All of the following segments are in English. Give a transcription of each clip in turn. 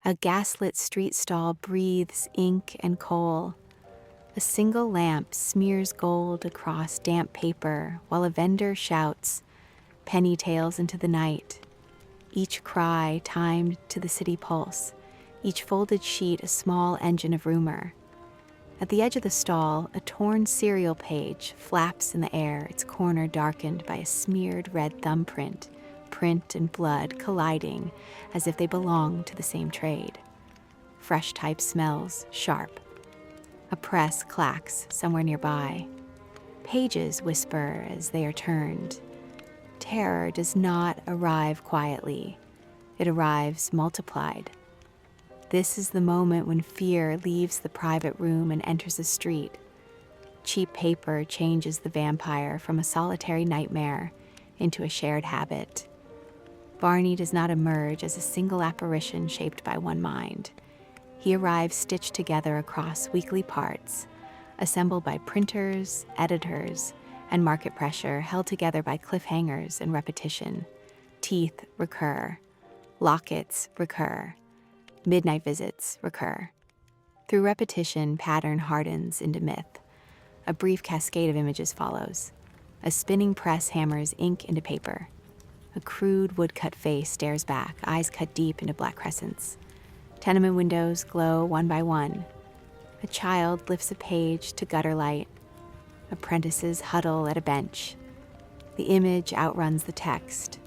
A gaslit street stall breathes ink and coal. A single lamp smears gold across damp paper while a vendor shouts penny tales into the night, each cry timed to the city pulse, each folded sheet a small engine of rumor. At the edge of the stall, a torn cereal page flaps in the air, its corner darkened by a smeared red thumbprint, print and blood colliding as if they belong to the same trade. Fresh type smells sharp. A press clacks somewhere nearby. Pages whisper as they are turned. Terror does not arrive quietly. It arrives multiplied. This is the moment when fear leaves the private room and enters the street. Cheap paper changes the vampire from a solitary nightmare into a shared habit. Varney does not emerge as a single apparition shaped by one mind. He arrives stitched together across weekly parts, assembled by printers, editors, and market pressure, held together by cliffhangers and repetition. Teeth recur. Lockets recur. Midnight visits recur. Through repetition, pattern hardens into myth. A brief cascade of images follows. A spinning press hammers ink into paper. A crude woodcut face stares back, eyes cut deep into black crescents. Tenement windows glow one by one. A child lifts a page to gutter light. Apprentices huddle at a bench. The image outruns the text.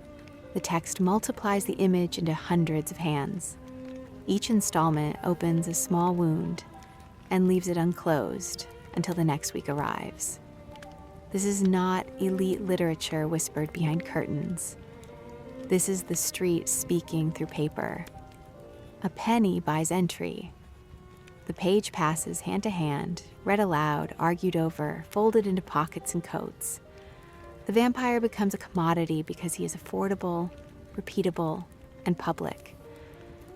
The text multiplies the image into hundreds of hands. Each installment opens a small wound and leaves it unclosed until the next week arrives. This is not elite literature whispered behind curtains. This is the street speaking through paper. A penny buys entry. The page passes hand to hand, read aloud, argued over, folded into pockets and coats. The vampire becomes a commodity because he is affordable, repeatable, and public.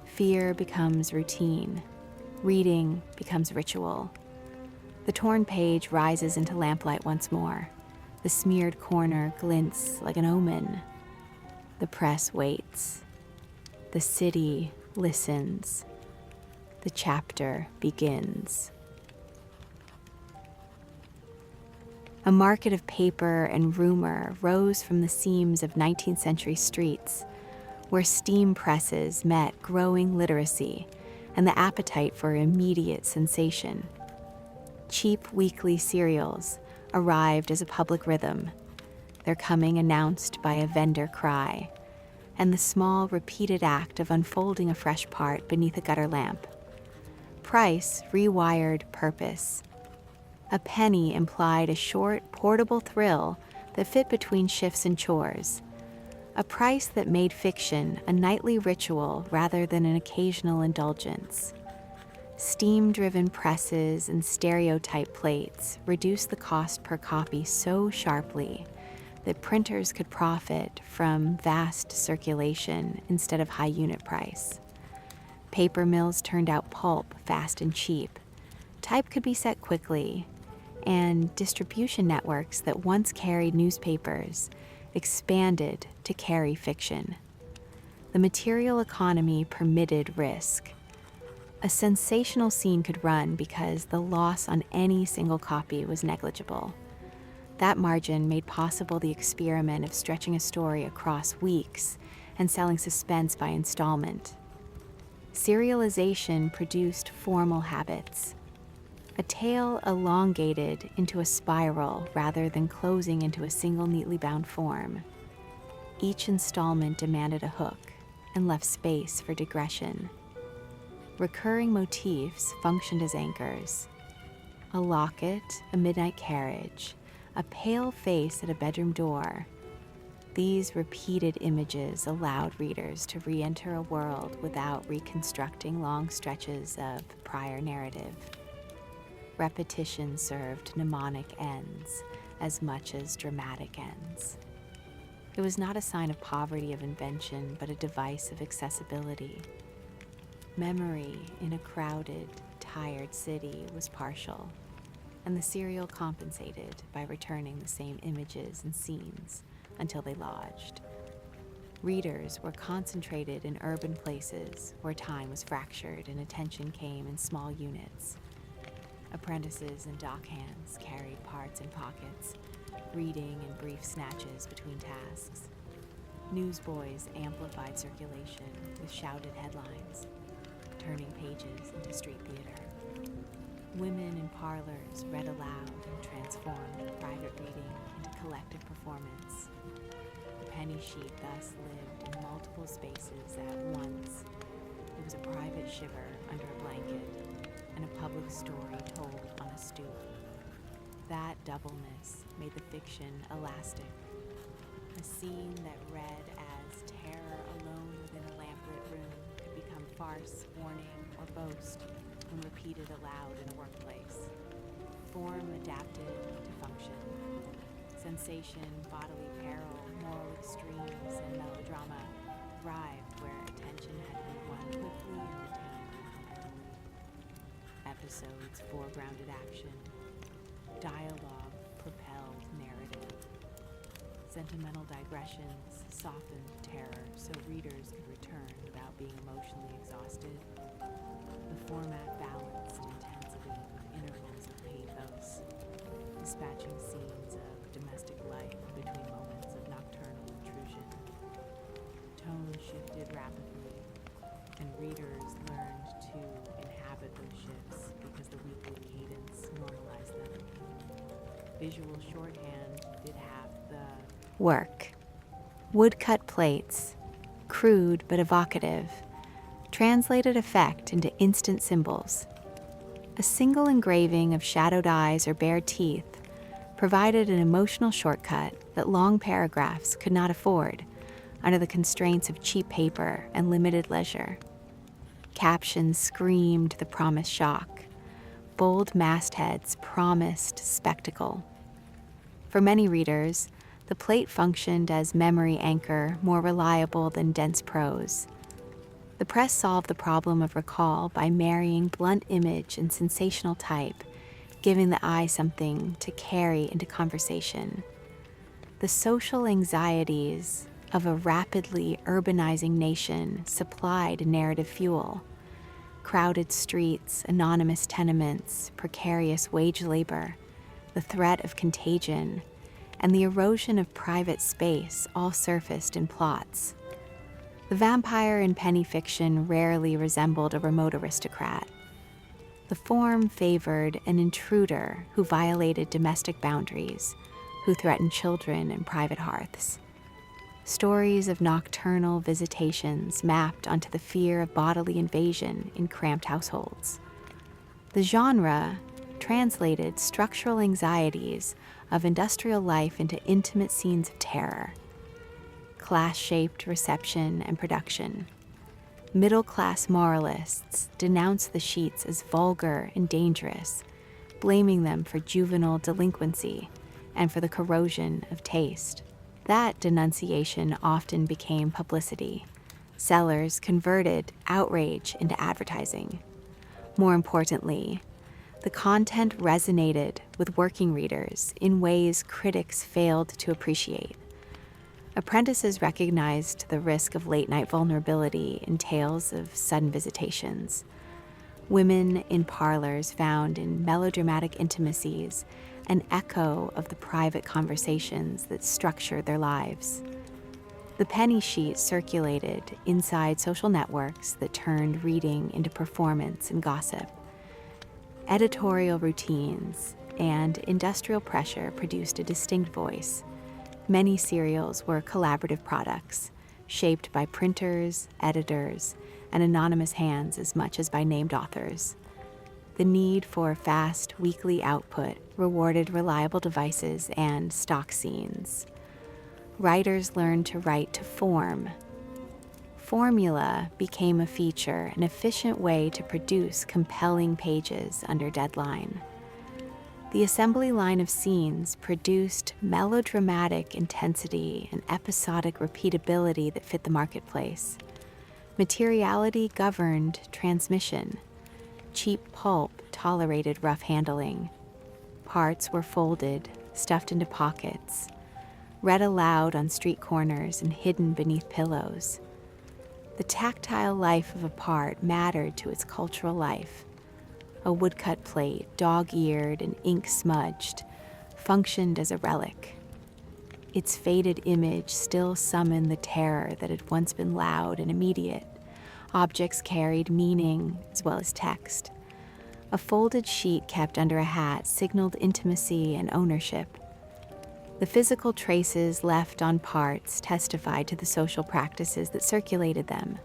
Fear becomes routine. Reading becomes ritual. The torn page rises into lamplight once more. The smeared corner glints like an omen. The press waits. The city listens. The chapter begins. A market of paper and rumor rose from the seams of 19th century streets, where steam presses met growing literacy and the appetite for immediate sensation. Cheap weekly serials arrived as a public rhythm, their coming announced by a vendor cry, and the small repeated act of unfolding a fresh part beneath a gutter lamp. Price rewired purpose. A penny implied a short, portable thrill that fit between shifts and chores. A price that made fiction a nightly ritual rather than an occasional indulgence. Steam-driven presses and stereotype plates reduced the cost per copy so sharply that printers could profit from vast circulation instead of high unit price. Paper mills turned out pulp fast and cheap. Type could be set quickly, and distribution networks that once carried newspapers expanded to carry fiction. The material economy permitted risk. A sensational scene could run because the loss on any single copy was negligible. That margin made possible the experiment of stretching a story across weeks and selling suspense by installment. Serialization produced formal habits. A tale elongated into a spiral rather than closing into a single neatly bound form. Each installment demanded a hook and left space for digression. Recurring motifs functioned as anchors. A locket, a midnight carriage, a pale face at a bedroom door. These repeated images allowed readers to re-enter a world without reconstructing long stretches of prior narrative. Repetition served mnemonic ends as much as dramatic ends. It was not a sign of poverty of invention, but a device of accessibility. Memory in a crowded, tired city was partial, and the serial compensated by returning the same images and scenes until they lodged. Readers were concentrated in urban places where time was fractured and attention came in small units. Apprentices and dockhands carried parts in pockets, reading in brief snatches between tasks. Newsboys amplified circulation with shouted headlines, turning pages into street theater. Women in parlors read aloud and transformed private reading into collective performance. The penny sheet thus lived in multiple spaces at once. It was a private shiver under a blanket and a public story told on a stoop. That doubleness made the fiction elastic. A scene that read as terror alone within a lamplit room could become farce, warning, or boast when repeated aloud in a workplace. Form adapted to function. Sensation, bodily peril, moral extremes, and melodrama thrived where attention had been won quickly and retained incrementally. Episodes foregrounded action. Dialogue propelled narrative. Sentimental digressions softened terror so readers could return without being emotionally exhausted. The format balanced intensity with intervals of pathos, dispatching scenes of domestic life between moments of nocturnal intrusion. Tone shifted rapidly, and readers learned to inhabit those shifts because the weekly cadence normalized them. Visual shorthand did have the work. Woodcut plates, crude but evocative, translated effect into instant symbols. A single engraving of shadowed eyes or bare teeth provided an emotional shortcut that long paragraphs could not afford under the constraints of cheap paper and limited leisure. Captions screamed the promised shock. Bold mastheads promised spectacle. For many readers, the plate functioned as memory anchor more reliable than dense prose. The press solved the problem of recall by marrying blunt image and sensational type, giving the eye something to carry into conversation. The social anxieties of a rapidly urbanizing nation supplied narrative fuel. Crowded streets, anonymous tenements, precarious wage labor, the threat of contagion, and the erosion of private space all surfaced in plots. The vampire in penny fiction rarely resembled a remote aristocrat. The form favored an intruder who violated domestic boundaries, who threatened children and private hearths. Stories of nocturnal visitations mapped onto the fear of bodily invasion in cramped households. The genre translated structural anxieties of industrial life into intimate scenes of terror. Class-shaped reception and production. Middle-class moralists denounced the sheets as vulgar and dangerous, blaming them for juvenile delinquency and for the corrosion of taste. That denunciation often became publicity. Sellers converted outrage into advertising. More importantly, the content resonated with working readers in ways critics failed to appreciate. Apprentices recognized the risk of late-night vulnerability in tales of sudden visitations. Women in parlors found in melodramatic intimacies an echo of the private conversations that structured their lives. The penny sheet circulated inside social networks that turned reading into performance and gossip. Editorial routines and industrial pressure produced a distinct voice. Many serials were collaborative products, shaped by printers, editors, and anonymous hands as much as by named authors. The need for fast weekly output rewarded reliable devices and stock scenes. Writers learned to write to form. Formula became a feature, an efficient way to produce compelling pages under deadline. The assembly line of scenes produced melodramatic intensity and episodic repeatability that fit the marketplace. Materiality governed transmission. Cheap pulp tolerated rough handling. Parts were folded, stuffed into pockets. read aloud on street corners and hidden beneath pillows. The tactile life of a part mattered to its cultural life. A woodcut plate, dog-eared and ink-smudged, functioned as a relic. Its faded image still summoned the terror that had once been loud and immediate. Objects carried meaning as well as text. A folded sheet kept under a hat signaled intimacy and ownership. The physical traces left on parts testified to the social practices that circulated them.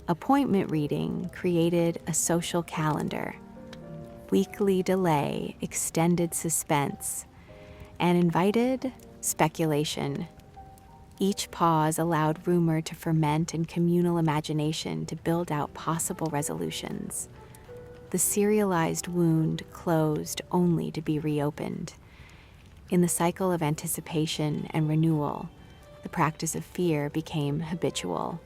Appointment reading created a social calendar. Weekly delay extended suspense and invited speculation. Each pause allowed rumor to ferment and communal imagination to build out possible resolutions. The serialized wound closed only to be reopened. In the cycle of anticipation and renewal, the practice of fear became habitual.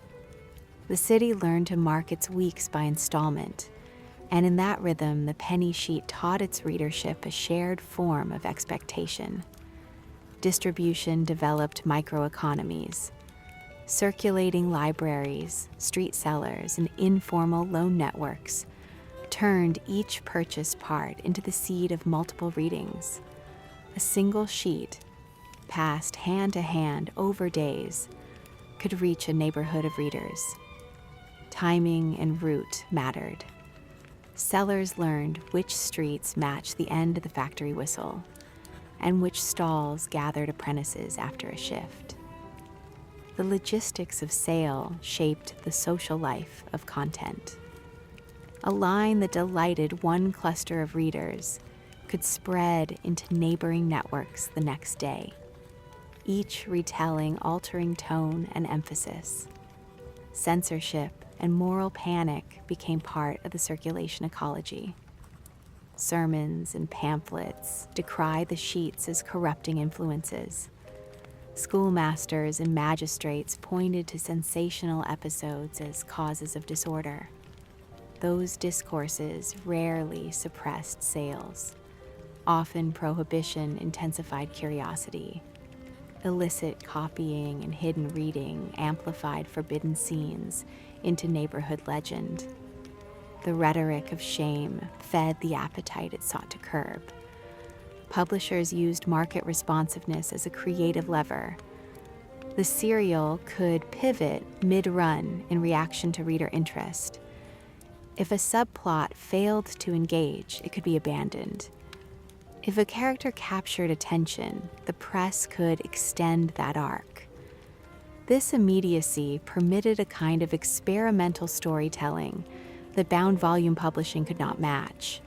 The city learned to mark its weeks by installment, and in that rhythm, the penny sheet taught its readership a shared form of expectation. Distribution developed microeconomies. Circulating libraries, street sellers, and informal loan networks turned each purchased part into the seed of multiple readings. A single sheet, passed hand to hand over days, could reach a neighborhood of readers. Timing and route mattered. Sellers learned which streets matched the end of the factory whistle, and which stalls gathered apprentices after a shift. The logistics of sale shaped the social life of content. A line that delighted one cluster of readers could spread into neighboring networks the next day, each retelling altering tone and emphasis. Censorship and moral panic became part of the circulation ecology. Sermons and pamphlets decried the sheets as corrupting influences. Schoolmasters and magistrates pointed to sensational episodes as causes of disorder. Those discourses rarely suppressed sales. Often prohibition intensified curiosity. Illicit copying and hidden reading amplified forbidden scenes into neighborhood legend. The rhetoric of shame fed the appetite it sought to curb. Publishers used market responsiveness as a creative lever. The serial could pivot mid-run in reaction to reader interest. If a subplot failed to engage, it could be abandoned. If a character captured attention, the press could extend that arc. This immediacy permitted a kind of experimental storytelling that bound volume publishing could not match.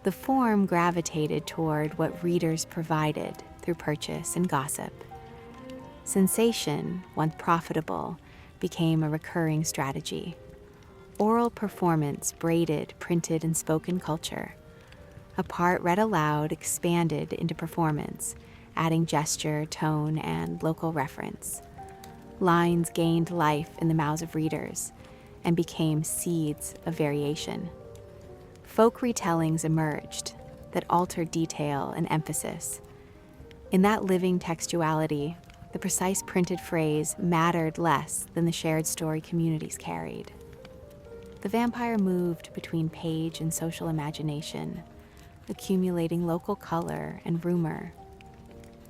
The form gravitated toward what readers provided through purchase and gossip. Sensation, once profitable, became a recurring strategy. Oral performance braided printed and spoken culture. A part read aloud expanded into performance, adding gesture, tone, and local reference. Lines gained life in the mouths of readers and became seeds of variation. Folk retellings emerged that altered detail and emphasis. In that living textuality, the precise printed phrase mattered less than the shared story communities carried. The vampire moved between page and social imagination, accumulating local color and rumor.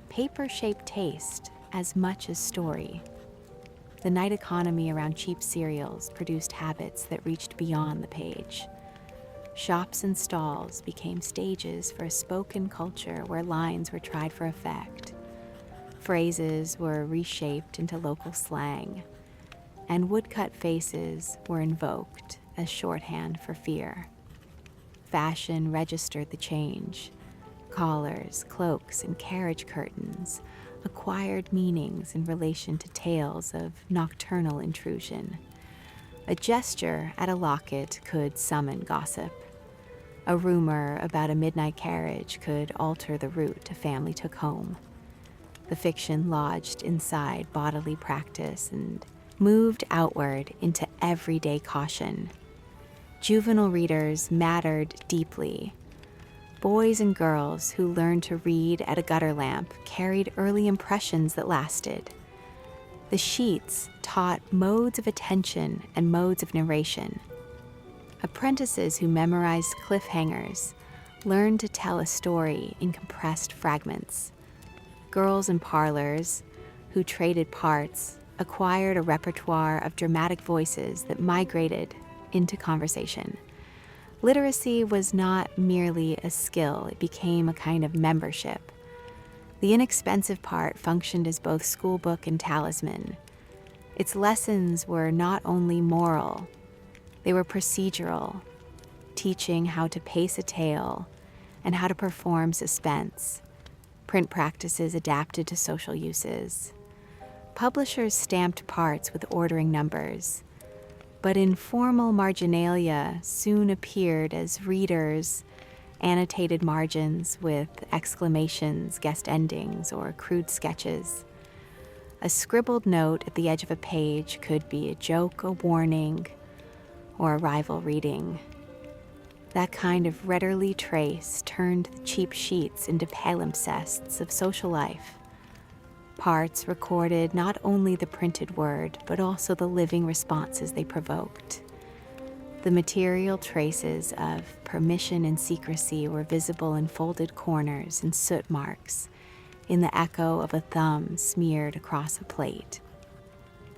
Paper shaped taste as much as story. The night economy around cheap cereals produced habits that reached beyond the page. Shops and stalls became stages for a spoken culture where lines were tried for effect. Phrases were reshaped into local slang, and woodcut faces were invoked as shorthand for fear. Fashion registered the change. Collars, cloaks, and carriage curtains acquired meanings in relation to tales of nocturnal intrusion. A gesture at a locket could summon gossip. A rumor about a midnight carriage could alter the route a family took home. The fiction lodged inside bodily practice and moved outward into everyday caution. Juvenile readers mattered deeply. Boys and girls who learned to read at a gutter lamp carried early impressions that lasted. The sheets taught modes of attention and modes of narration. Apprentices who memorized cliffhangers learned to tell a story in compressed fragments. Girls in parlors who traded parts acquired a repertoire of dramatic voices that migrated into conversation. Literacy was not merely a skill, it became a kind of membership. The inexpensive part functioned as both schoolbook and talisman. Its lessons were not only moral, they were procedural, teaching how to pace a tale and how to perform suspense, print practices adapted to social uses. Publishers stamped parts with ordering numbers, but informal marginalia soon appeared as readers, annotated margins with exclamations, guest endings, or crude sketches. A scribbled note at the edge of a page could be a joke, a warning, or a rival reading. That kind of readily trace turned the cheap sheets into palimpsests of social life. Parts recorded not only the printed word, but also the living responses they provoked. The material traces of permission and secrecy were visible in folded corners and soot marks, in the echo of a thumb smeared across a plate.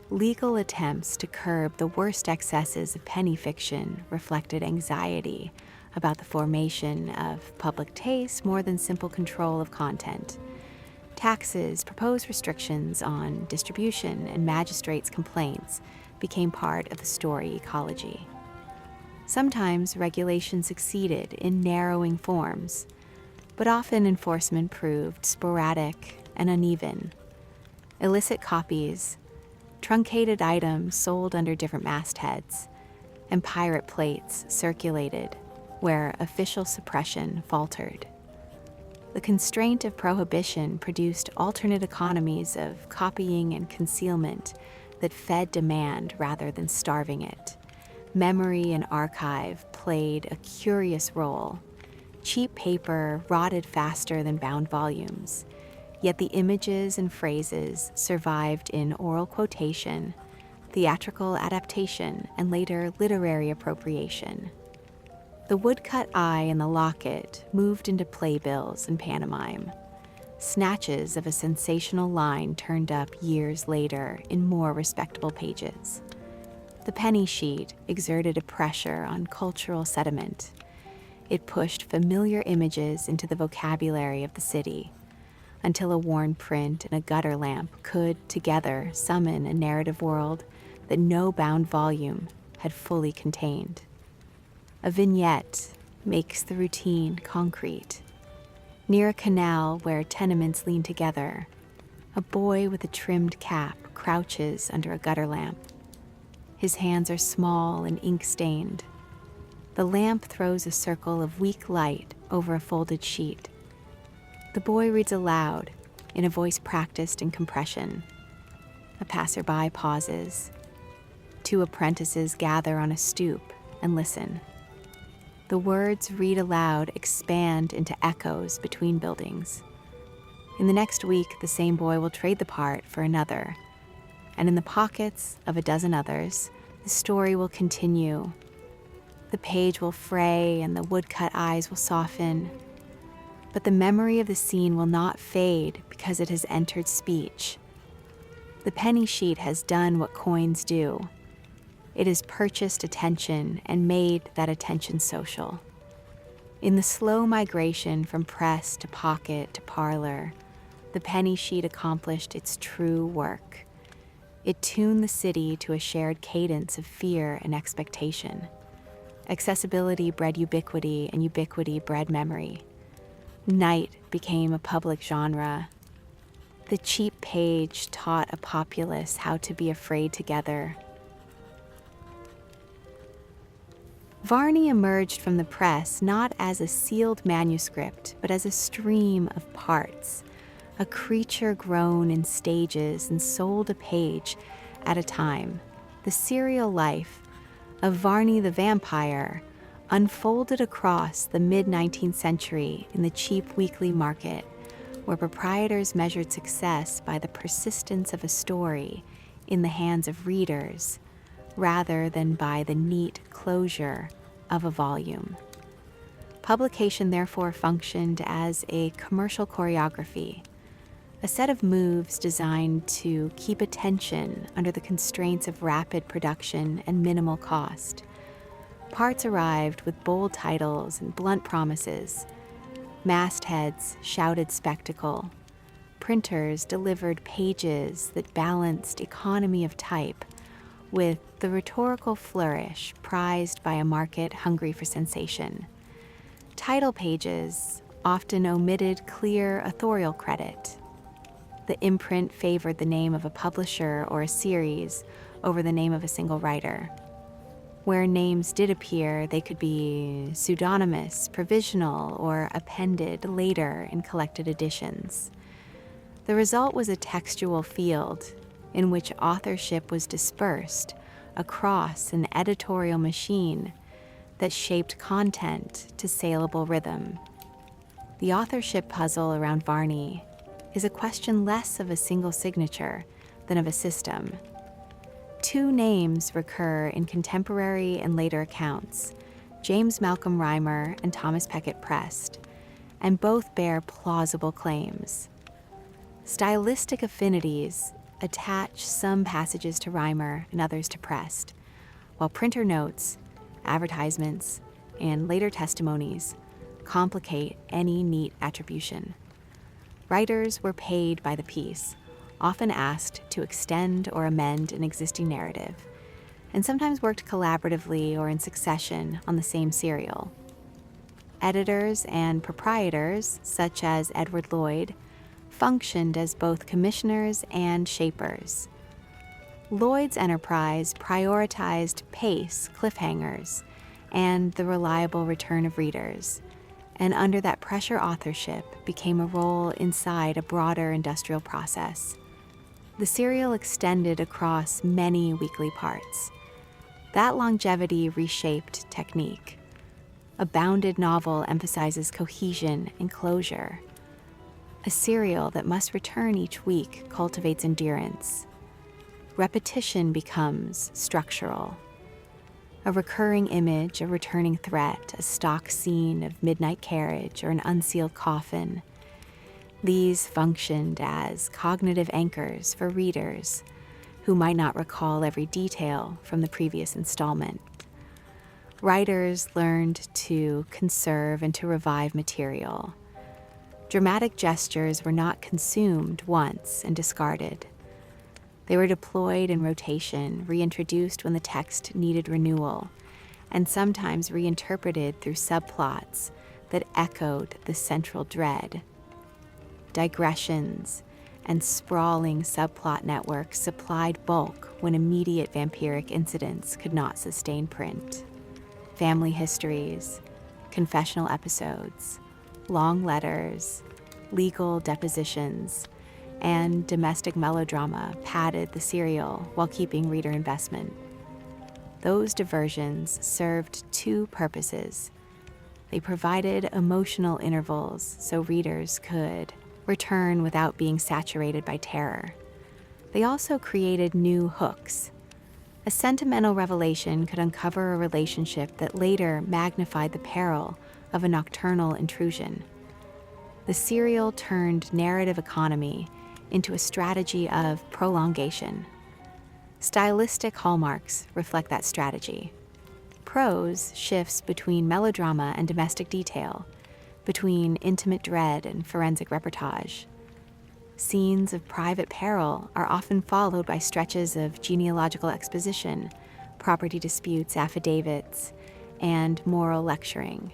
Legal attempts to curb the worst excesses of penny fiction reflected anxiety about the formation of public taste more than simple control of content. Taxes, proposed restrictions on distribution, and magistrates' complaints became part of the story ecology. Sometimes regulation succeeded in narrowing forms, but often enforcement proved sporadic and uneven. Illicit copies, truncated items sold under different mastheads, and pirate plates circulated where official suppression faltered. The constraint of prohibition produced alternate economies of copying and concealment that fed demand rather than starving it. Memory and archive played a curious role. Cheap paper rotted faster than bound volumes, yet the images and phrases survived in oral quotation, theatrical adaptation, and later literary appropriation. The woodcut eye and the locket moved into playbills and pantomime. Snatches of a sensational line turned up years later in more respectable pages. The penny sheet exerted a pressure on cultural sediment. It pushed familiar images into the vocabulary of the city, until a worn print and a gutter lamp could together summon a narrative world that no bound volume had fully contained. A vignette makes the routine concrete. Near a canal where tenements lean together, a boy with a trimmed cap crouches under a gutter lamp. His hands are small and ink-stained. The lamp throws a circle of weak light over a folded sheet. The boy reads aloud in a voice practiced in compression. A passerby pauses. Two apprentices gather on a stoop and listen. The words read aloud expand into echoes between buildings. In the next week, the same boy will trade the part for another, and in the pockets of a dozen others, the story will continue. The page will fray and the woodcut eyes will soften, but the memory of the scene will not fade because it has entered speech. The penny sheet has done what coins do. It has purchased attention and made that attention social. In the slow migration from press to pocket to parlor, the penny sheet accomplished its true work. It tuned the city to a shared cadence of fear and expectation. Accessibility bred ubiquity, and ubiquity bred memory. Night became a public genre. The cheap page taught a populace how to be afraid together. Varney emerged from the press not as a sealed manuscript, but as a stream of parts, a creature grown in stages and sold a page at a time. The serial life of Varney the Vampire unfolded across the mid-19th century in the cheap weekly market, where proprietors measured success by the persistence of a story in the hands of readers rather than by the neat closure of a volume. Publication therefore functioned as a commercial choreography, a set of moves designed to keep attention under the constraints of rapid production and minimal cost. Parts arrived with bold titles and blunt promises. Mastheads shouted spectacle. Printers delivered pages that balanced economy of type with the rhetorical flourish prized by a market hungry for sensation. Title pages often omitted clear authorial credit. The imprint favored the name of a publisher or a series over the name of a single writer. Where names did appear, they could be pseudonymous, provisional, or appended later in collected editions. The result was a textual field in which authorship was dispersed across an editorial machine that shaped content to saleable rhythm. The authorship puzzle around Varney is a question less of a single signature than of a system. Two names recur in contemporary and later accounts, James Malcolm Rymer and Thomas Becket Prest, and both bear plausible claims. Stylistic affinities attach some passages to Rymer and others to Prest, while printer notes, advertisements, and later testimonies complicate any neat attribution. Writers were paid by the piece, often asked to extend or amend an existing narrative, and sometimes worked collaboratively or in succession on the same serial. Editors and proprietors, such as Edward Lloyd, functioned as both commissioners and shapers. Lloyd's enterprise prioritized pace, cliffhangers, and the reliable return of readers, and under that pressure authorship became a role inside a broader industrial process. The serial extended across many weekly parts. That longevity reshaped technique. A bounded novel emphasizes cohesion and closure. A serial that must return each week cultivates endurance. Repetition becomes structural. A recurring image, a returning threat, a stock scene of midnight carriage or an unsealed coffin. These functioned as cognitive anchors for readers who might not recall every detail from the previous installment. Writers learned to conserve and to revive material. Dramatic gestures were not consumed once and discarded. They were deployed in rotation, reintroduced when the text needed renewal, and sometimes reinterpreted through subplots that echoed the central dread. Digressions and sprawling subplot networks supplied bulk when immediate vampiric incidents could not sustain print. Family histories, confessional episodes, long letters, legal depositions, and domestic melodrama padded the serial while keeping reader investment. Those diversions served two purposes. They provided emotional intervals so readers could return without being saturated by terror. They also created new hooks. A sentimental revelation could uncover a relationship that later magnified the peril of a nocturnal intrusion. The serial turned narrative economy into a strategy of prolongation. Stylistic hallmarks reflect that strategy. Prose shifts between melodrama and domestic detail, between intimate dread and forensic reportage. Scenes of private peril are often followed by stretches of genealogical exposition, property disputes, affidavits, and moral lecturing.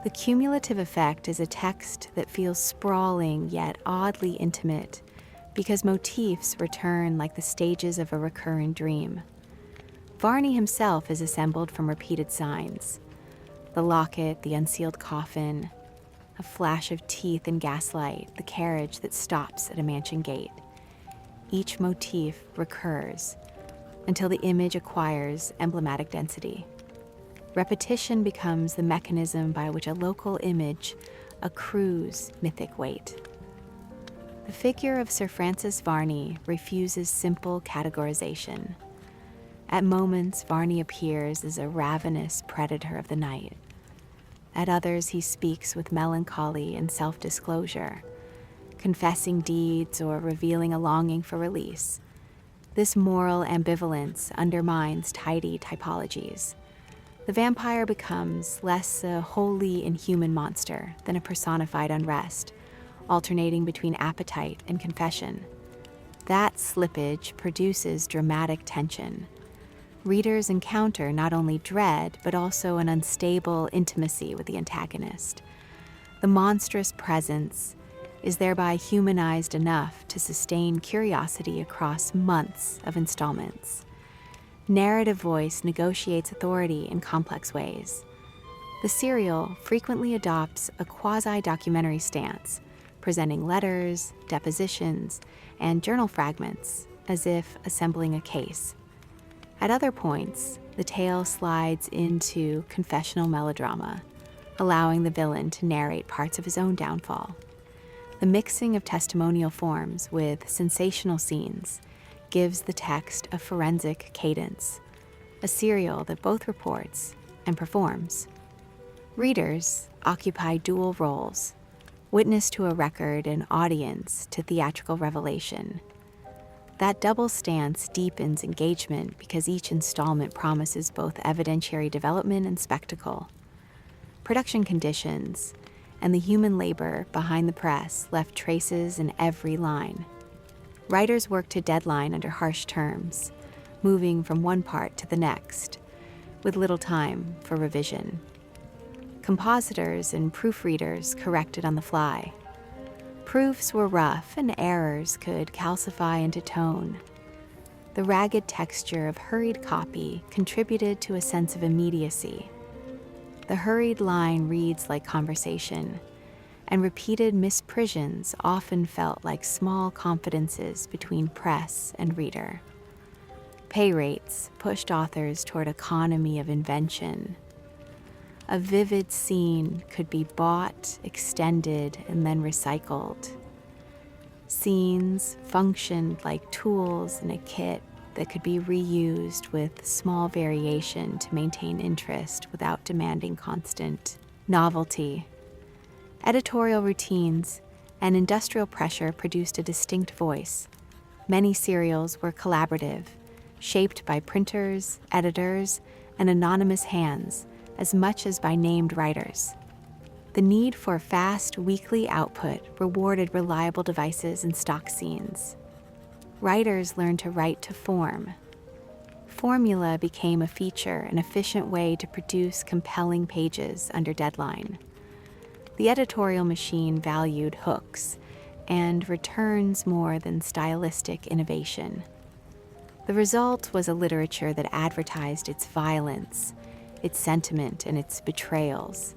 The cumulative effect is a text that feels sprawling yet oddly intimate because motifs return like the stages of a recurring dream. Varney himself is assembled from repeated signs. The locket, the unsealed coffin, a flash of teeth and gaslight, the carriage that stops at a mansion gate. Each motif recurs until the image acquires emblematic density. Repetition becomes the mechanism by which a local image accrues mythic weight. The figure of Sir Francis Varney refuses simple categorization. At moments, Varney appears as a ravenous predator of the night. At others, he speaks with melancholy and self-disclosure, confessing deeds or revealing a longing for release. This moral ambivalence undermines tidy typologies. The vampire becomes less a wholly inhuman monster than a personified unrest, alternating between appetite and confession. That slippage produces dramatic tension. Readers encounter not only dread, but also an unstable intimacy with the antagonist. The monstrous presence is thereby humanized enough to sustain curiosity across months of installments. Narrative voice negotiates authority in complex ways. The serial frequently adopts a quasi-documentary stance, presenting letters, depositions, and journal fragments as if assembling a case. At other points, the tale slides into confessional melodrama, allowing the villain to narrate parts of his own downfall. The mixing of testimonial forms with sensational scenes gives the text a forensic cadence, a serial that both reports and performs. Readers occupy dual roles, witness to a record and audience to theatrical revelation. That double stance deepens engagement because each installment promises both evidentiary development and spectacle. Production conditions and the human labor behind the press left traces in every line. Writers work to deadline under harsh terms, moving from one part to the next, with little time for revision. Compositors and proofreaders corrected on the fly. Proofs were rough and errors could calcify into tone. The ragged texture of hurried copy contributed to a sense of immediacy. The hurried line reads like conversation, and repeated misprisions often felt like small confidences between press and reader. Pay rates pushed authors toward economy of invention. A vivid scene could be bought, extended, and then recycled. Scenes functioned like tools in a kit that could be reused with small variation to maintain interest without demanding constant novelty. Editorial routines and industrial pressure produced a distinct voice. Many serials were collaborative, shaped by printers, editors, and anonymous hands, as much as by named writers. The need for fast weekly output rewarded reliable devices and stock scenes. Writers learned to write to form. Formula became a feature, an efficient way to produce compelling pages under deadline. The editorial machine valued hooks and returns more than stylistic innovation. The result was a literature that advertised its violence, its sentiment, and its betrayals.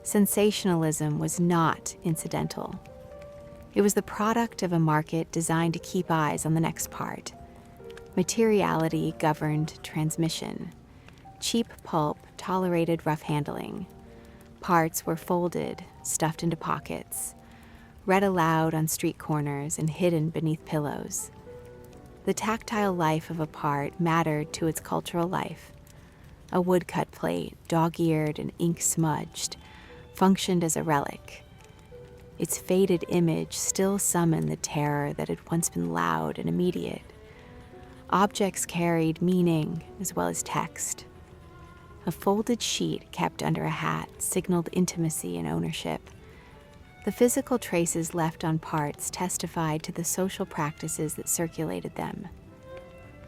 Sensationalism was not incidental. It was the product of a market designed to keep eyes on the next part. Materiality governed transmission. Cheap pulp tolerated rough handling. Parts were folded, stuffed into pockets, read aloud on street corners and hidden beneath pillows. The tactile life of a part mattered to its cultural life. A woodcut plate, dog-eared and ink-smudged, functioned as a relic. Its faded image still summoned the terror that had once been loud and immediate. Objects carried meaning as well as text. A folded sheet kept under a hat signaled intimacy and ownership. The physical traces left on parts testified to the social practices that circulated them.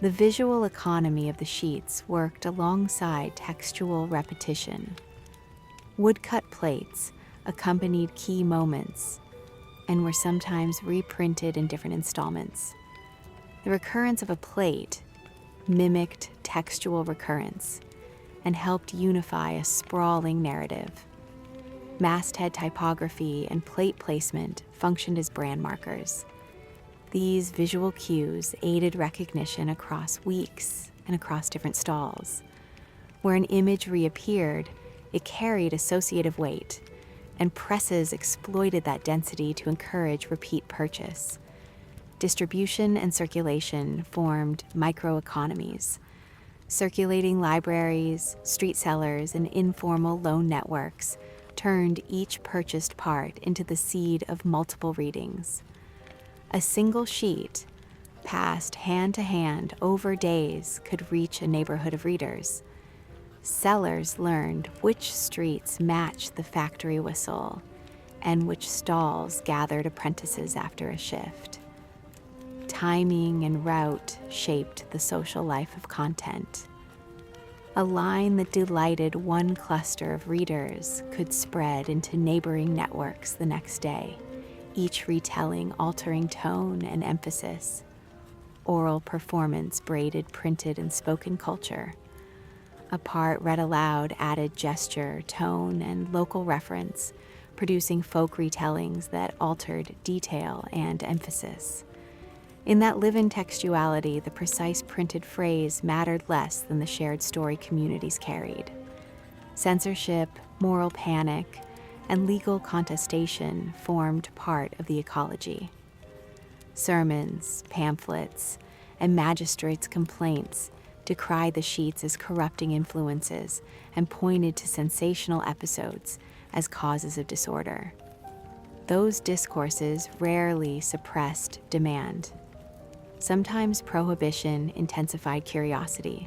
The visual economy of the sheets worked alongside textual repetition. Woodcut plates accompanied key moments and were sometimes reprinted in different installments. The recurrence of a plate mimicked textual recurrence and helped unify a sprawling narrative. Masthead typography and plate placement functioned as brand markers. These visual cues aided recognition across weeks and across different stalls. Where an image reappeared, it carried associative weight, and presses exploited that density to encourage repeat purchase. Distribution and circulation formed microeconomies. Circulating libraries, street sellers, and informal loan networks turned each purchased part into the seed of multiple readings. A single sheet, passed hand to hand over days, could reach a neighborhood of readers. Sellers learned which streets matched the factory whistle and which stalls gathered apprentices after a shift. Timing and route shaped the social life of content. A line that delighted one cluster of readers could spread into neighboring networks the next day, each retelling altering tone and emphasis. Oral performance braided printed and spoken culture. A part read aloud added gesture, tone, and local reference, producing folk retellings that altered detail and emphasis. In that live-in textuality, the precise printed phrase mattered less than the shared story communities carried. Censorship, moral panic, and legal contestation formed part of the ecology. Sermons, pamphlets, and magistrates' complaints decried the sheets as corrupting influences and pointed to sensational episodes as causes of disorder. Those discourses rarely suppressed demand. Sometimes prohibition intensified curiosity.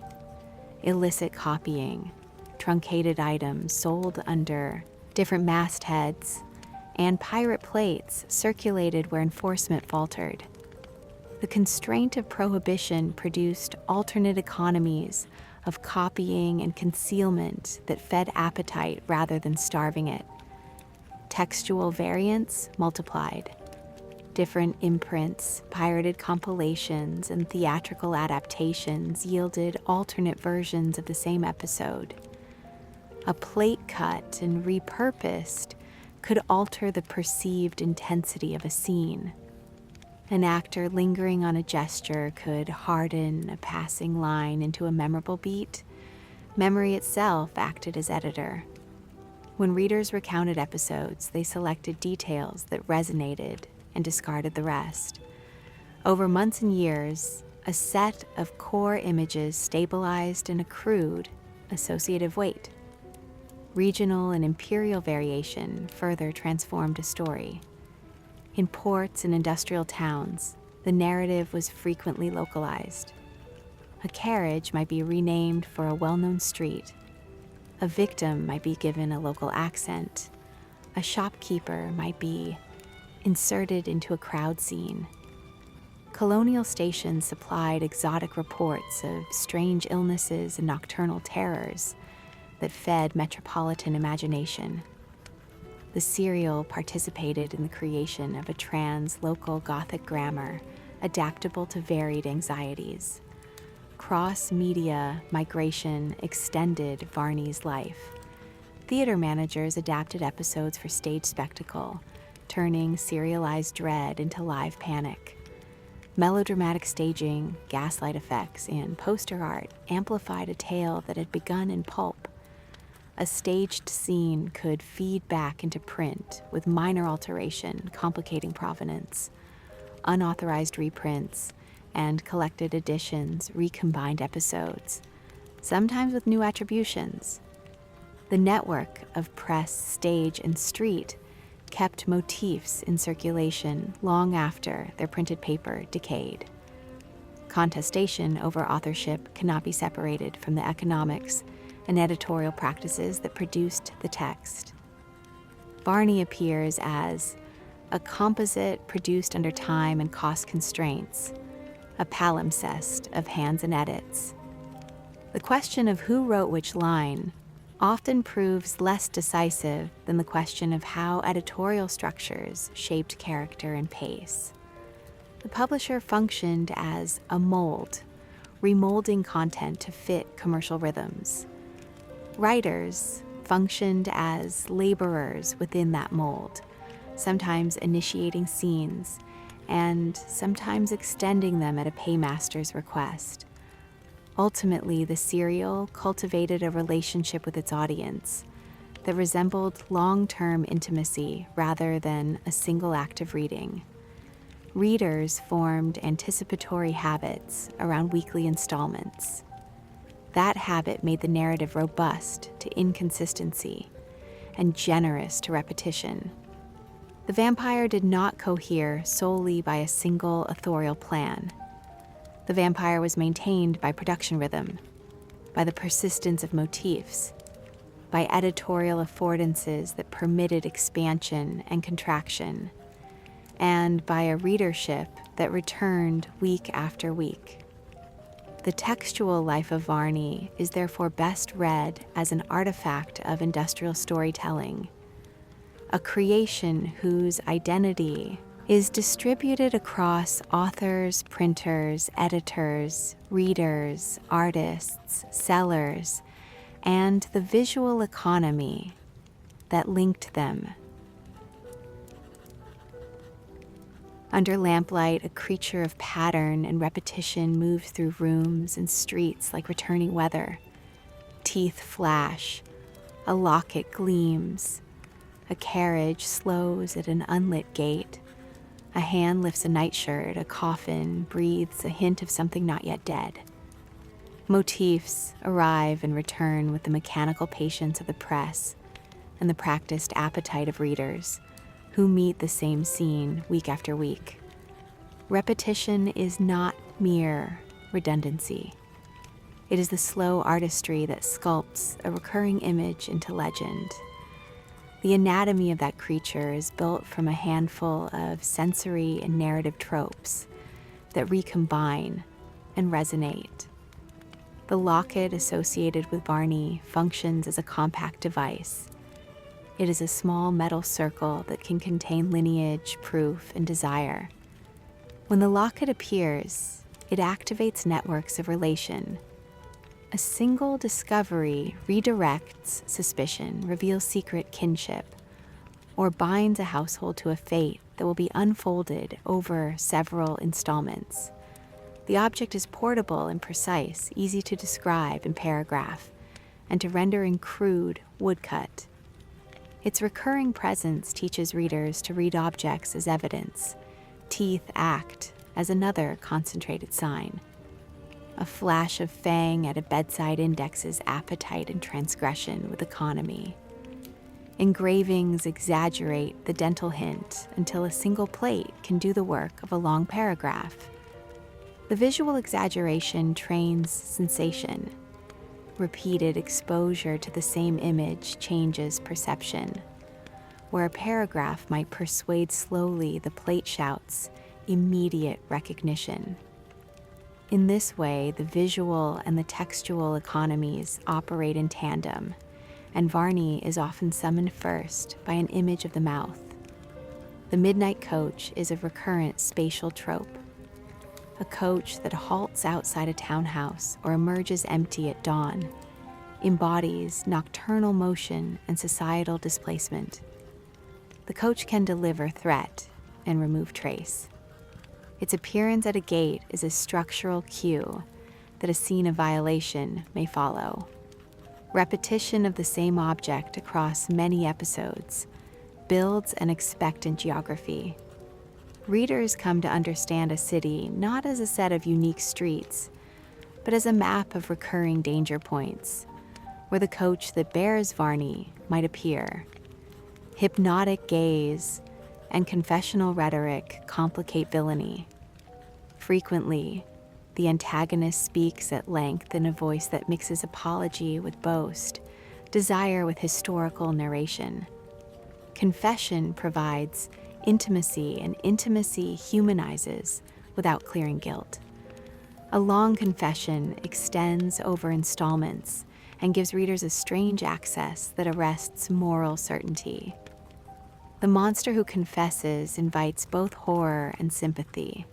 Illicit copying, truncated items sold under different mastheads, and pirate plates circulated where enforcement faltered. The constraint of prohibition produced alternate economies of copying and concealment that fed appetite rather than starving it. Textual variants multiplied. Different imprints, pirated compilations, and theatrical adaptations yielded alternate versions of the same episode. A plate cut and repurposed could alter the perceived intensity of a scene. An actor lingering on a gesture could harden a passing line into a memorable beat. Memory itself acted as editor. When readers recounted episodes, they selected details that resonated and discarded the rest. Over months and years, a set of core images stabilized and accrued associative weight. Regional and imperial variation further transformed a story. In ports and industrial towns, the narrative was frequently localized. A carriage might be renamed for a well-known street. A victim might be given a local accent. A shopkeeper might be inserted into a crowd scene. Colonial stations supplied exotic reports of strange illnesses and nocturnal terrors that fed metropolitan imagination. The serial participated in the creation of a trans-local Gothic grammar adaptable to varied anxieties. Cross-media migration extended Varney's life. Theater managers adapted episodes for stage spectacle, turning serialized dread into live panic. Melodramatic staging, gaslight effects, and poster art amplified a tale that had begun in pulp. A staged scene could feed back into print with minor alteration complicating provenance. Unauthorized reprints and collected editions recombined episodes, sometimes with new attributions. The network of press, stage, and street kept motifs in circulation long after their printed paper decayed. Contestation over authorship cannot be separated from the economics and editorial practices that produced the text. Varney appears as a composite produced under time and cost constraints, a palimpsest of hands and edits. The question of who wrote which line often proves less decisive than the question of how editorial structures shaped character and pace. The publisher functioned as a mold, remolding content to fit commercial rhythms. Writers functioned as laborers within that mold, sometimes initiating scenes and sometimes extending them at a paymaster's request. Ultimately, the serial cultivated a relationship with its audience that resembled long-term intimacy rather than a single act of reading. Readers formed anticipatory habits around weekly installments. That habit made the narrative robust to inconsistency and generous to repetition. The Vampyre did not cohere solely by a single authorial plan. The Vampyre was maintained by production rhythm, by the persistence of motifs, by editorial affordances that permitted expansion and contraction, and by a readership that returned week after week. The textual life of Varney is therefore best read as an artifact of industrial storytelling, a creation whose identity is distributed across authors, printers, editors, readers, artists, sellers, and the visual economy that linked them. Under lamplight, a creature of pattern and repetition moves through rooms and streets like returning weather. Teeth flash, a locket gleams, a carriage slows at an unlit gate, a hand lifts a nightshirt, a coffin breathes a hint of something not yet dead. Motifs arrive and return with the mechanical patience of the press and the practiced appetite of readers who meet the same scene week after week. Repetition is not mere redundancy. It is the slow artistry that sculpts a recurring image into legend. The anatomy of that creature is built from a handful of sensory and narrative tropes that recombine and resonate. The locket associated with Varney functions as a compact device. It is a small metal circle that can contain lineage, proof, and desire. When the locket appears, it activates networks of relation. A single discovery redirects suspicion, reveals secret kinship, or binds a household to a fate that will be unfolded over several installments. The object is portable and precise, easy to describe and paragraph, and to render in crude woodcut. Its recurring presence teaches readers to read objects as evidence. Teeth act as another concentrated sign. A flash of fang at a bedside indexes appetite and transgression with economy. Engravings exaggerate the dental hint until a single plate can do the work of a long paragraph. The visual exaggeration trains sensation. Repeated exposure to the same image changes perception. Where a paragraph might persuade slowly, the plate shouts immediate recognition. In this way, the visual and the textual economies operate in tandem, and Varney is often summoned first by an image of the mouth. The midnight coach is a recurrent spatial trope. A coach that halts outside a townhouse or emerges empty at dawn embodies nocturnal motion and societal displacement. The coach can deliver threat and remove trace. Its appearance at a gate is a structural cue that a scene of violation may follow. Repetition of the same object across many episodes builds an expectant geography. Readers come to understand a city not as a set of unique streets, but as a map of recurring danger points, where the coach that bears Varney might appear. Hypnotic gaze and confessional rhetoric complicate villainy. Frequently, the antagonist speaks at length in a voice that mixes apology with boast, desire with historical narration. Confession provides intimacy, and intimacy humanizes without clearing guilt. A long confession extends over installments and gives readers a strange access that arrests moral certainty. The monster who confesses invites both horror and sympathy.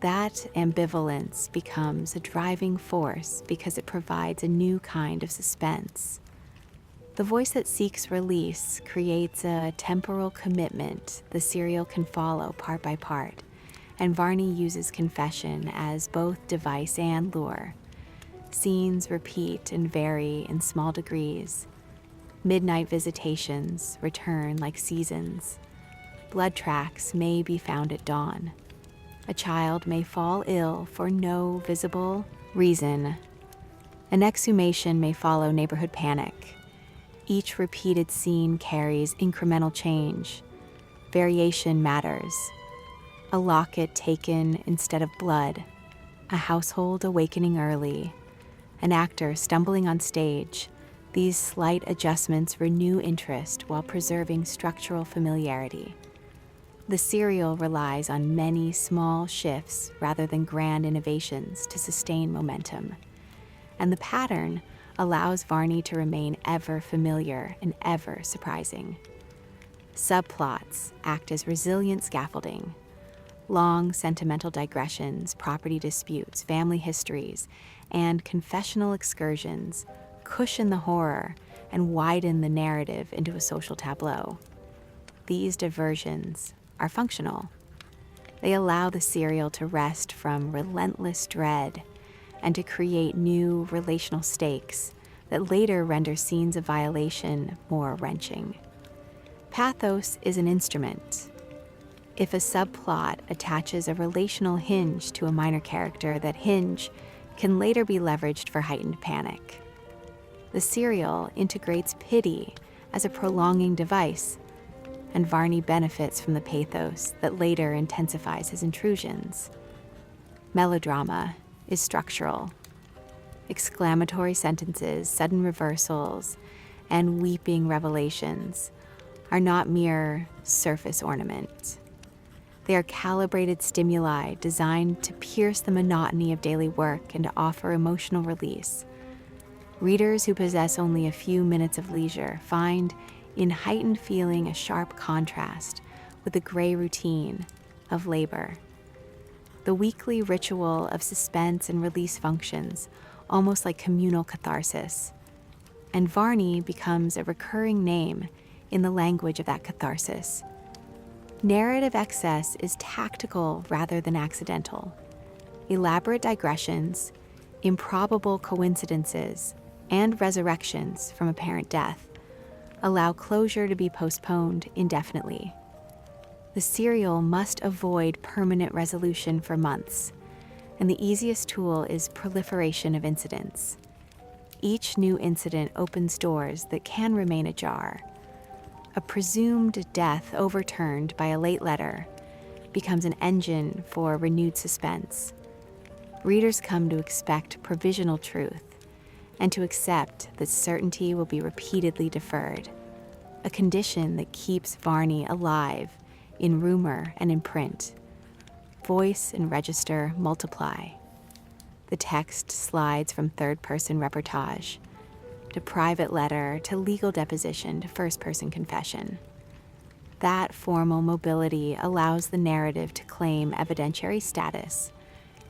That ambivalence becomes a driving force because it provides a new kind of suspense. The voice that seeks release creates a temporal commitment the serial can follow part by part, and Varney uses confession as both device and lure, Scenes repeat and vary in small degrees. Midnight visitations return like seasons. Blood tracks may be found at dawn. A child may fall ill for no visible reason. An exhumation may follow neighborhood panic. Each repeated scene carries incremental change. Variation matters. A locket taken instead of blood. A household awakening early. An actor stumbling on stage. These slight adjustments renew interest while preserving structural familiarity. The serial relies on many small shifts rather than grand innovations to sustain momentum. And the pattern allows Varney to remain ever familiar and ever surprising. Subplots act as resilient scaffolding. Long sentimental digressions, property disputes, family histories, and confessional excursions cushion the horror and widen the narrative into a social tableau. These diversions are functional. They allow the serial to rest from relentless dread and to create new relational stakes that later render scenes of violation more wrenching. Pathos is an instrument. If a subplot attaches a relational hinge to a minor character, that hinge can later be leveraged for heightened panic. The serial integrates pity as a prolonging device, and Varney benefits from the pathos that later intensifies his intrusions. Melodrama is structural. Exclamatory sentences, sudden reversals, and weeping revelations are not mere surface ornament. They are calibrated stimuli designed to pierce the monotony of daily work and to offer emotional release. Readers who possess only a few minutes of leisure find in heightened feeling a sharp contrast with the gray routine of labor. The weekly ritual of suspense and release functions almost like communal catharsis, and Varney becomes a recurring name in the language of that catharsis. Narrative excess is tactical rather than accidental. Elaborate digressions, improbable coincidences, and resurrections from apparent death allow closure to be postponed indefinitely. The serial must avoid permanent resolution for months, and the easiest tool is proliferation of incidents. Each new incident opens doors that can remain ajar. A presumed death overturned by a late letter becomes an engine for renewed suspense. Readers come to expect provisional truth and to accept that certainty will be repeatedly deferred, a condition that keeps Varney alive in rumor and in print. Voice and register multiply. The text slides from third-person reportage to private letter to legal deposition to first-person confession. That formal mobility allows the narrative to claim evidentiary status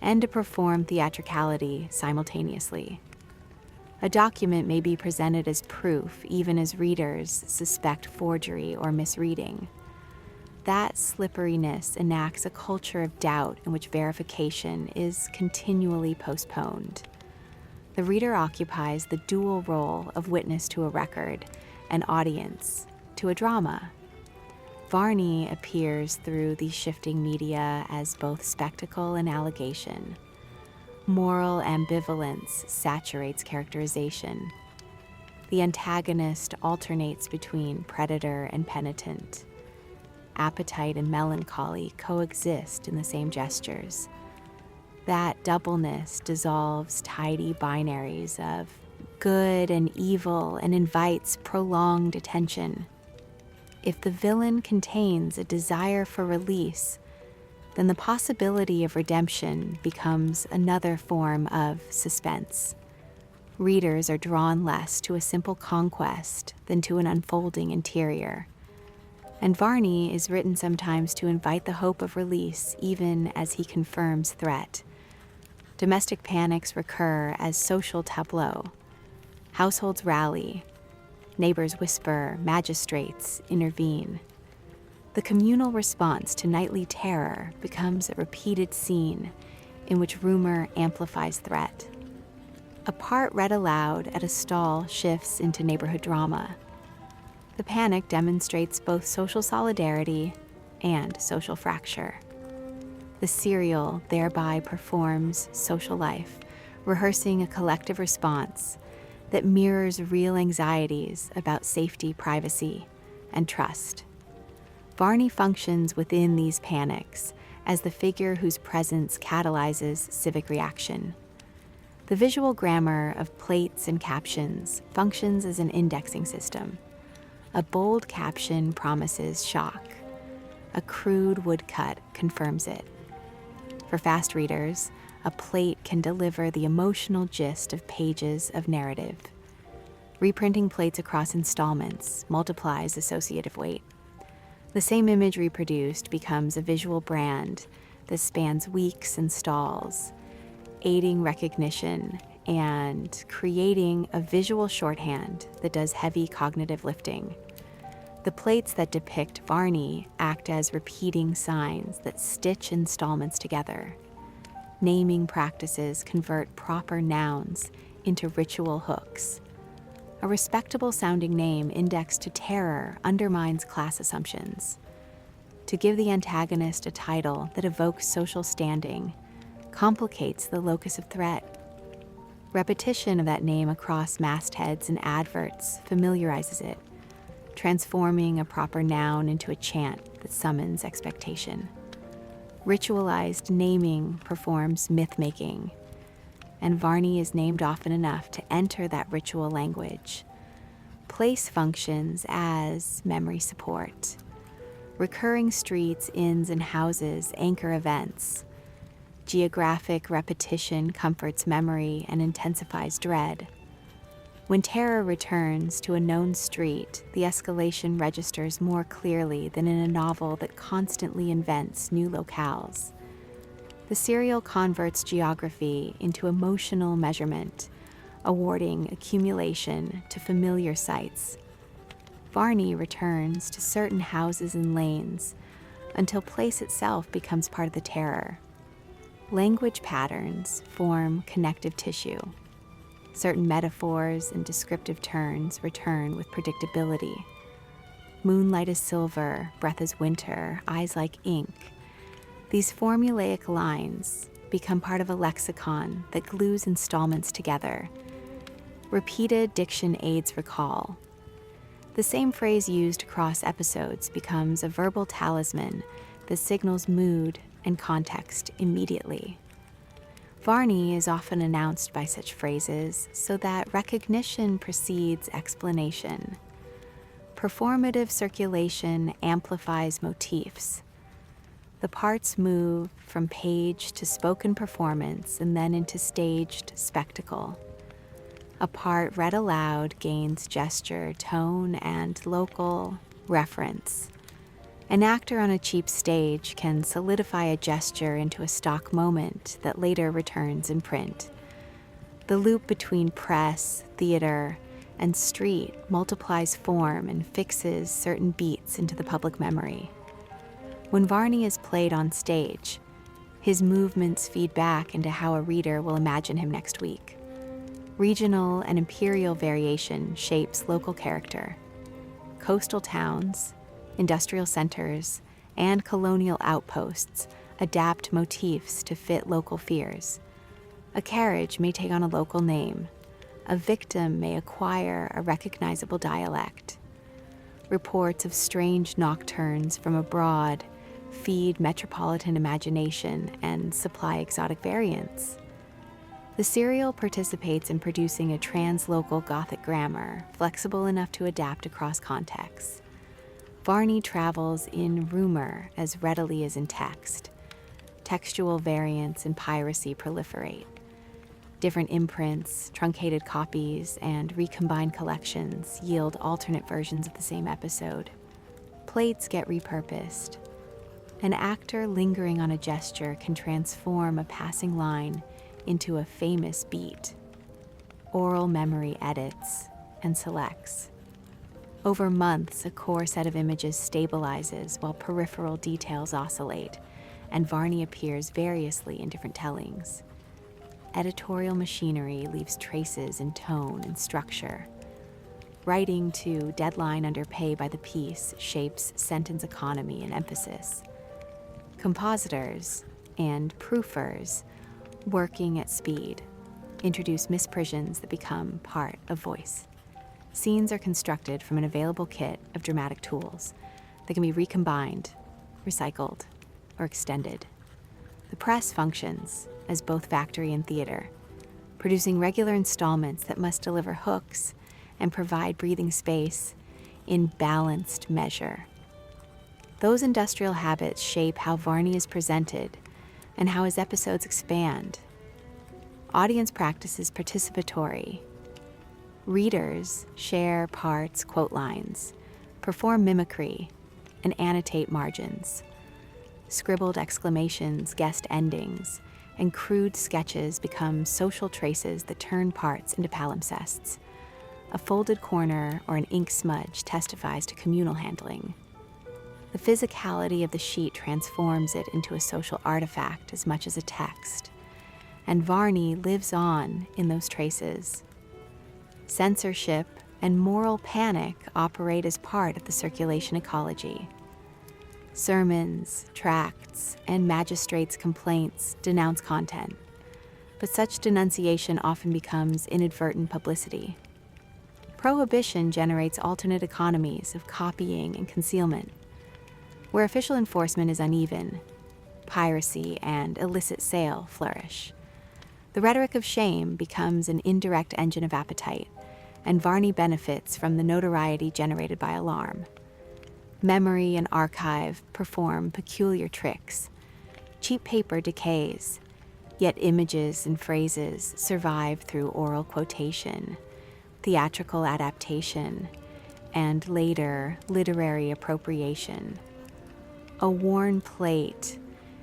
and to perform theatricality simultaneously. A document may be presented as proof even as readers suspect forgery or misreading. That slipperiness enacts a culture of doubt in which verification is continually postponed. The reader occupies the dual role of witness to a record and audience to a drama. Varney appears through the shifting media as both spectacle and allegation. Moral ambivalence saturates characterization. The antagonist alternates between predator and penitent. Appetite and melancholy coexist in the same gestures. That doubleness dissolves tidy binaries of good and evil and invites prolonged attention. If the villain contains a desire for release, then the possibility of redemption becomes another form of suspense. Readers are drawn less to a simple conquest than to an unfolding interior. And Varney is written sometimes to invite the hope of release even as he confirms threat. Domestic panics recur as social tableau. Households rally. Neighbors whisper, magistrates intervene. The communal response to nightly terror becomes a repeated scene in which rumor amplifies threat. A part read aloud at a stall shifts into neighborhood drama. The panic demonstrates both social solidarity and social fracture. The serial thereby performs social life, rehearsing a collective response that mirrors real anxieties about safety, privacy, and trust. Varney functions within these panics as the figure whose presence catalyzes civic reaction. The visual grammar of plates and captions functions as an indexing system. A bold caption promises shock. A crude woodcut confirms it. For fast readers, a plate can deliver the emotional gist of pages of narrative. Reprinting plates across installments multiplies associative weight. The same image reproduced becomes a visual brand that spans weeks and stalls, aiding recognition and creating a visual shorthand that does heavy cognitive lifting. The plates that depict Varney act as repeating signs that stitch installments together. Naming practices convert proper nouns into ritual hooks. A respectable-sounding name indexed to terror undermines class assumptions. To give the antagonist a title that evokes social standing complicates the locus of threat. Repetition of that name across mastheads and adverts familiarizes it, transforming a proper noun into a chant that summons expectation. Ritualized naming performs myth-making, and Varney is named often enough to enter that ritual language. Place functions as memory support. Recurring streets, inns, and houses anchor events. Geographic repetition comforts memory and intensifies dread. When terror returns to a known street, the escalation registers more clearly than in a novel that constantly invents new locales. The serial converts geography into emotional measurement, awarding accumulation to familiar sites. Varney returns to certain houses and lanes until place itself becomes part of the terror. Language patterns form connective tissue. Certain metaphors and descriptive turns return with predictability. Moonlight is silver, breath is winter, eyes like ink. These formulaic lines become part of a lexicon that glues installments together. Repeated diction aids recall. The same phrase used across episodes becomes a verbal talisman that signals mood and context immediately. Varney is often announced by such phrases so that recognition precedes explanation. Performative circulation amplifies motifs. The parts move from page to spoken performance and then into staged spectacle. A part read aloud gains gesture, tone, and local reference. An actor on a cheap stage can solidify a gesture into a stock moment that later returns in print. The loop between press, theater, and street multiplies form and fixes certain beats into the public memory. When Varney is played on stage, his movements feed back into how a reader will imagine him next week. Regional and imperial variation shapes local character. Coastal towns, industrial centers, and colonial outposts adapt motifs to fit local fears. A carriage may take on a local name. A victim may acquire a recognizable dialect. Reports of strange nocturnes from abroad feed metropolitan imagination and supply exotic variants. The serial participates in producing a translocal Gothic grammar, flexible enough to adapt across contexts. Varney travels in rumor as readily as in text. Textual variants and piracy proliferate. Different imprints, truncated copies, and recombined collections yield alternate versions of the same episode. Plates get repurposed. An actor lingering on a gesture can transform a passing line into a famous beat. Oral memory edits and selects. Over months, a core set of images stabilizes while peripheral details oscillate, and Varney appears variously in different tellings. editorial machinery leaves traces in tone and structure. Writing to deadline under pay by the piece shapes sentence economy and emphasis. Compositors and proofers, working at speed, introduce misprisions that become part of voice. Scenes are constructed from an available kit of dramatic tools that can be recombined, recycled, or extended. The press functions as both factory and theater, producing regular installments that must deliver hooks and provide breathing space in balanced measure. Those industrial habits shape how Varney is presented and how his episodes expand. Audience practice is participatory. Readers share parts, quote lines, perform mimicry, and annotate margins. Scribbled exclamations, guest endings, and crude sketches become social traces that turn parts into palimpsests. A folded corner or an ink smudge testifies to communal handling. The physicality of the sheet transforms it into a social artifact as much as a text, and Varney lives on in those traces. Censorship and moral panic operate as part of the circulation ecology. Sermons, tracts, and magistrates' complaints denounce content, but such denunciation often becomes inadvertent publicity. Prohibition generates alternate economies of copying and concealment. Where official enforcement is uneven, piracy and illicit sale flourish. The rhetoric of shame becomes an indirect engine of appetite, and Varney benefits from the notoriety generated by alarm. Memory and archive perform peculiar tricks. Cheap paper decays, yet images and phrases survive through oral quotation, theatrical adaptation, and later literary appropriation. A worn plate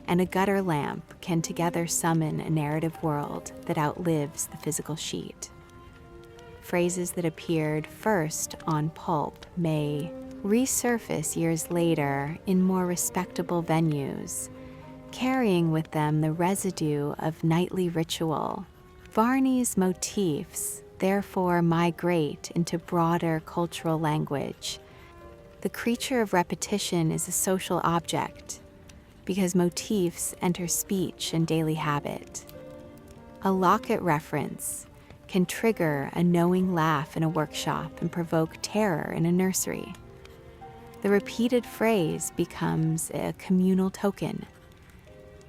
and a gutter lamp can together summon a narrative world that outlives the physical sheet. Phrases that appeared first on pulp may resurface years later in more respectable venues, carrying with them the residue of nightly ritual. Varney's motifs therefore migrate into broader cultural language. The creature of repetition is a social object because motifs enter speech and daily habit. A locket reference can trigger a knowing laugh in a workshop and provoke terror in a nursery. The repeated phrase becomes a communal token.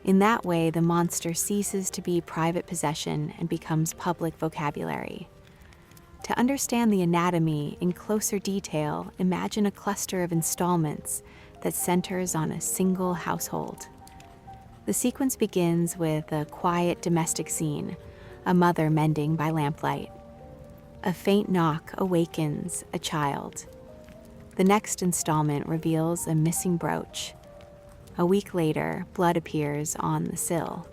In that way, the monster ceases to be private possession and becomes public vocabulary. To understand the anatomy in closer detail, imagine a cluster of installments that centers on a single household. The sequence begins with a quiet domestic scene, a mother mending by lamplight. A faint knock awakens a child. The next installment reveals a missing brooch. A week later, blood appears on the sill.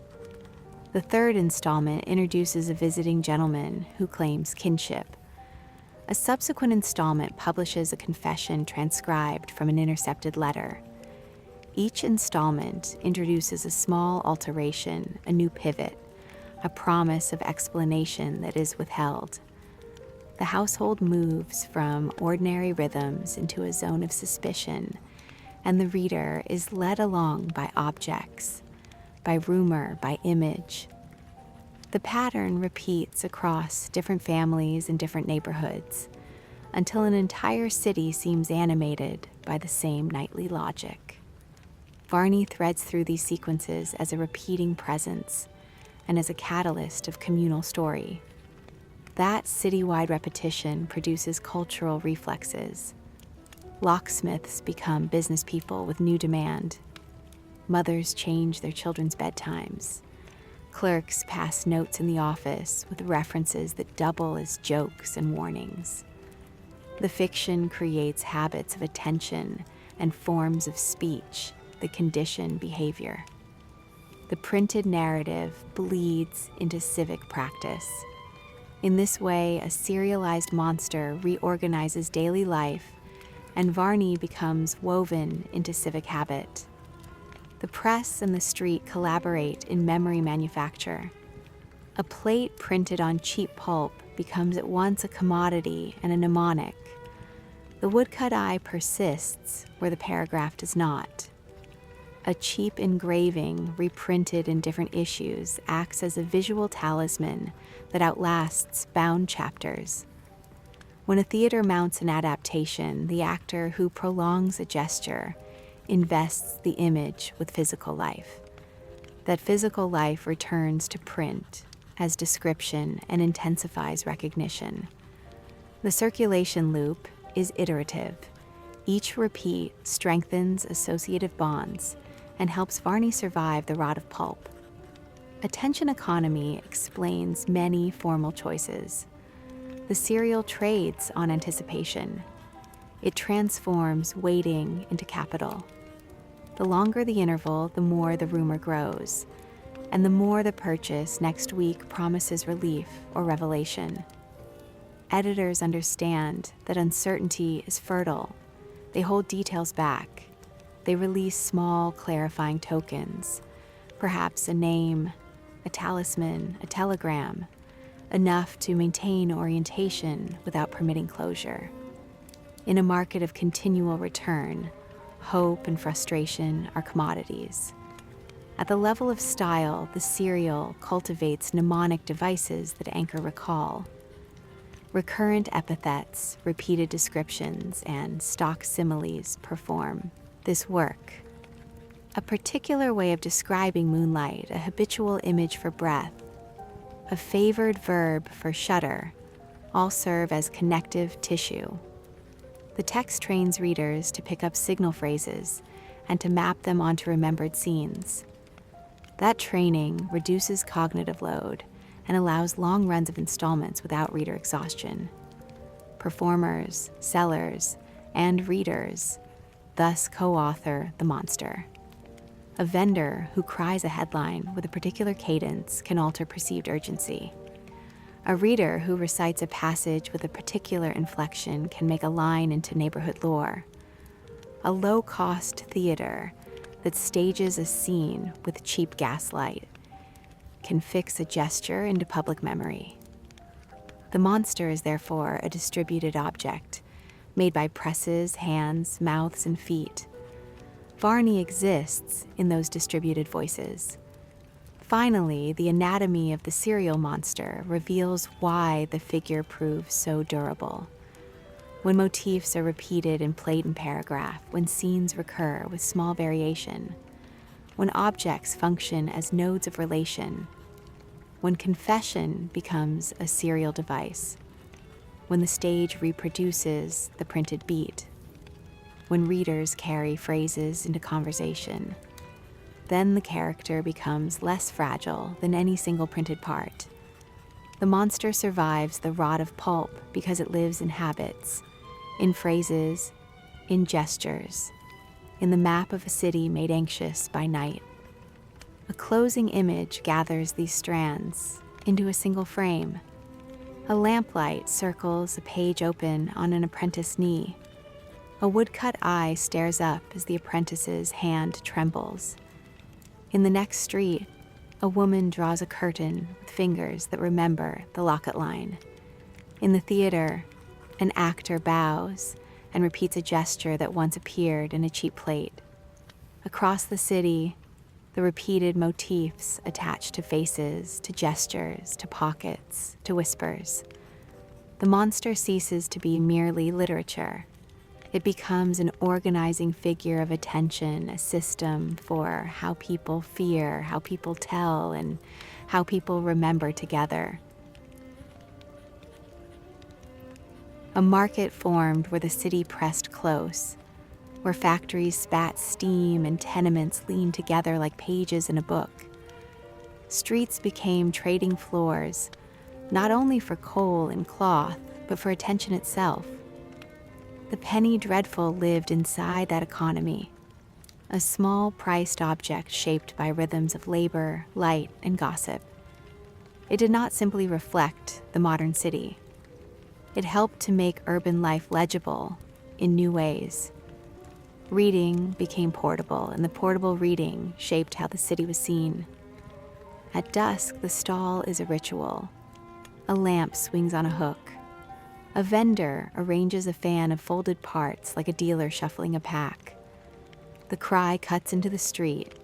The third installment introduces a visiting gentleman who claims kinship. A subsequent installment publishes a confession transcribed from an intercepted letter. Each installment introduces a small alteration, a new pivot, a promise of explanation that is withheld. The household moves from ordinary rhythms into a zone of suspicion, and the reader is led along by objects, by rumor, by image. The pattern repeats across different families and different neighborhoods until an entire city seems animated by the same nightly logic. Varney threads through these sequences as a repeating presence and as a catalyst of communal story. That citywide repetition produces cultural reflexes. Locksmiths become business people with new demand. Mothers change their children's bedtimes. Clerks pass notes in the office with references that double as jokes and warnings. The fiction creates habits of attention and forms of speech that condition behavior. The printed narrative bleeds into civic practice. In this way, a serialized monster reorganizes daily life, and Varney becomes woven into civic habit. The press and the street collaborate in memory manufacture. A plate printed on cheap pulp becomes at once a commodity and a mnemonic. The woodcut eye persists where the paragraph does not. A cheap engraving reprinted in different issues acts as a visual talisman that outlasts bound chapters. When a theater mounts an adaptation, the actor who prolongs a gesture invests the image with physical life. That physical life returns to print as description and intensifies recognition. The circulation loop is iterative. Each repeat strengthens associative bonds and helps Varney survive the rot of pulp. Attention economy explains many formal choices. The serial trades on anticipation. It transforms waiting into capital. The longer the interval, the more the rumor grows, and the more the purchase next week promises relief or revelation. Editors understand that uncertainty is fertile. They hold details back. They release small, clarifying tokens, perhaps a name, a talisman, a telegram, enough to maintain orientation without permitting closure. In a market of continual return, hope and frustration are commodities. At the level of style, the serial cultivates mnemonic devices that anchor recall. Recurrent epithets, repeated descriptions, and stock similes perform this work. A particular way of describing moonlight, a habitual image for breath, a favored verb for shudder, all serve as connective tissue. The text trains readers to pick up signal phrases and to map them onto remembered scenes. That training reduces cognitive load and allows long runs of installments without reader exhaustion. Performers, sellers, and readers thus co-author the monster. A vendor who cries a headline with a particular cadence can alter perceived urgency. A reader who recites a passage with a particular inflection can make a line into neighborhood lore. A low-cost theater that stages a scene with cheap gaslight can fix a gesture into public memory. The monster is therefore a distributed object, made by presses, hands, mouths, and feet. Varney exists in those distributed voices. Finally, the anatomy of the serial monster reveals why the figure proves so durable. When motifs are repeated in plate and paragraph, when scenes recur with small variation, when objects function as nodes of relation, when confession becomes a serial device, when the stage reproduces the printed beat, when readers carry phrases into conversation, then the character becomes less fragile than any single printed part. The monster survives the rot of pulp because it lives in habits, in phrases, in gestures, in the map of a city made anxious by night. A closing image gathers these strands into a single frame. A lamplight circles a page open on an apprentice knee. A woodcut eye stares up as the apprentice's hand trembles. In the next street, a woman draws a curtain with fingers that remember the locket line. In the theater, an actor bows and repeats a gesture that once appeared in a cheap plate. Across the city, the repeated motifs attach to faces, to gestures, to pockets, to whispers. The monster ceases to be merely literature. It becomes an organizing figure of attention, a system for how people fear, how people tell, and how people remember together. A market formed where the city pressed close, where factories spat steam and tenements leaned together like pages in a book. Streets became trading floors, not only for coal and cloth, but for attention itself. The penny dreadful lived inside that economy, a small priced object shaped by rhythms of labor, light, and gossip. It did not simply reflect the modern city. It helped to make urban life legible in new ways. Reading became portable, and the portable reading shaped how the city was seen. At dusk, the stall is a ritual. A lamp swings on a hook. A vendor arranges a fan of folded parts like a dealer shuffling a pack. The cry cuts into the street,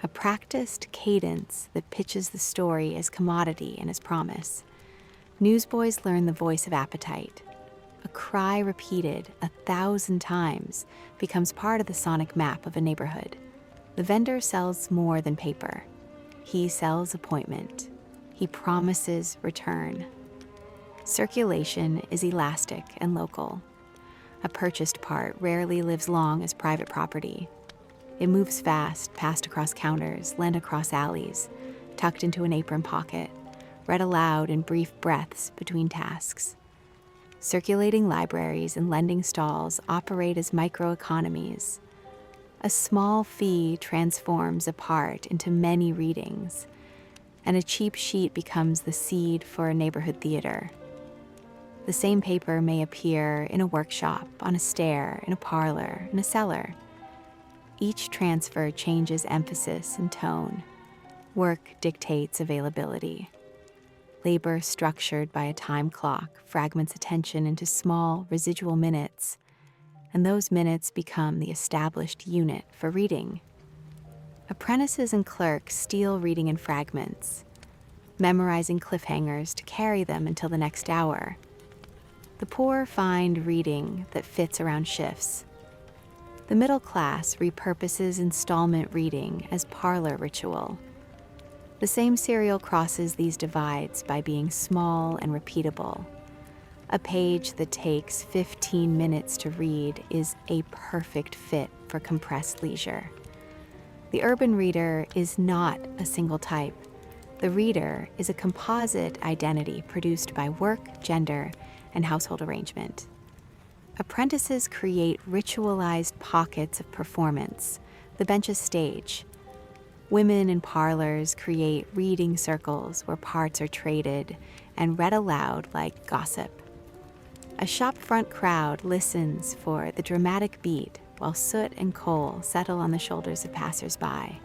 a practiced cadence that pitches the story as commodity and as promise. Newsboys learn the voice of appetite. A cry repeated 1,000 times becomes part of the sonic map of a neighborhood. The vendor sells more than paper. He sells appointment. He promises return. Circulation is elastic and local. A purchased part rarely lives long as private property. It moves fast, passed across counters, lent across alleys, tucked into an apron pocket, read aloud in brief breaths between tasks. Circulating libraries and lending stalls operate as microeconomies. A small fee transforms a part into many readings, and a cheap sheet becomes the seed for a neighborhood theater. The same paper may appear in a workshop, on a stair, in a parlor, in a cellar. Each transfer changes emphasis and tone. Work dictates availability. Labor structured by a time clock fragments attention into small, residual minutes, and those minutes become the established unit for reading. Apprentices and clerks steal reading in fragments, memorizing cliffhangers to carry them until the next hour. The poor find reading that fits around shifts. The middle class repurposes installment reading as parlor ritual. The same serial crosses these divides by being small and repeatable. A page that takes 15 minutes to read is a perfect fit for compressed leisure. The urban reader is not a single type. The reader is a composite identity produced by work, gender, and household arrangement. Apprentices create ritualized pockets of performance, the bench's stage. Women in parlors create reading circles where parts are traded and read aloud like gossip. A shopfront crowd listens for the dramatic beat while soot and coal settle on the shoulders of passers-by.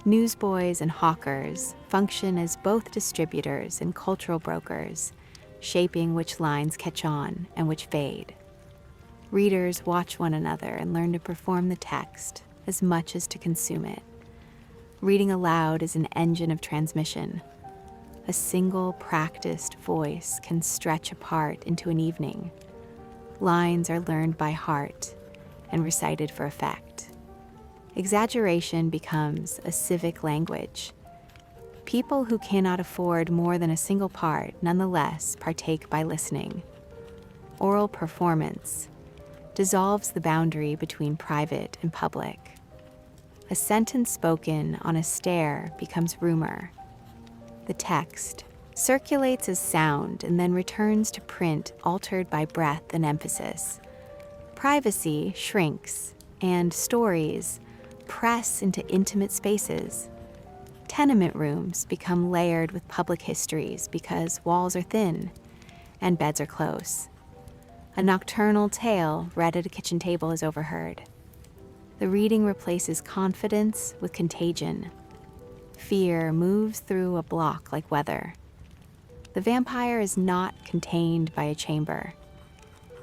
Newsboys and hawkers function as both distributors and cultural brokers, shaping which lines catch on and which fade. Readers watch one another and learn to perform the text as much as to consume it. Reading aloud is an engine of transmission. A single practiced voice can stretch a part into an evening. Lines are learned by heart and recited for effect. Exaggeration becomes a civic language. People who cannot afford more than a single part nonetheless partake by listening. Oral performance dissolves the boundary between private and public. A sentence spoken on a stair becomes rumor. The text circulates as sound and then returns to print altered by breath and emphasis. Privacy shrinks, and stories press into intimate spaces. Tenement rooms become layered with public histories because walls are thin and beds are close. A nocturnal tale read at a kitchen table is overheard. The reading replaces confidence with contagion. Fear moves through a block like weather. The vampire is not contained by a chamber.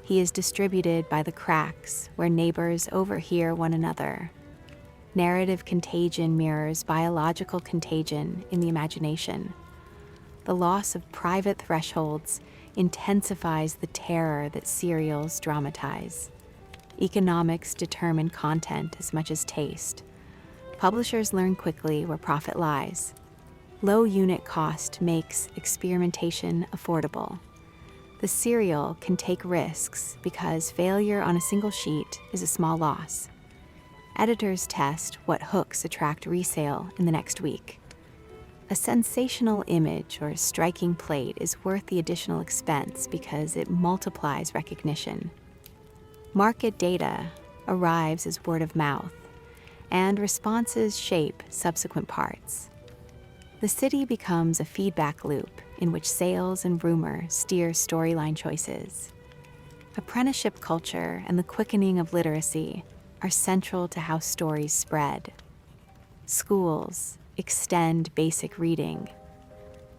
He is distributed by the cracks where neighbors overhear one another. Narrative contagion mirrors biological contagion in the imagination. The loss of private thresholds intensifies the terror that serials dramatize. Economics determine content as much as taste. Publishers learn quickly where profit lies. Low unit cost makes experimentation affordable. The serial can take risks because failure on a single sheet is a small loss. Editors test what hooks attract resale in the next week. A sensational image or striking plate is worth the additional expense because it multiplies recognition. Market data arrives as word of mouth, and responses shape subsequent parts. The city becomes a feedback loop in which sales and rumor steer storyline choices. Apprenticeship culture and the quickening of literacy are central to how stories spread. Schools, extend basic reading,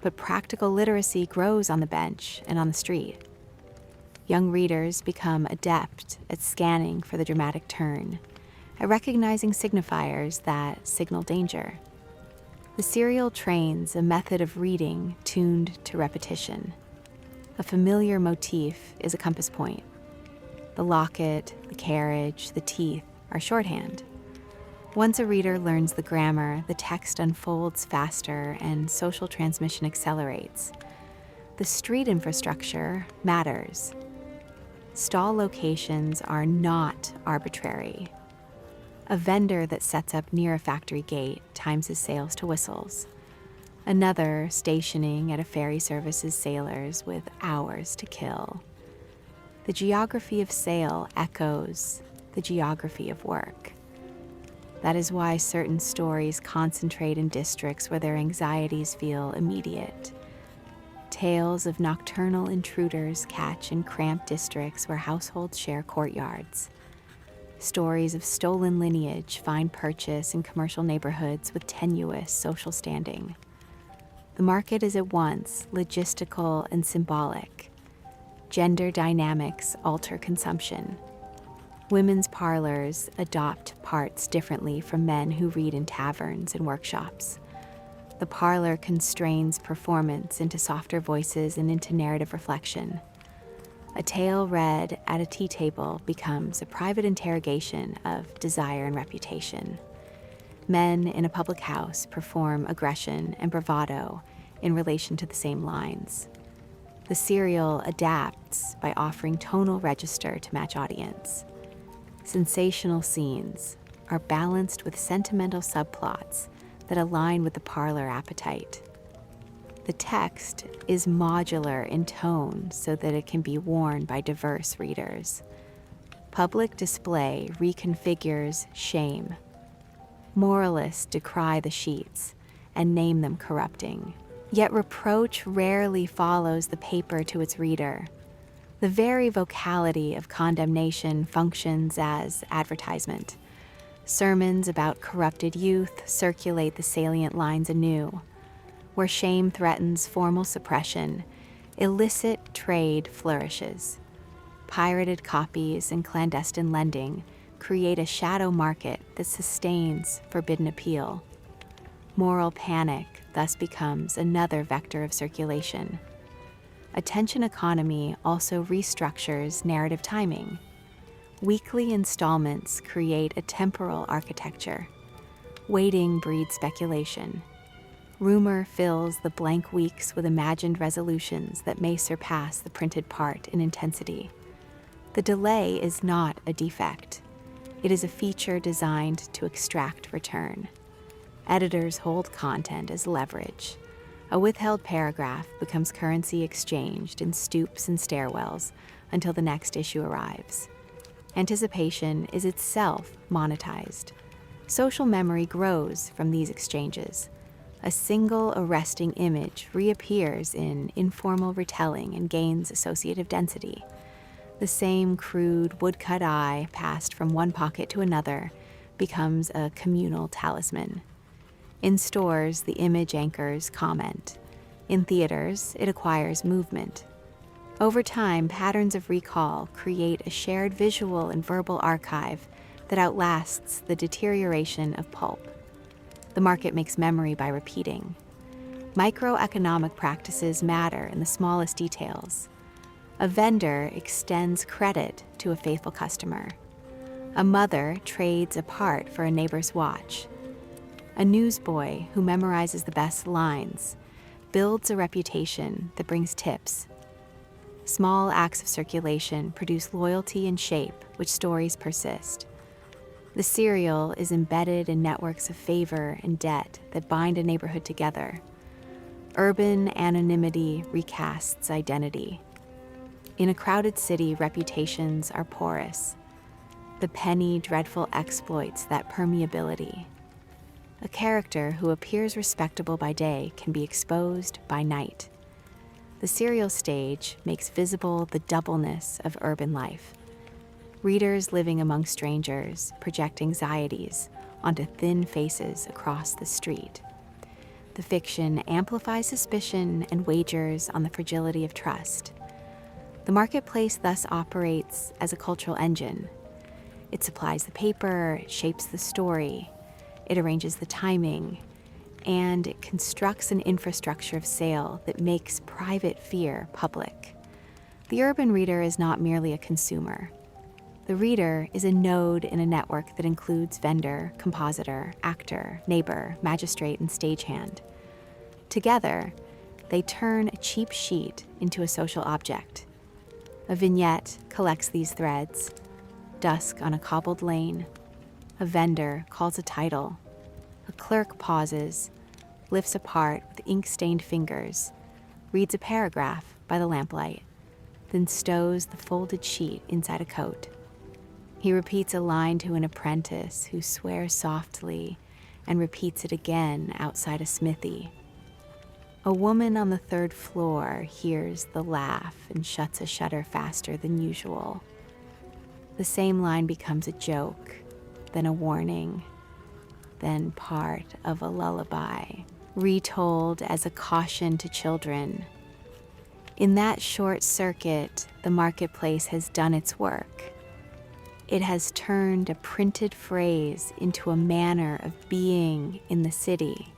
but practical literacy grows on the bench and on the street. Young readers become adept at scanning for the dramatic turn, at recognizing signifiers that signal danger. The serial trains a method of reading tuned to repetition. A familiar motif is a compass point. The locket, the carriage, the teeth are shorthand. Once a reader learns the grammar, the text unfolds faster and social transmission accelerates. The street infrastructure matters. Stall locations are not arbitrary. A vendor that sets up near a factory gate times his sales to whistles. Another stationing at a ferry services sailors with hours to kill. The geography of sale echoes the geography of work. That is why certain stories concentrate in districts where their anxieties feel immediate. Tales of nocturnal intruders catch in cramped districts where households share courtyards. Stories of stolen lineage find purchase in commercial neighborhoods with tenuous social standing. The market is at once logistical and symbolic. Gender dynamics alter consumption. Women's parlors adopt parts differently from men who read in taverns and workshops. The parlor constrains performance into softer voices and into narrative reflection. A tale read at a tea table becomes a private interrogation of desire and reputation. Men in a public house perform aggression and bravado in relation to the same lines. The serial adapts by offering tonal register to match audience. Sensational scenes are balanced with sentimental subplots that align with the parlor appetite. The text is modular in tone so that it can be worn by diverse readers. Public display reconfigures shame. Moralists decry the sheets and name them corrupting. Yet reproach rarely follows the paper to its reader. The very vocality of condemnation functions as advertisement. Sermons about corrupted youth circulate the salient lines anew. Where shame threatens formal suppression, illicit trade flourishes. Pirated copies and clandestine lending create a shadow market that sustains forbidden appeal. Moral panic thus becomes another vector of circulation. Attention economy also restructures narrative timing. Weekly installments create a temporal architecture. Waiting breeds speculation. Rumor fills the blank weeks with imagined resolutions that may surpass the printed part in intensity. The delay is not a defect. It is a feature designed to extract return. Editors hold content as leverage. A withheld paragraph becomes currency exchanged in stoops and stairwells until the next issue arrives. Anticipation is itself monetized. Social memory grows from these exchanges. A single arresting image reappears in informal retelling and gains associative density. The same crude woodcut eye passed from one pocket to another becomes a communal talisman. In stores, the image anchors comment. In theaters, it acquires movement. Over time, patterns of recall create a shared visual and verbal archive that outlasts the deterioration of pulp. The market makes memory by repeating. Microeconomic practices matter in the smallest details. A vendor extends credit to a faithful customer. A mother trades a part for a neighbor's watch. A newsboy who memorizes the best lines builds a reputation that brings tips. Small acts of circulation produce loyalty and shape which stories persist. The serial is embedded in networks of favor and debt that bind a neighborhood together. Urban anonymity recasts identity. In a crowded city, reputations are porous. The penny dreadful exploits that permeability. A character who appears respectable by day can be exposed by night. The serial stage makes visible the doubleness of urban life. Readers living among strangers project anxieties onto thin faces across the street. The fiction amplifies suspicion and wagers on the fragility of trust. The marketplace thus operates as a cultural engine. It supplies the paper, it shapes the story, it arranges the timing, and it constructs an infrastructure of sale that makes private fear public. The urban reader is not merely a consumer. The reader is a node in a network that includes vendor, compositor, actor, neighbor, magistrate, and stagehand. Together, they turn a cheap sheet into a social object. A vignette collects these threads. Dusk on a cobbled lane. A vendor calls a title. A clerk pauses, lifts apart with ink-stained fingers, reads a paragraph by the lamplight, then stows the folded sheet inside a coat. He repeats a line to an apprentice who swears softly and repeats it again outside a smithy. A woman on the 3rd floor hears the laugh and shuts a shutter faster than usual. The same line becomes a joke, then a warning, then part of a lullaby, retold as a caution to children. In that short circuit, the marketplace has done its work. It has turned a printed phrase into a manner of being in the city.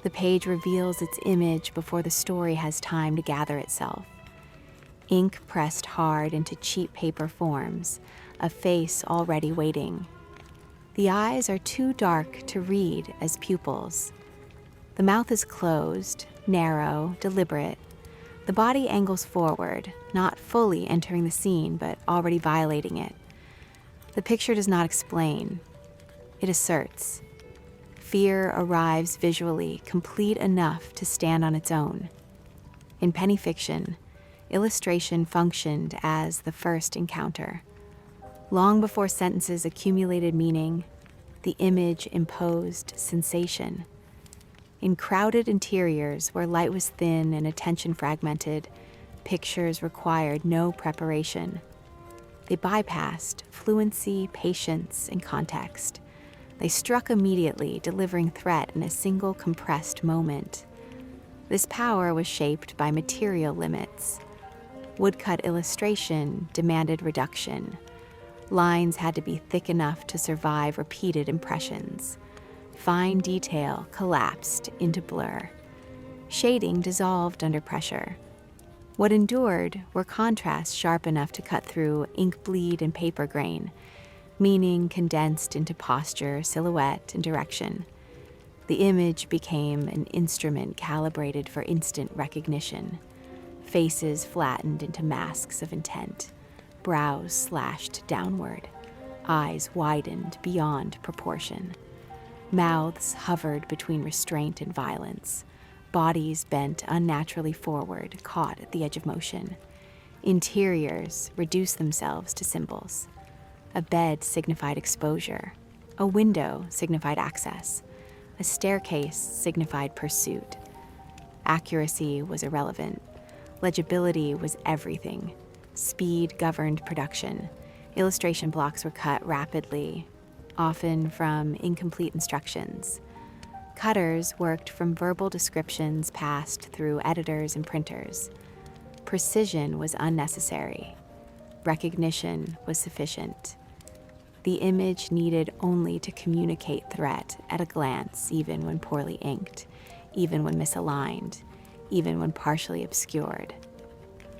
The page reveals its image before the story has time to gather itself. Ink pressed hard into cheap paper forms, a face already waiting. The eyes are too dark to read as pupils. The mouth is closed, narrow, deliberate. The body angles forward, not fully entering the scene, but already violating it. The picture does not explain. It asserts. Fear arrives visually, complete enough to stand on its own. In penny fiction, illustration functioned as the first encounter. Long before sentences accumulated meaning, the image imposed sensation. In crowded interiors where light was thin and attention fragmented, pictures required no preparation. They bypassed fluency, patience, and context. They struck immediately, delivering threat in a single compressed moment. This power was shaped by material limits. Woodcut illustration demanded reduction. Lines had to be thick enough to survive repeated impressions. Fine detail collapsed into blur. Shading dissolved under pressure. What endured were contrasts sharp enough to cut through ink bleed and paper grain, meaning condensed into posture, silhouette, and direction. The image became an instrument calibrated for instant recognition. Faces flattened into masks of intent, brows slashed downward, eyes widened beyond proportion. Mouths hovered between restraint and violence, bodies bent unnaturally forward, caught at the edge of motion. Interiors reduced themselves to symbols. A bed signified exposure. A window signified access. A staircase signified pursuit. Accuracy was irrelevant. Legibility was everything. Speed governed production. Illustration blocks were cut rapidly, often from incomplete instructions. Cutters worked from verbal descriptions passed through editors and printers. Precision was unnecessary. Recognition was sufficient. The image needed only to communicate threat at a glance, even when poorly inked, even when misaligned, even when partially obscured.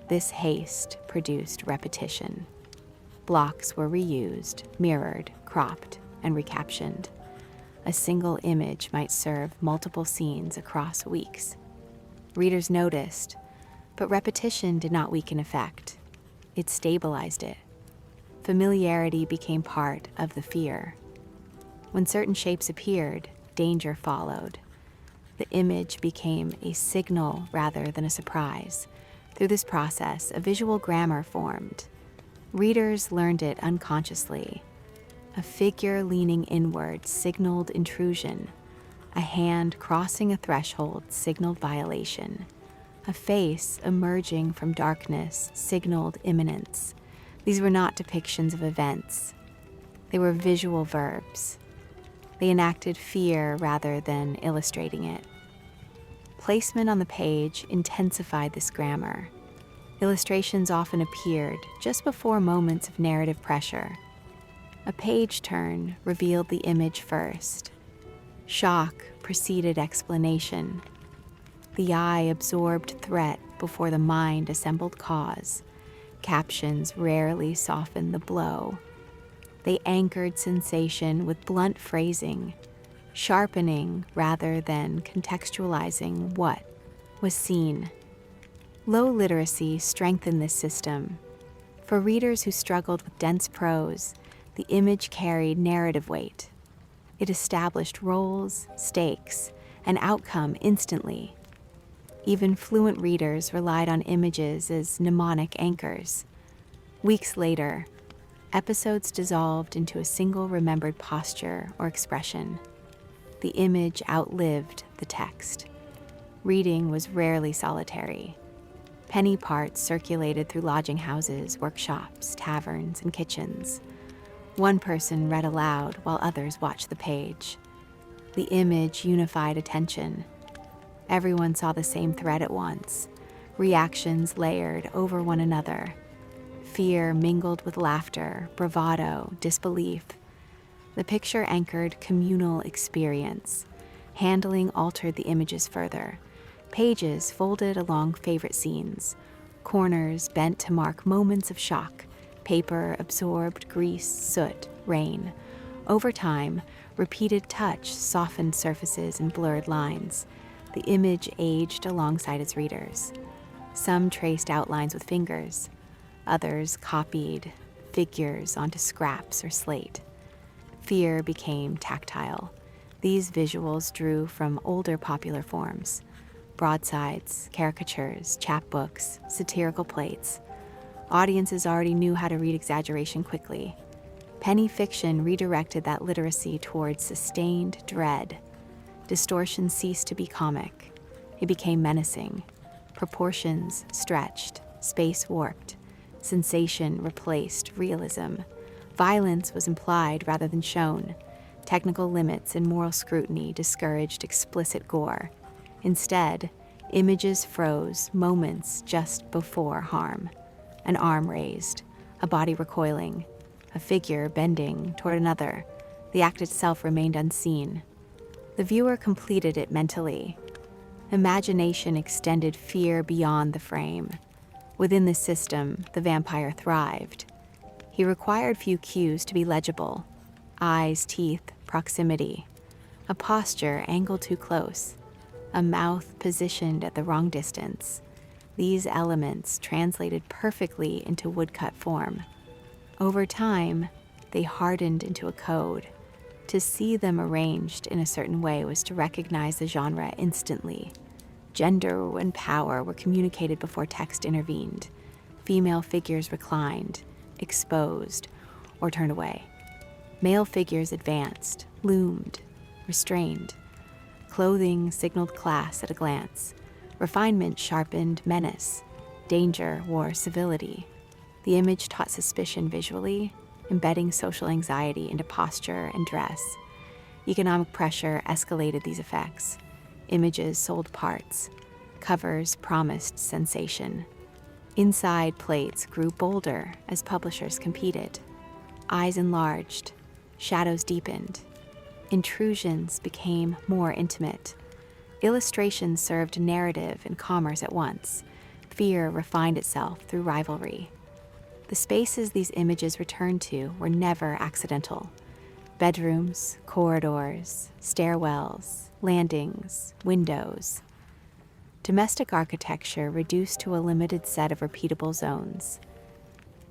This haste produced repetition. Blocks were reused, mirrored, cropped, and recaptioned. A single image might serve multiple scenes across weeks. Readers noticed, but repetition did not weaken effect. It stabilized it. Familiarity became part of the fear. When certain shapes appeared, danger followed. The image became a signal rather than a surprise. Through this process, a visual grammar formed. Readers learned it unconsciously. A figure leaning inward signaled intrusion. A hand crossing a threshold signaled violation. A face emerging from darkness signaled imminence. These were not depictions of events. They were visual verbs. They enacted fear rather than illustrating it. Placement on the page intensified this grammar. Illustrations often appeared just before moments of narrative pressure. A page turn revealed the image first. Shock preceded explanation. The eye absorbed threat before the mind assembled cause. Captions rarely softened the blow. They anchored sensation with blunt phrasing, sharpening rather than contextualizing what was seen. Low literacy strengthened this system. For readers who struggled with dense prose, the image carried narrative weight. It established roles, stakes, and outcome instantly. Even fluent readers relied on images as mnemonic anchors. Weeks later, episodes dissolved into a single remembered posture or expression. The image outlived the text. Reading was rarely solitary. Penny parts circulated through lodging houses, workshops, taverns, and kitchens. One person read aloud while others watched the page. The image unified attention. Everyone saw the same thread at once. Reactions layered over one another. Fear mingled with laughter, bravado, disbelief. The picture anchored communal experience. Handling altered the images further. Pages folded along favorite scenes. Corners bent to mark moments of shock. Paper absorbed grease, soot, rain. Over time, repeated touch softened surfaces and blurred lines. The image aged alongside its readers. Some traced outlines with fingers. Others copied figures onto scraps or slate. Fear became tactile. These visuals drew from older popular forms: broadsides, caricatures, chapbooks, satirical plates. Audiences already knew how to read exaggeration quickly. Penny fiction redirected that literacy towards sustained dread. Distortion ceased to be comic. It became menacing. Proportions stretched, space warped. Sensation replaced realism. Violence was implied rather than shown. Technical limits and moral scrutiny discouraged explicit gore. Instead, images froze moments just before harm. An arm raised, a body recoiling, a figure bending toward another. The act itself remained unseen. The viewer completed it mentally. Imagination extended fear beyond the frame. Within this system, the vampire thrived. He required few cues to be legible: eyes, teeth, proximity. A posture angled too close. A mouth positioned at the wrong distance. These elements translated perfectly into woodcut form. Over time, they hardened into a code. To see them arranged in a certain way was to recognize the genre instantly. Gender and power were communicated before text intervened. Female figures reclined, exposed, or turned away. Male figures advanced, loomed, restrained. Clothing signaled class at a glance. Refinement sharpened menace. Danger wore civility. The image taught suspicion visually, embedding social anxiety into posture and dress. Economic pressure escalated these effects. Images sold parts. Covers promised sensation. Inside plates grew bolder as publishers competed. Eyes enlarged. Shadows deepened. Intrusions became more intimate. Illustrations served narrative and commerce at once. Fear refined itself through rivalry. The spaces these images returned to were never accidental. Bedrooms, corridors, stairwells, landings, windows. Domestic architecture reduced to a limited set of repeatable zones.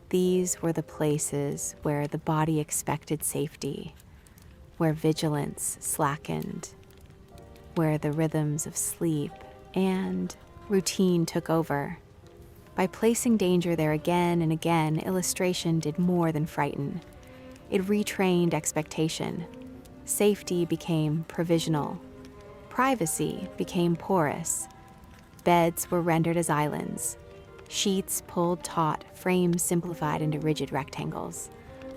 These were the places where the body expected safety, where vigilance slackened, where the rhythms of sleep and routine took over. By placing danger there again and again, illustration did more than frighten. It retrained expectation. Safety became provisional. Privacy became porous. Beds were rendered as islands. Sheets pulled taut, frames simplified into rigid rectangles.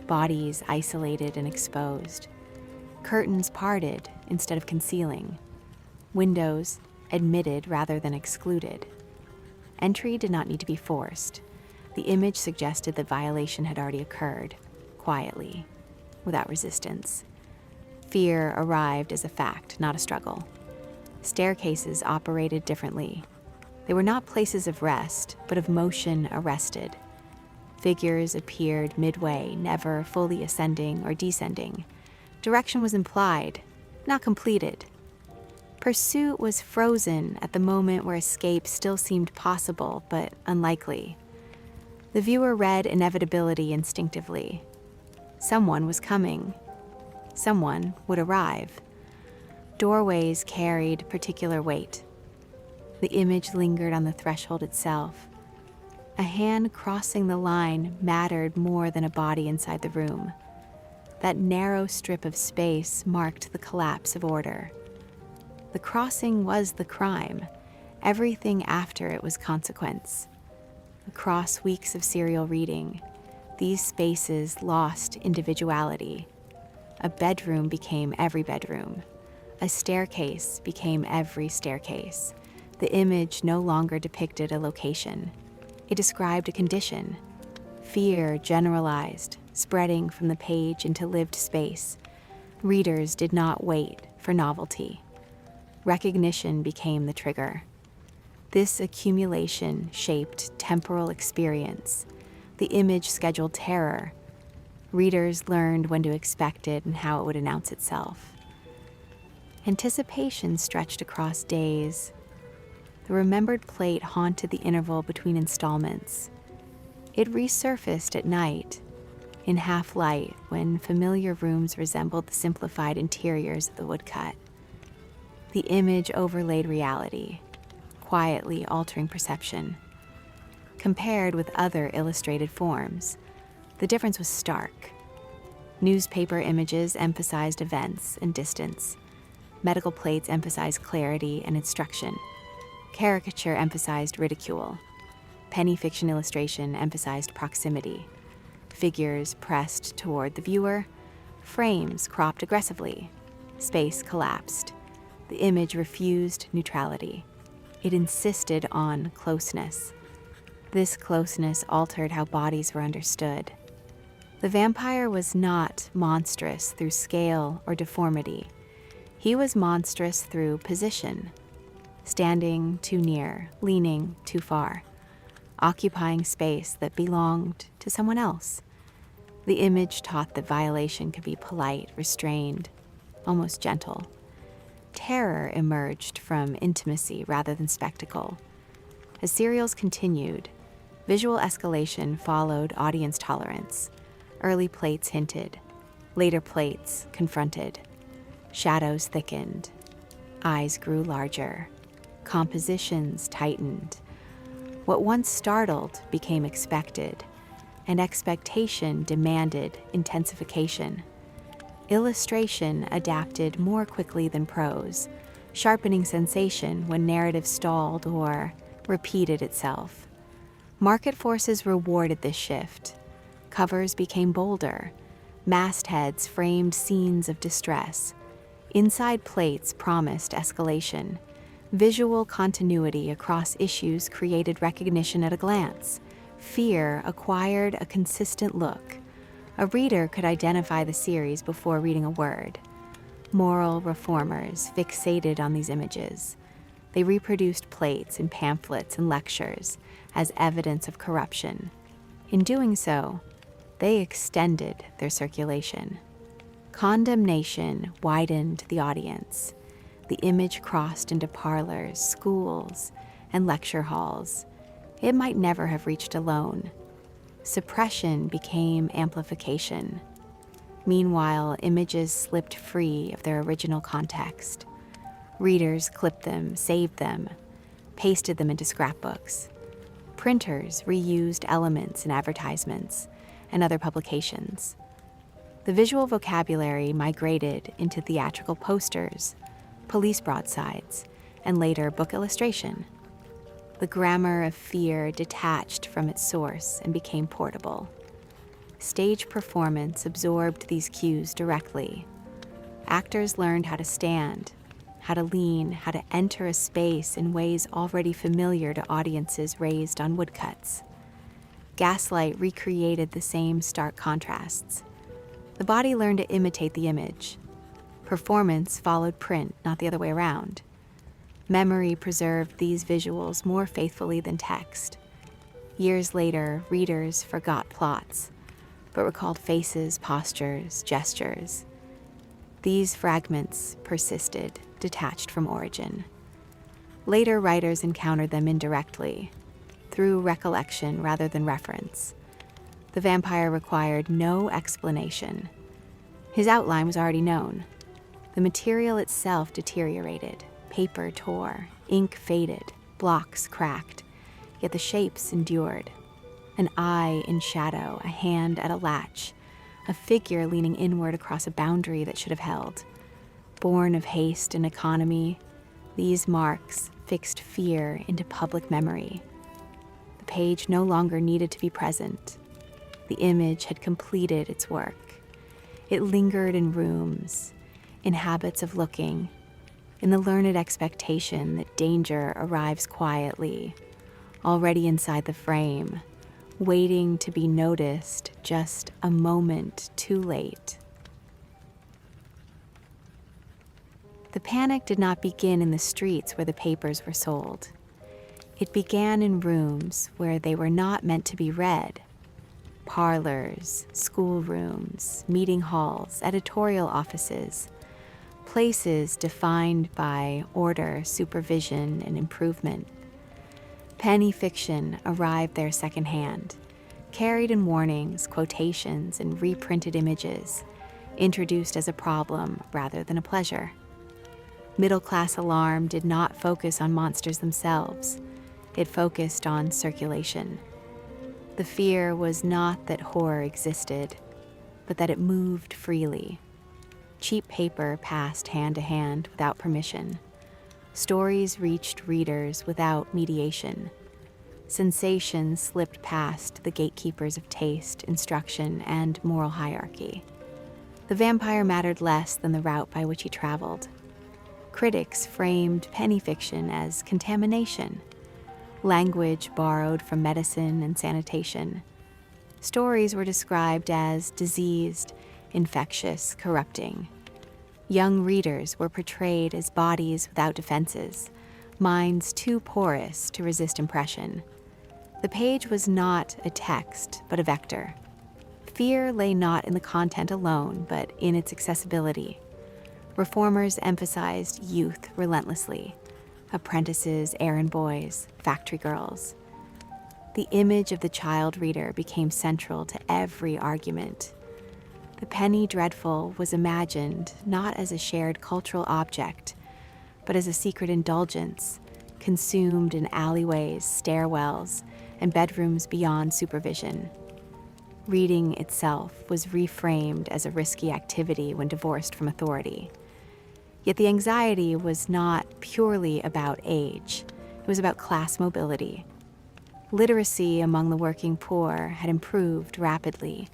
Bodies isolated and exposed. Curtains parted instead of concealing. Windows admitted rather than excluded. Entry did not need to be forced. The image suggested that violation had already occurred, quietly, without resistance. Fear arrived as a fact, not a struggle. Staircases operated differently. They were not places of rest, but of motion arrested. Figures appeared midway, never fully ascending or descending. Direction was implied, not completed. Pursuit was frozen at the moment where escape still seemed possible, but unlikely. The viewer read inevitability instinctively. Someone was coming. Someone would arrive. Doorways carried particular weight. The image lingered on the threshold itself. A hand crossing the line mattered more than a body inside the room. That narrow strip of space marked the collapse of order. The crossing was the crime. Everything after it was consequence. Across weeks of serial reading, these spaces lost individuality. A bedroom became every bedroom. A staircase became every staircase. The image no longer depicted a location. It described a condition. Fear generalized, spreading from the page into lived space. Readers did not wait for novelty. Recognition became the trigger. This accumulation shaped temporal experience. The image scheduled terror. Readers learned when to expect it and how it would announce itself. Anticipation stretched across days. The remembered plate haunted the interval between installments. It resurfaced at night, in half-light, when familiar rooms resembled the simplified interiors of the woodcut. The image overlaid reality, quietly altering perception. Compared with other illustrated forms, the difference was stark. Newspaper images emphasized events and distance. Medical plates emphasized clarity and instruction. Caricature emphasized ridicule. Penny fiction illustration emphasized proximity. Figures pressed toward the viewer. Frames cropped aggressively. Space collapsed. The image refused neutrality. It insisted on closeness. This closeness altered how bodies were understood. The vampire was not monstrous through scale or deformity. He was monstrous through position. Standing too near, leaning too far, occupying space that belonged to someone else. The image taught that violation could be polite, restrained, almost gentle. Terror emerged from intimacy rather than spectacle. As serials continued, visual escalation followed audience tolerance. Early plates hinted, later plates confronted. Shadows thickened, eyes grew larger. Compositions tightened. What once startled became expected, and expectation demanded intensification. Illustration adapted more quickly than prose, sharpening sensation when narrative stalled or repeated itself. Market forces rewarded this shift. Covers became bolder. Mastheads framed scenes of distress. Inside plates promised escalation. Visual continuity across issues created recognition at a glance. Fear acquired a consistent look. A reader could identify the series before reading a word. Moral reformers fixated on these images. They reproduced plates in pamphlets and lectures as evidence of corruption. In doing so, they extended their circulation. Condemnation widened the audience. The image crossed into parlors, schools, and lecture halls. It might never have reached alone. Suppression became amplification. Meanwhile, images slipped free of their original context. Readers clipped them, saved them, pasted them into scrapbooks. Printers reused elements in advertisements and other publications. The visual vocabulary migrated into theatrical posters, police broadsides, and later book illustration. The grammar of fear detached from its source and became portable. Stage performance absorbed these cues directly. Actors learned how to stand, how to lean, how to enter a space in ways already familiar to audiences raised on woodcuts. Gaslight recreated the same stark contrasts. The body learned to imitate the image. Performance followed print, not the other way around. Memory preserved these visuals more faithfully than text. Years later, readers forgot plots, but recalled faces, postures, gestures. These fragments persisted, detached from origin. Later writers encountered them indirectly, through recollection rather than reference. The vampire required no explanation. His outline was already known. The material itself deteriorated. Paper tore, ink faded, blocks cracked, yet the shapes endured. An eye in shadow, a hand at a latch, a figure leaning inward across a boundary that should have held. Born of haste and economy, these marks fixed fear into public memory. The page no longer needed to be present. The image had completed its work. It lingered in rooms, in habits of looking, in the learned expectation that danger arrives quietly, already inside the frame, waiting to be noticed just a moment too late. The panic did not begin in the streets where the papers were sold. It began in rooms where they were not meant to be read. Parlors, schoolrooms, meeting halls, editorial offices, places defined by order, supervision, and improvement. Penny fiction arrived there secondhand, carried in warnings, quotations, and reprinted images, introduced as a problem rather than a pleasure. Middle-class alarm did not focus on monsters themselves. It focused on circulation. The fear was not that horror existed, but that it moved freely. Cheap paper passed hand to hand without permission. Stories reached readers without mediation. Sensation slipped past the gatekeepers of taste, instruction, and moral hierarchy. The vampire mattered less than the route by which he traveled. Critics framed penny fiction as contamination, language borrowed from medicine and sanitation. Stories were described as diseased, infectious, corrupting. Young readers were portrayed as bodies without defenses, minds too porous to resist impression. The page was not a text, but a vector. Fear lay not in the content alone, but in its accessibility. Reformers emphasized youth relentlessly. Apprentices, errand boys, factory girls. The image of the child reader became central to every argument. The penny dreadful was imagined not as a shared cultural object, but as a secret indulgence, consumed in alleyways, stairwells, and bedrooms beyond supervision. Reading itself was reframed as a risky activity when divorced from authority. Yet the anxiety was not purely about age. It was about class mobility. Literacy among the working poor had improved rapidly.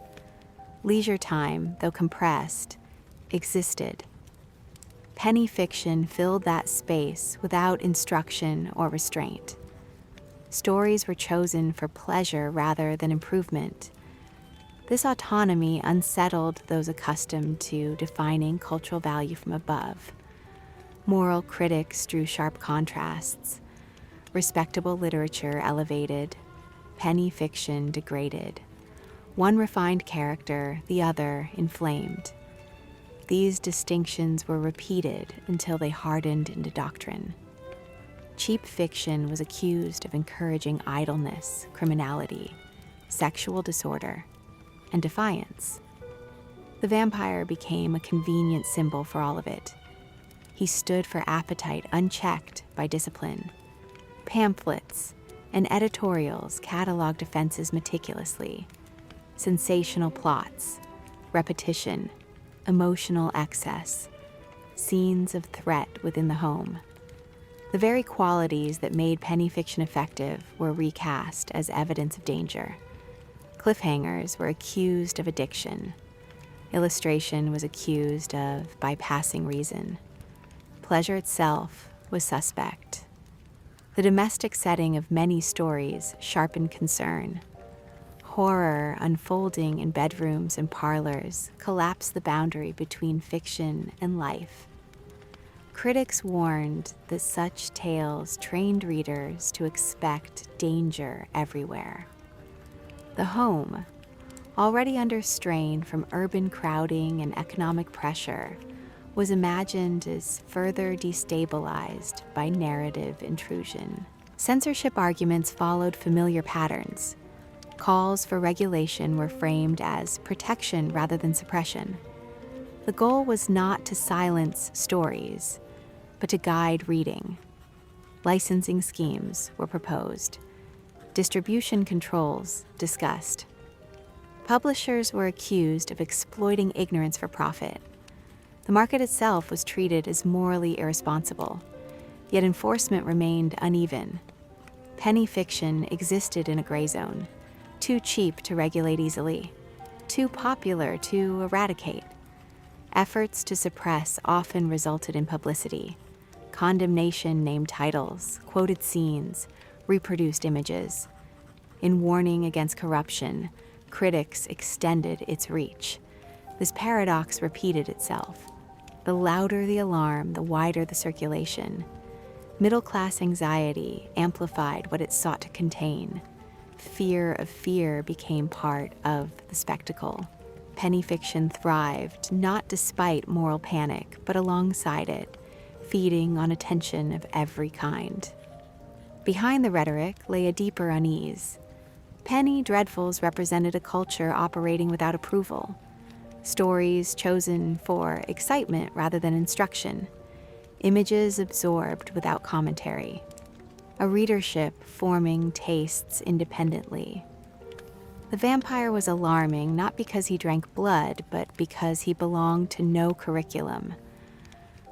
Leisure time, though compressed, existed. Penny fiction filled that space without instruction or restraint. Stories were chosen for pleasure rather than improvement. This autonomy unsettled those accustomed to defining cultural value from above. Moral critics drew sharp contrasts. Respectable literature elevated. Penny fiction degraded. One refined character, the other inflamed. These distinctions were repeated until they hardened into doctrine. Cheap fiction was accused of encouraging idleness, criminality, sexual disorder, and defiance. The vampire became a convenient symbol for all of it. He stood for appetite unchecked by discipline. Pamphlets and editorials cataloged offenses meticulously. Sensational plots, repetition, emotional excess, scenes of threat within the home. The very qualities that made penny fiction effective were recast as evidence of danger. Cliffhangers were accused of addiction. Illustration was accused of bypassing reason. Pleasure itself was suspect. The domestic setting of many stories sharpened concern. Horror unfolding in bedrooms and parlors collapsed the boundary between fiction and life. Critics warned that such tales trained readers to expect danger everywhere. The home, already under strain from urban crowding and economic pressure, was imagined as further destabilized by narrative intrusion. Censorship arguments followed familiar patterns. Calls for regulation were framed as protection rather than suppression. The goal was not to silence stories, but to guide reading. Licensing schemes were proposed. Distribution controls discussed. Publishers were accused of exploiting ignorance for profit. The market itself was treated as morally irresponsible, yet enforcement remained uneven. Penny fiction existed in a gray zone, too cheap to regulate easily, too popular to eradicate. Efforts to suppress often resulted in publicity. Condemnation named titles, quoted scenes, reproduced images. In warning against corruption, critics extended its reach. This paradox repeated itself. The louder the alarm, the wider the circulation. Middle-class anxiety amplified what it sought to contain. Fear of fear became part of the spectacle. Penny fiction thrived, not despite moral panic, but alongside it, feeding on attention of every kind. Behind the rhetoric lay a deeper unease. Penny dreadfuls represented a culture operating without approval. Stories chosen for excitement rather than instruction. Images absorbed without commentary. A readership forming tastes independently. The vampire was alarming not because he drank blood, but because he belonged to no curriculum.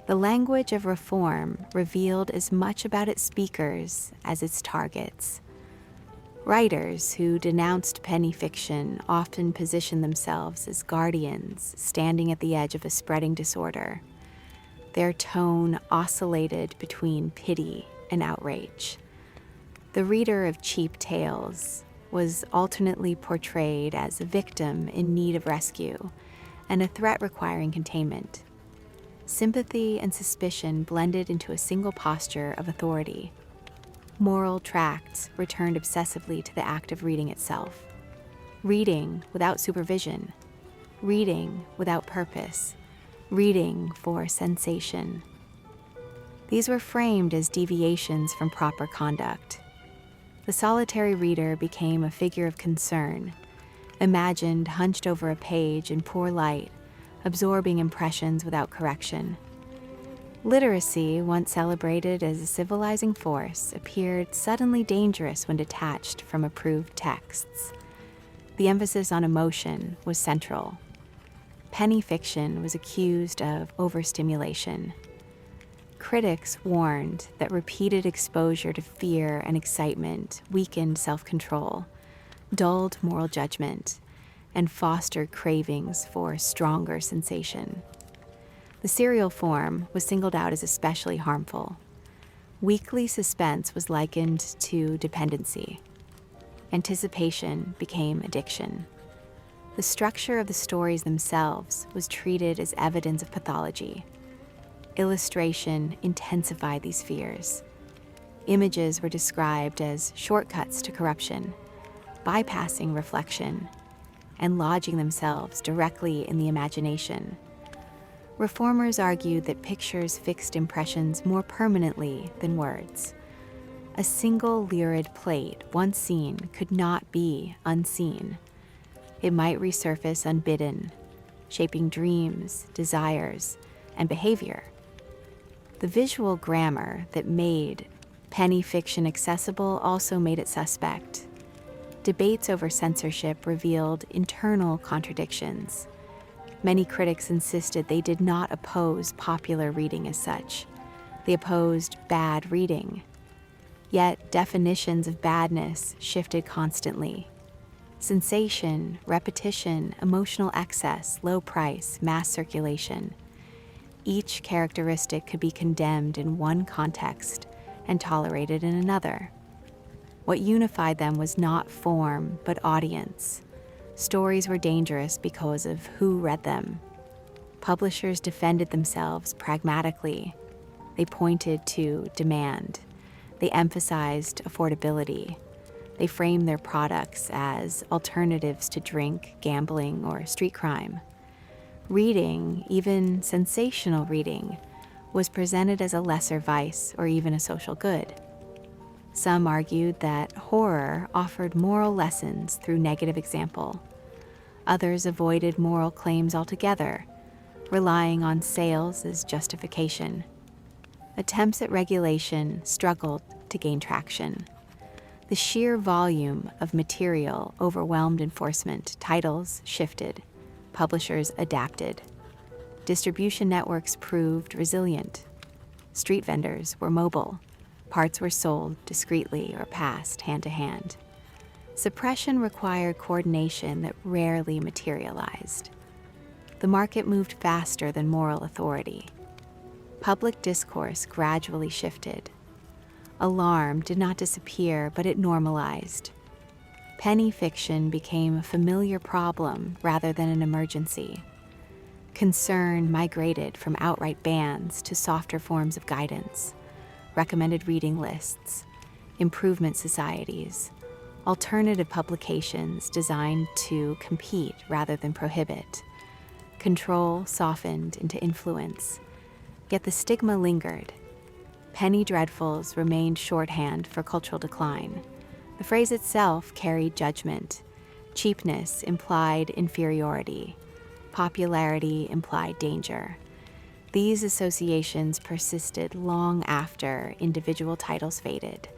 The language of reform revealed as much about its speakers as its targets. Writers who denounced penny fiction often positioned themselves as guardians standing at the edge of a spreading disorder. Their tone oscillated between pity and outrage. The reader of cheap tales was alternately portrayed as a victim in need of rescue and a threat requiring containment. Sympathy and suspicion blended into a single posture of authority. Moral tracts returned obsessively to the act of reading itself. Reading without supervision. Reading without purpose. Reading for sensation. These were framed as deviations from proper conduct. The solitary reader became a figure of concern, imagined hunched over a page in poor light, absorbing impressions without correction. Literacy, once celebrated as a civilizing force, appeared suddenly dangerous when detached from approved texts. The emphasis on emotion was central. Penny fiction was accused of overstimulation. Critics warned that repeated exposure to fear and excitement weakened self-control, dulled moral judgment, and fostered cravings for stronger sensation. The serial form was singled out as especially harmful. Weekly suspense was likened to dependency. Anticipation became addiction. The structure of the stories themselves was treated as evidence of pathology. Illustration intensified these fears. Images were described as shortcuts to corruption, bypassing reflection, and lodging themselves directly in the imagination. Reformers argued that pictures fixed impressions more permanently than words. A single lurid plate, once seen, could not be unseen. It might resurface unbidden, shaping dreams, desires, and behavior. The visual grammar that made penny fiction accessible also made it suspect. Debates over censorship revealed internal contradictions. Many critics insisted they did not oppose popular reading as such. They opposed bad reading. Yet definitions of badness shifted constantly. Sensation, repetition, emotional excess, low price, mass circulation. Each characteristic could be condemned in one context and tolerated in another. What unified them was not form, but audience. Stories were dangerous because of who read them. Publishers defended themselves pragmatically. They pointed to demand. They emphasized affordability. They framed their products as alternatives to drink, gambling, or street crime. Reading, even sensational reading, was presented as a lesser vice or even a social good. Some argued that horror offered moral lessons through negative example. Others avoided moral claims altogether, relying on sales as justification. Attempts at regulation struggled to gain traction. The sheer volume of material overwhelmed enforcement. Titles shifted. Publishers adapted. Distribution networks proved resilient. Street vendors were mobile. Parts were sold discreetly or passed hand to hand. Suppression required coordination that rarely materialized. The market moved faster than moral authority. Public discourse gradually shifted. Alarm did not disappear, but it normalized. Penny fiction became a familiar problem rather than an emergency. Concern migrated from outright bans to softer forms of guidance, recommended reading lists, improvement societies, alternative publications designed to compete rather than prohibit. Control softened into influence, yet the stigma lingered. Penny dreadfuls remained shorthand for cultural decline. The phrase itself carried judgment. Cheapness implied inferiority. Popularity implied danger. These associations persisted long after individual titles faded.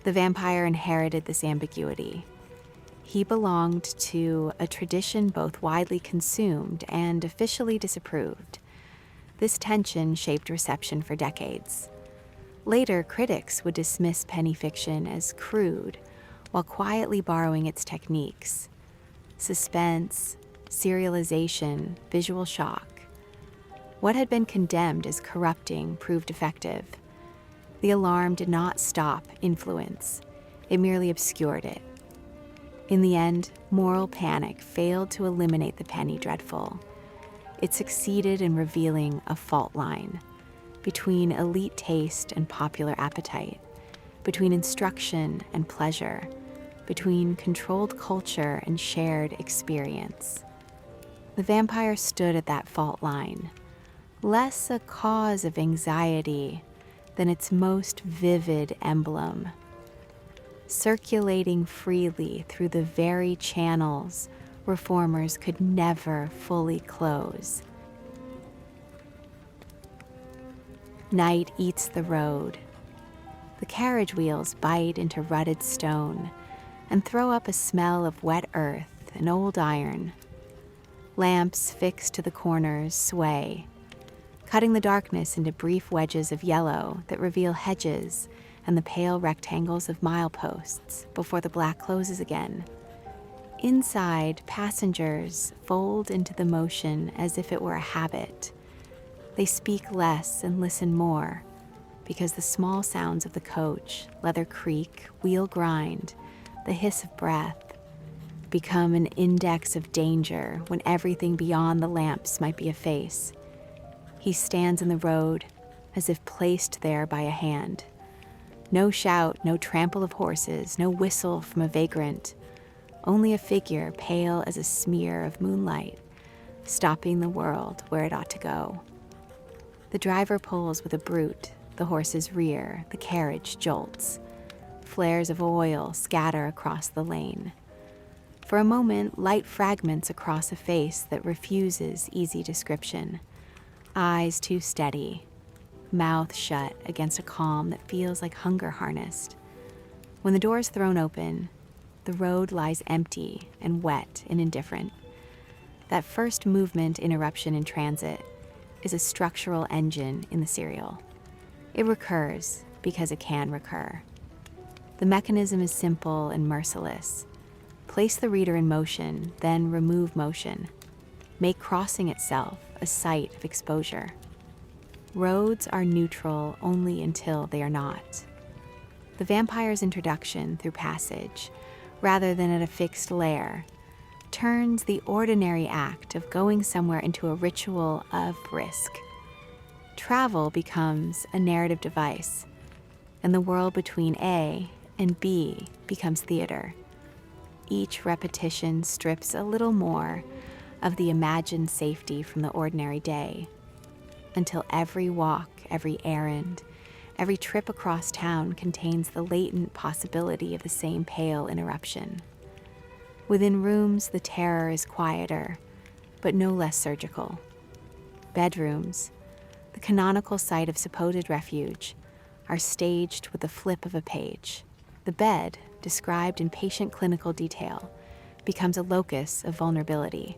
The vampire inherited this ambiguity. He belonged to a tradition both widely consumed and officially disapproved. This tension shaped reception for decades. Later, critics would dismiss penny fiction as crude, while quietly borrowing its techniques. Suspense, serialization, visual shock. What had been condemned as corrupting proved effective. The alarm did not stop influence. It merely obscured it. In the end, moral panic failed to eliminate the penny dreadful. It succeeded in revealing a fault line between elite taste and popular appetite, between instruction and pleasure, between controlled culture and shared experience. The vampire stood at that fault line, less a cause of anxiety than its most vivid emblem, circulating freely through the very channels reformers could never fully close. Night eats the road. The carriage wheels bite into rutted stone and throw up a smell of wet earth and old iron. Lamps fixed to the corners sway, cutting the darkness into brief wedges of yellow that reveal hedges and the pale rectangles of mileposts before the black closes again. Inside, passengers fold into the motion as if it were a habit. They speak less and listen more, because the small sounds of the coach, leather creak, wheel grind, the hiss of breath, become an index of danger when everything beyond the lamps might be a face. He stands in the road, as if placed there by a hand. No shout, no trample of horses, no whistle from a vagrant, only a figure pale as a smear of moonlight, stopping the world where it ought to go. The driver pulls with a brute, the horses rear, the carriage jolts. Flares of oil scatter across the lane. For a moment, light fragments across a face that refuses easy description. Eyes too steady, mouth shut against a calm that feels like hunger harnessed. When the door is thrown open, the road lies empty and wet and indifferent. That first movement interruption in transit is a structural engine in the serial. It recurs because it can recur. The mechanism is simple and merciless. Place the reader in motion, then remove motion. Make crossing itself a site of exposure. Roads are neutral only until they are not. The vampire's introduction through passage, rather than at a fixed lair, turns the ordinary act of going somewhere into a ritual of risk. Travel becomes a narrative device, and the world between A and B becomes theater. Each repetition strips a little more of the imagined safety from the ordinary day, until every walk, every errand, every trip across town contains the latent possibility of the same pale interruption. Within rooms, the terror is quieter, but no less surgical. Bedrooms, the canonical site of supposed refuge, are staged with the flip of a page. The bed, described in patient clinical detail, becomes a locus of vulnerability.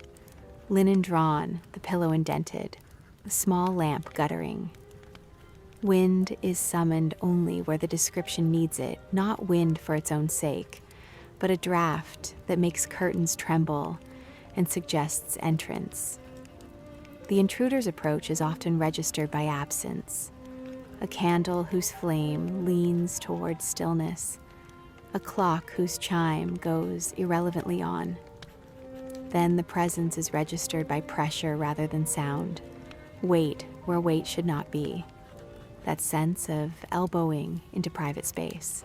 Linen drawn, the pillow indented, the small lamp guttering. Wind is summoned only where the description needs it, not wind for its own sake, but a draft that makes curtains tremble and suggests entrance. The intruder's approach is often registered by absence, a candle whose flame leans towards stillness, a clock whose chime goes irrelevantly on. Then the presence is registered by pressure rather than sound, weight where weight should not be, that sense of elbowing into private space.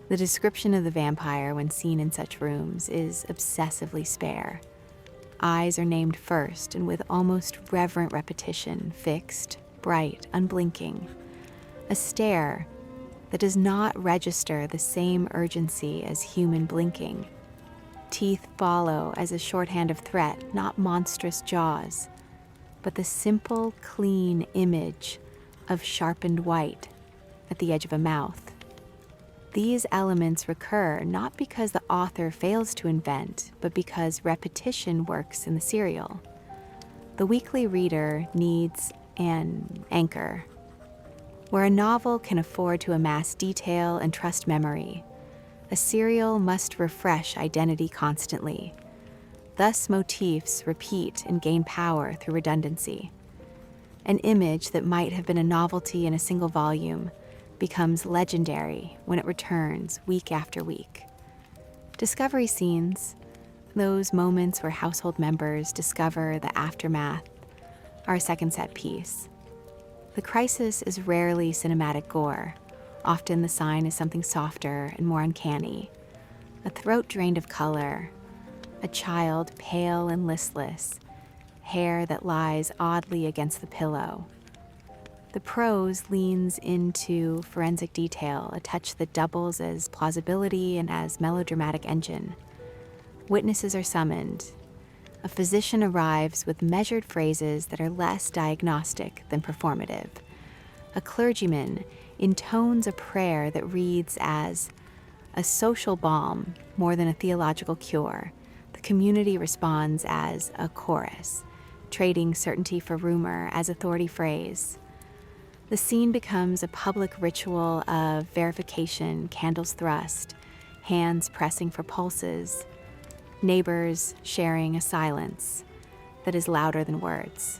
The description of the vampire when seen in such rooms is obsessively spare. Eyes are named first and with almost reverent repetition, fixed, bright, unblinking. A stare that does not register the same urgency as human blinking. Teeth follow as a shorthand of threat, not monstrous jaws, but the simple, clean image of sharpened white at the edge of a mouth. These elements recur not because the author fails to invent, but because repetition works in the serial. The weekly reader needs an anchor. Where a novel can afford to amass detail and trust memory, a serial must refresh identity constantly. Thus, motifs repeat and gain power through redundancy. An image that might have been a novelty in a single volume becomes legendary when it returns week after week. Discovery scenes, those moments where household members discover the aftermath, are a second set piece. The crisis is rarely cinematic gore. Often the sign is something softer and more uncanny. A throat drained of color, a child pale and listless, hair that lies oddly against the pillow. The prose leans into forensic detail, a touch that doubles as plausibility and as melodramatic engine. Witnesses are summoned. A physician arrives with measured phrases that are less diagnostic than performative. A clergyman intones a prayer that reads as a social balm more than a theological cure. The community responds as a chorus, trading certainty for rumor as authority phrase. The scene becomes a public ritual of verification, candles thrust, hands pressing for pulses, neighbors sharing a silence that is louder than words.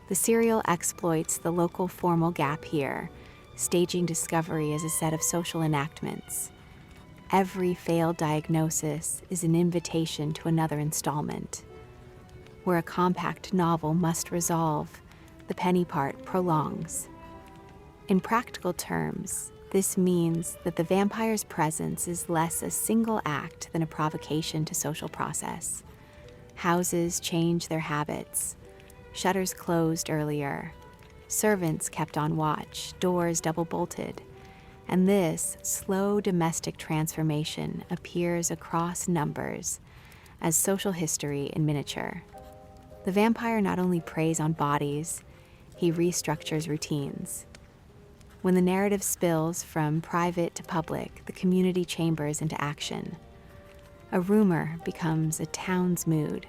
The serial exploits the local formal gap here, staging discovery as a set of social enactments. Every failed diagnosis is an invitation to another installment. Where a compact novel must resolve, the penny part prolongs. In practical terms, this means that the vampire's presence is less a single act than a provocation to social process. Houses change their habits, shutters closed earlier, servants kept on watch, doors double-bolted, and this slow domestic transformation appears across numbers as social history in miniature. The vampire not only preys on bodies, he restructures routines. When the narrative spills from private to public, the community chambers into action. A rumor becomes a town's mood.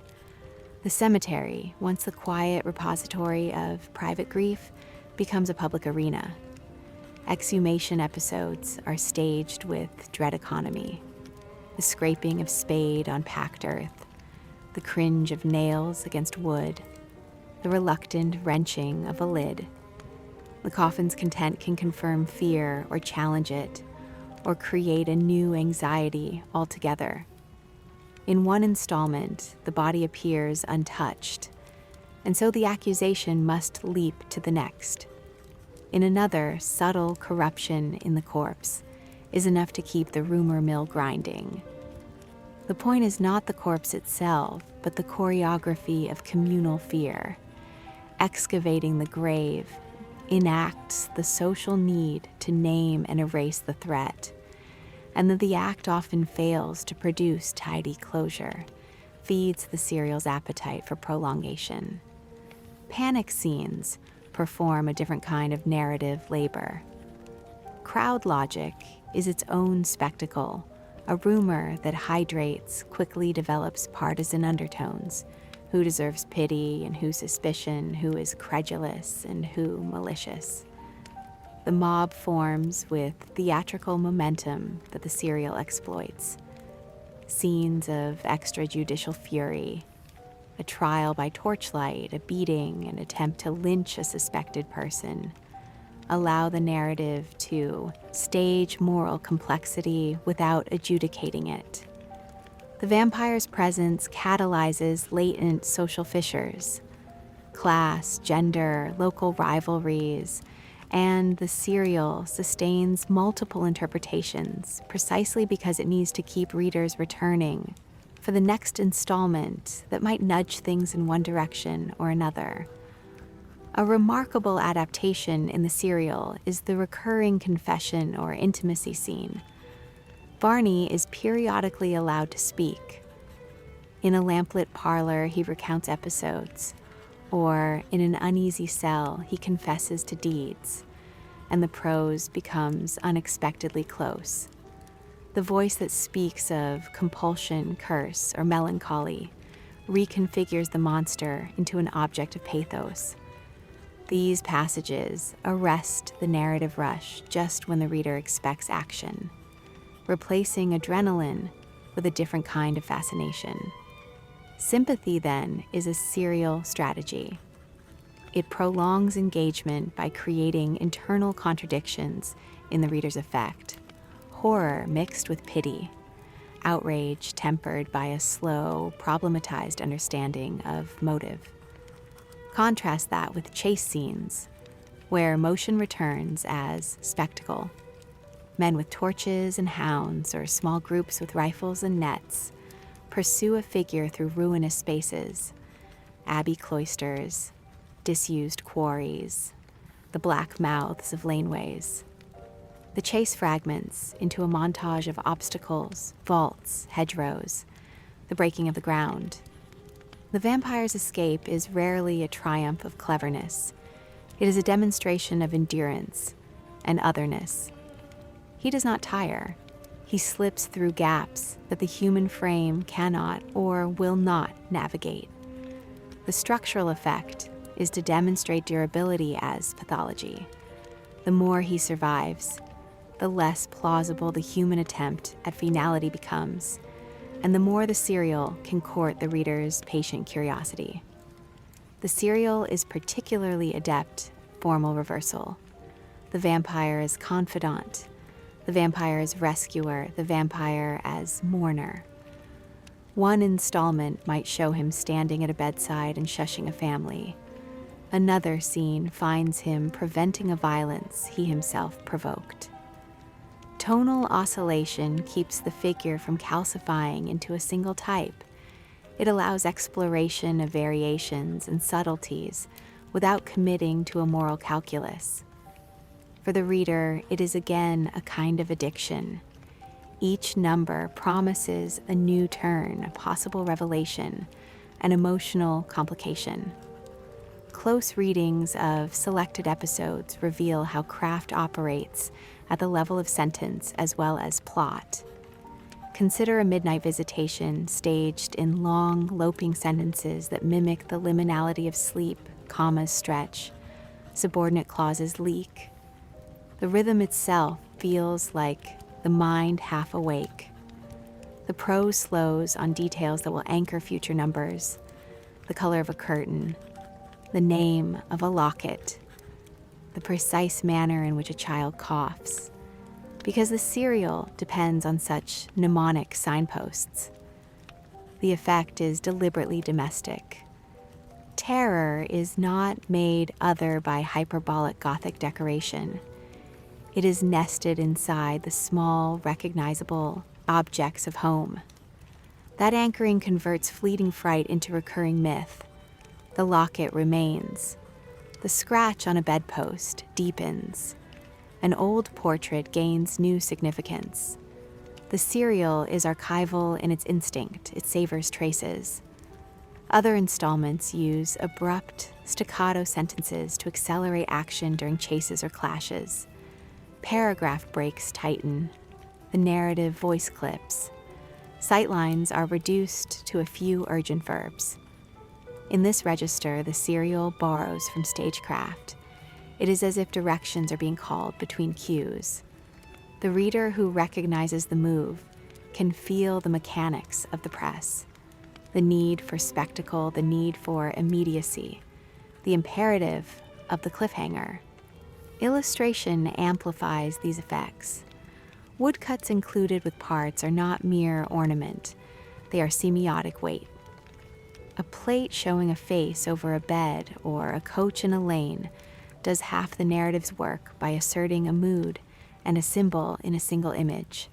The cemetery, once the quiet repository of private grief, becomes a public arena. Exhumation episodes are staged with dread economy. the scraping of spade on packed earth, the cringe of nails against wood, the reluctant wrenching of a lid. The coffin's content can confirm fear or challenge it, or create a new anxiety altogether. In one installment, the body appears untouched, and so the accusation must leap to the next. In another, subtle corruption in the corpse is enough to keep the rumor mill grinding. The point is not the corpse itself, but the choreography of communal fear. Excavating the grave enacts the social need to name and erase the threat, and that the act often fails to produce tidy closure, feeds the serial's appetite for prolongation. Panic scenes perform a different kind of narrative labor. Crowd logic is its own spectacle, a rumor that hydrates quickly develops partisan undertones. Who deserves pity and who suspicion, who is credulous and who malicious. The mob forms with theatrical momentum that the serial exploits. Scenes of extrajudicial fury, a trial by torchlight, a beating, an attempt to lynch a suspected person, allow the narrative to stage moral complexity without adjudicating it. The vampire's presence catalyzes latent social fissures, class, gender, local rivalries, and the serial sustains multiple interpretations precisely because it needs to keep readers returning for the next installment that might nudge things in one direction or another. A remarkable adaptation in the serial is the recurring confession or intimacy scene. Varney is periodically allowed to speak. In a lamplit parlor, he recounts episodes, or in an uneasy cell, he confesses to deeds, and the prose becomes unexpectedly close. The voice that speaks of compulsion, curse, or melancholy reconfigures the monster into an object of pathos. These passages arrest the narrative rush just when the reader expects action, replacing adrenaline with a different kind of fascination. Sympathy, then, is a serial strategy. It prolongs engagement by creating internal contradictions in the reader's affect. Horror mixed with pity, outrage tempered by a slow, problematized understanding of motive. Contrast that with chase scenes, where motion returns as spectacle. Men with torches and hounds, or small groups with rifles and nets, pursue a figure through ruinous spaces, abbey cloisters, disused quarries, the black mouths of laneways. The chase fragments into a montage of obstacles, vaults, hedgerows, the breaking of the ground. The vampire's escape is rarely a triumph of cleverness. It is a demonstration of endurance and otherness. He does not tire. He slips through gaps that the human frame cannot or will not navigate. The structural effect is to demonstrate durability as pathology. The more he survives, the less plausible the human attempt at finality becomes, and the more the serial can court the reader's patient curiosity. The serial is particularly adept at formal reversal. The vampire as confidant, the vampire as rescuer, the vampire as mourner. One installment might show him standing at a bedside and shushing a family. Another scene finds him preventing a violence he himself provoked. Tonal oscillation keeps the figure from calcifying into a single type. It allows exploration of variations and subtleties without committing to a moral calculus. For the reader, it is again a kind of addiction. Each number promises a new turn, a possible revelation, an emotional complication. Close readings of selected episodes reveal how craft operates at the level of sentence as well as plot. Consider a midnight visitation staged in long, loping sentences that mimic the liminality of sleep, commas stretch, subordinate clauses leak. The rhythm itself feels like the mind half awake. The prose slows on details that will anchor future numbers, the color of a curtain, the name of a locket, the precise manner in which a child coughs, because the serial depends on such mnemonic signposts. The effect is deliberately domestic. Terror is not made other by hyperbolic Gothic decoration. It is nested inside the small, recognizable objects of home. That anchoring converts fleeting fright into recurring myth. The locket remains. The scratch on a bedpost deepens. An old portrait gains new significance. The serial is archival in its instinct. It savors traces. Other installments use abrupt, staccato sentences to accelerate action during chases or clashes. Paragraph breaks tighten. The narrative voice clips. Sightlines are reduced to a few urgent verbs. In this register, the serial borrows from stagecraft. It is as if directions are being called between cues. The reader who recognizes the move can feel the mechanics of the press, the need for spectacle, the need for immediacy, the imperative of the cliffhanger. Illustration amplifies these effects. Woodcuts included with parts are not mere ornament. They are semiotic weight. A plate showing a face over a bed or a coach in a lane does half the narrative's work by asserting a mood and a symbol in a single image.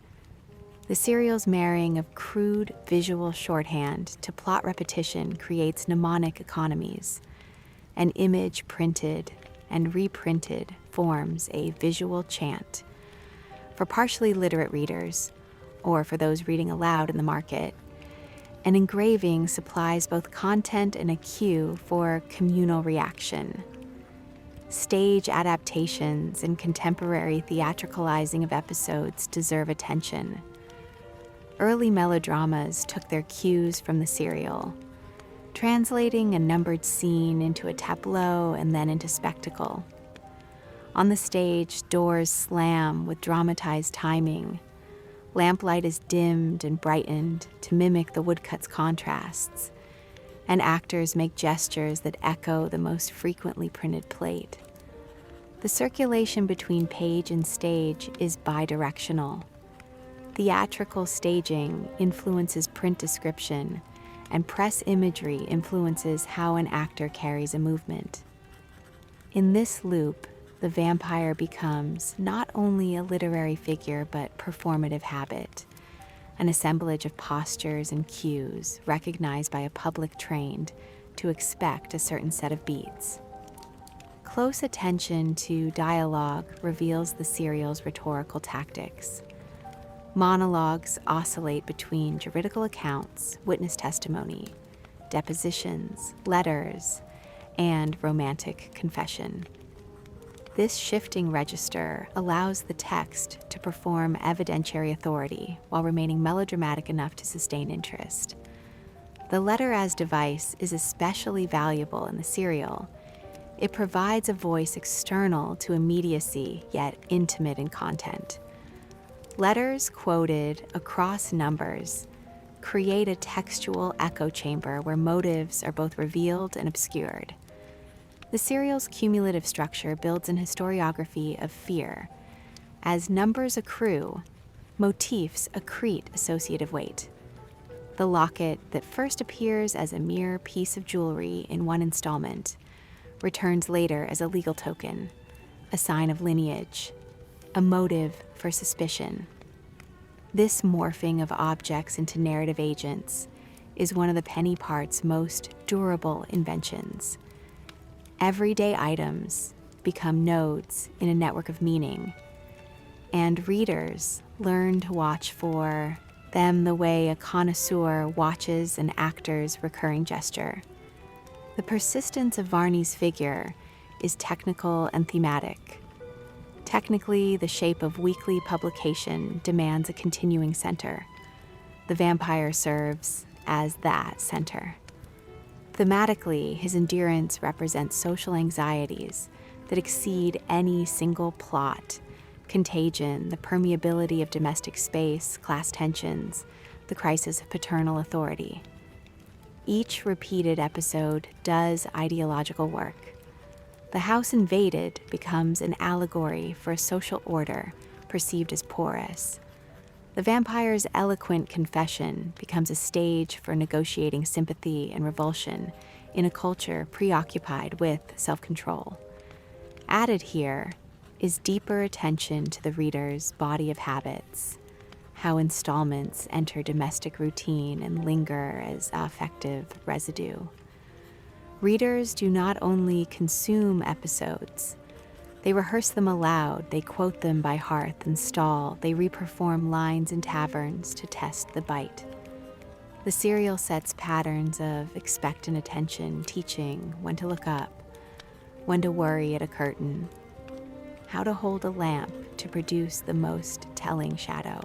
The serial's marrying of crude visual shorthand to plot repetition creates mnemonic economies. An image printed and reprinted forms a visual chant. For partially literate readers, or for those reading aloud in the market, an engraving supplies both content and a cue for communal reaction. Stage adaptations and contemporary theatricalizing of episodes deserve attention. Early melodramas took their cues from the serial, translating a numbered scene into a tableau and then into spectacle. On the stage, doors slam with dramatized timing. Lamplight is dimmed and brightened to mimic the woodcut's contrasts, and actors make gestures that echo the most frequently printed plate. The circulation between page and stage is bidirectional. Theatrical staging influences print description, and press imagery influences how an actor carries a movement. In this loop, the vampire becomes not only a literary figure but performative habit, an assemblage of postures and cues recognized by a public trained to expect a certain set of beats. Close attention to dialogue reveals the serial's rhetorical tactics. Monologues oscillate between juridical accounts, witness testimony, depositions, letters, and romantic confession. This shifting register allows the text to perform evidentiary authority while remaining melodramatic enough to sustain interest. The letter as device is especially valuable in the serial. It provides a voice external to immediacy, yet intimate in content. Letters quoted across numbers create a textual echo chamber where motives are both revealed and obscured. The serial's cumulative structure builds an historiography of fear. As numbers accrue, motifs accrete associative weight. The locket that first appears as a mere piece of jewelry in one installment returns later as a legal token, a sign of lineage, a motive for suspicion. This morphing of objects into narrative agents is one of the pennypart's most durable inventions. Everyday items become nodes in a network of meaning, and readers learn to watch for them the way a connoisseur watches an actor's recurring gesture. The persistence of Varney's figure is technical and thematic. Technically, the shape of weekly publication demands a continuing center. The vampire serves as that center. Thematically, his endurance represents social anxieties that exceed any single plot: contagion, the permeability of domestic space, class tensions, the crisis of paternal authority. Each repeated episode does ideological work. The house invaded becomes an allegory for a social order perceived as porous. The vampire's eloquent confession becomes a stage for negotiating sympathy and revulsion in a culture preoccupied with self-control. Added here is deeper attention to the reader's body of habits, how installments enter domestic routine and linger as affective residue. Readers do not only consume episodes, they rehearse them aloud, they quote them by hearth and stall, they reperform lines in taverns to test the bite. The serial sets patterns of expectant attention, teaching when to look up, when to worry at a curtain, how to hold a lamp to produce the most telling shadow.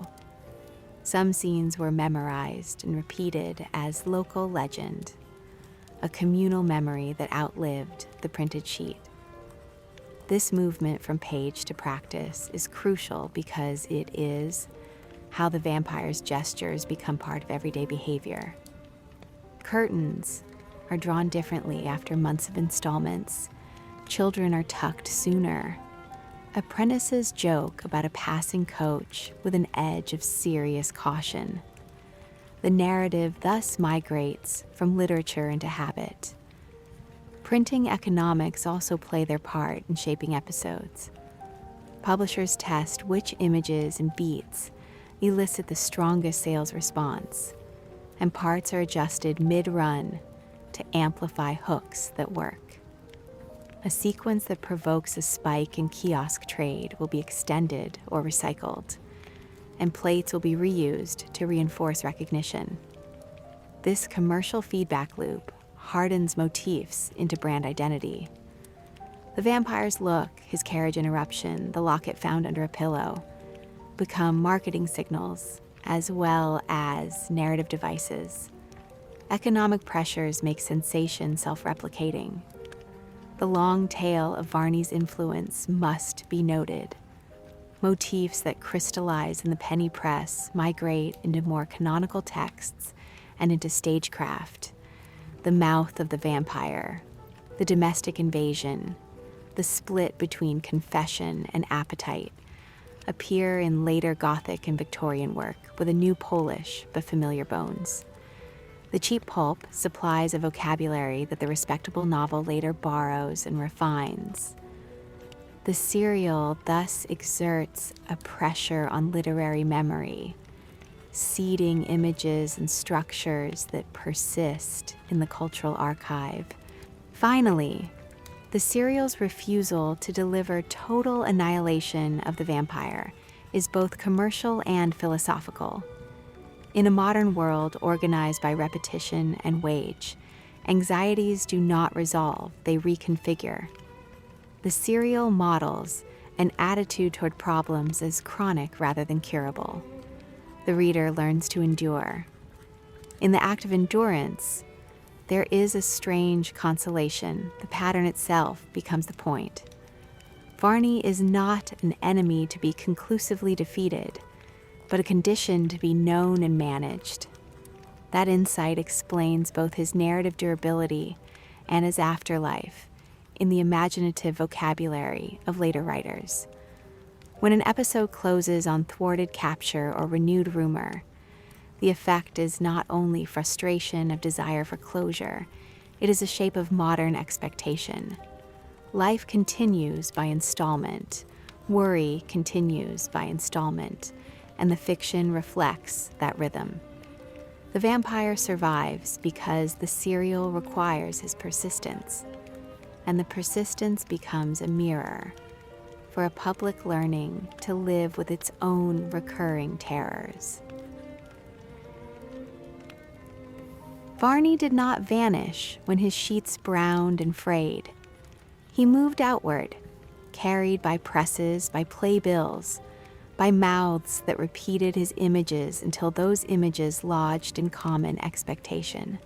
Some scenes were memorized and repeated as local legend, a communal memory that outlived the printed sheet. This movement from page to practice is crucial because it is how the vampire's gestures become part of everyday behavior. Curtains are drawn differently after months of installments. Children are tucked sooner. Apprentices joke about a passing coach with an edge of serious caution. The narrative thus migrates from literature into habit. Printing economics also play their part in shaping episodes. Publishers test which images and beats elicit the strongest sales response, and parts are adjusted mid-run to amplify hooks that work. A sequence that provokes a spike in kiosk trade will be extended or recycled, and plates will be reused to reinforce recognition. This commercial feedback loop hardens motifs into brand identity. The vampire's look, his carriage interruption, the locket found under a pillow, become marketing signals as well as narrative devices. Economic pressures make sensation self-replicating. The long tail of Varney's influence must be noted. Motifs that crystallize in the penny press migrate into more canonical texts and into stagecraft. The mouth of the vampire, the domestic invasion, the split between confession and appetite appear in later Gothic and Victorian work with a new Polish but familiar bones. The cheap pulp supplies a vocabulary that the respectable novel later borrows and refines. The serial thus exerts a pressure on literary memory, seeding images and structures that persist in the cultural archive. Finally, the serial's refusal to deliver total annihilation of the vampire is both commercial and philosophical. In a modern world organized by repetition and wage, anxieties do not resolve, they reconfigure. The serial models an attitude toward problems as chronic rather than curable. The reader learns to endure. In the act of endurance, there is a strange consolation. The pattern itself becomes the point. Varney is not an enemy to be conclusively defeated, but a condition to be known and managed. That insight explains both his narrative durability and his afterlife in the imaginative vocabulary of later writers. When an episode closes on thwarted capture or renewed rumor, the effect is not only frustration of desire for closure, it is a shape of modern expectation. Life continues by installment, worry continues by installment, and the fiction reflects that rhythm. The vampire survives because the serial requires his persistence, and the persistence becomes a mirror for a public learning to live with its own recurring terrors. Varney did not vanish when his sheets browned and frayed. He moved outward, carried by presses, by playbills, by mouths that repeated his images until those images lodged in common expectation.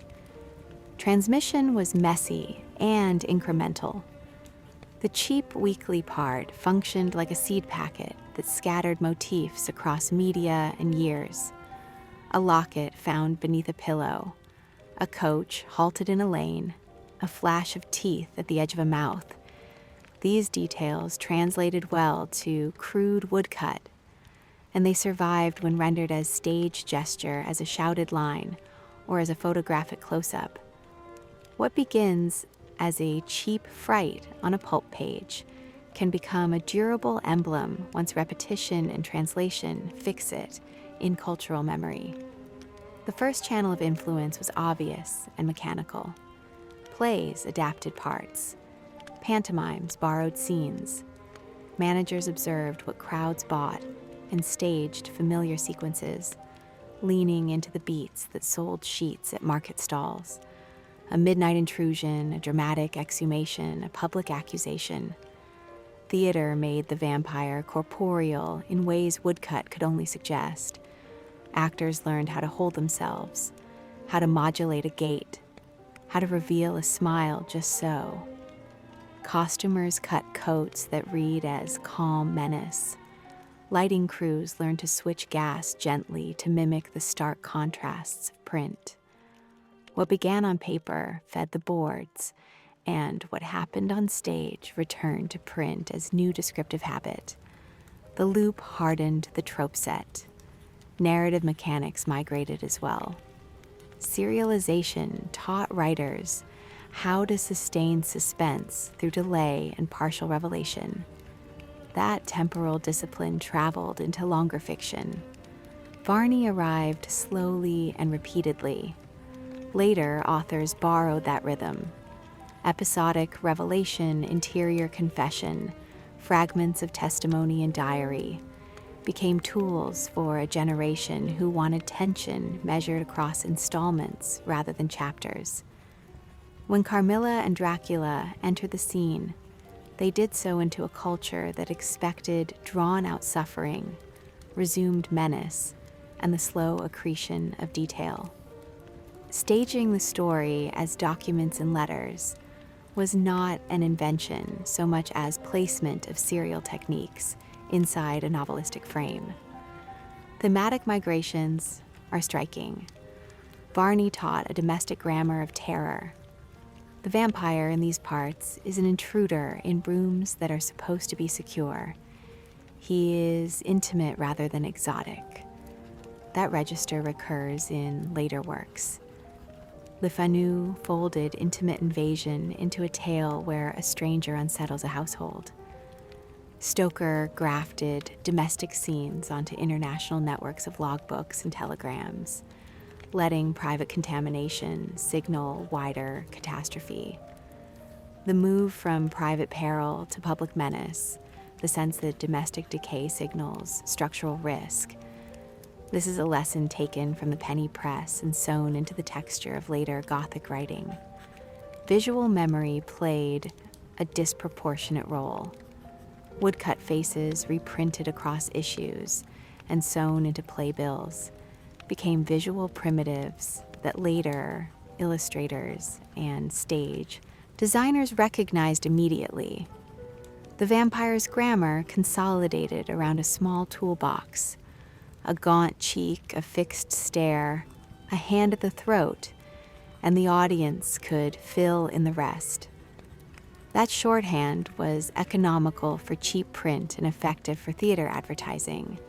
Transmission was messy and incremental. The cheap weekly part functioned like a seed packet that scattered motifs across media and years. a locket found beneath a pillow, a coach halted in a lane, a flash of teeth at the edge of a mouth. These details translated well to crude woodcut, and they survived when rendered as stage gesture, as a shouted line, or as a photographic close-up. What begins as a cheap fright on a pulp page can become a durable emblem once repetition and translation fix it in cultural memory. The first channel of influence was obvious and mechanical. Plays adapted parts. Pantomimes borrowed scenes. Managers observed what crowds bought and staged familiar sequences, leaning into the beats that sold sheets at market stalls. A midnight intrusion, a dramatic exhumation, a public accusation. Theater made the vampire corporeal in ways woodcut could only suggest. Actors learned how to hold themselves, how to modulate a gait, how to reveal a smile just so. Costumers cut coats that read as calm menace. Lighting crews learned to switch gas gently to mimic the stark contrasts of print. What began on paper fed the boards, and what happened on stage returned to print as new descriptive habit. The loop hardened the trope set. Narrative mechanics migrated as well. Serialization taught writers how to sustain suspense through delay and partial revelation. That temporal discipline traveled into longer fiction. Varney arrived slowly and repeatedly. Later, authors borrowed that rhythm. Episodic revelation, interior confession, fragments of testimony and diary became tools for a generation who wanted tension measured across installments rather than chapters. When Carmilla and Dracula entered the scene, they did so into a culture that expected drawn-out suffering, resumed menace, and the slow accretion of detail. Staging the story as documents and letters was not an invention so much as placement of serial techniques inside a novelistic frame. Thematic migrations are striking. Varney taught a domestic grammar of terror. The vampire in these parts is an intruder in rooms that are supposed to be secure. He is intimate rather than exotic. That register recurs in later works. Le Fanu folded intimate invasion into a tale where a stranger unsettles a household. Stoker grafted domestic scenes onto international networks of logbooks and telegrams, letting private contamination signal wider catastrophe. The move from private peril to public menace, the sense that domestic decay signals structural risk. This is a lesson taken from the penny press and sewn into the texture of later Gothic writing. Visual memory played a disproportionate role. Woodcut faces reprinted across issues and sewn into playbills became visual primitives that later illustrators and stage designers recognized immediately. The vampire's grammar consolidated around a small toolbox, a gaunt cheek, a fixed stare, a hand at the throat, and the audience could fill in the rest. That shorthand was economical for cheap print and effective for theater advertising.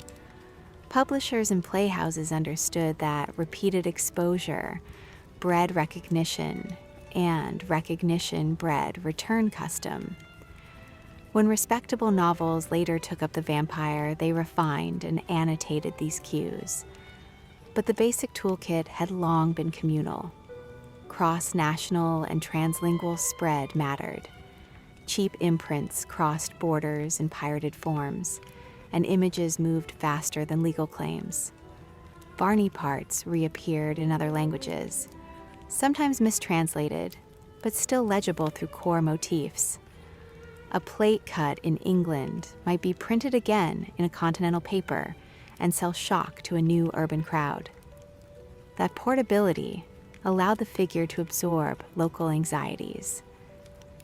Publishers and playhouses understood that repeated exposure bred recognition, and recognition bred return custom. When respectable novels later took up the vampire, they refined and annotated these cues. But the basic toolkit had long been communal. Cross-national and translingual spread mattered. Cheap imprints crossed borders in pirated forms, and images moved faster than legal claims. Varney parts reappeared in other languages, sometimes mistranslated, but still legible through core motifs. A plate cut in England might be printed again in a continental paper and sell shock to a new urban crowd. That portability allowed the figure to absorb local anxieties.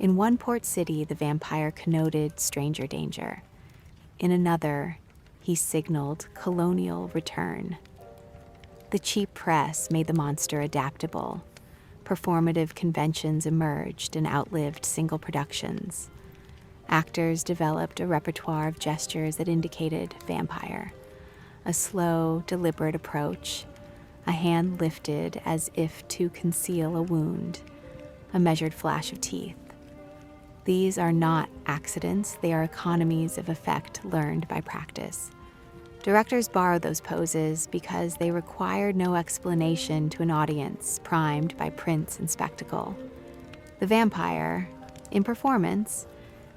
In one port city, the vampire connoted stranger danger. In another, he signaled colonial return. The cheap press made the monster adaptable. Performative conventions emerged and outlived single productions. Actors developed a repertoire of gestures that indicated vampire. A slow, deliberate approach, a hand lifted as if to conceal a wound, a measured flash of teeth. These are not accidents, they are economies of effect learned by practice. Directors borrowed those poses because they required no explanation to an audience primed by prints and spectacle. The vampire, in performance,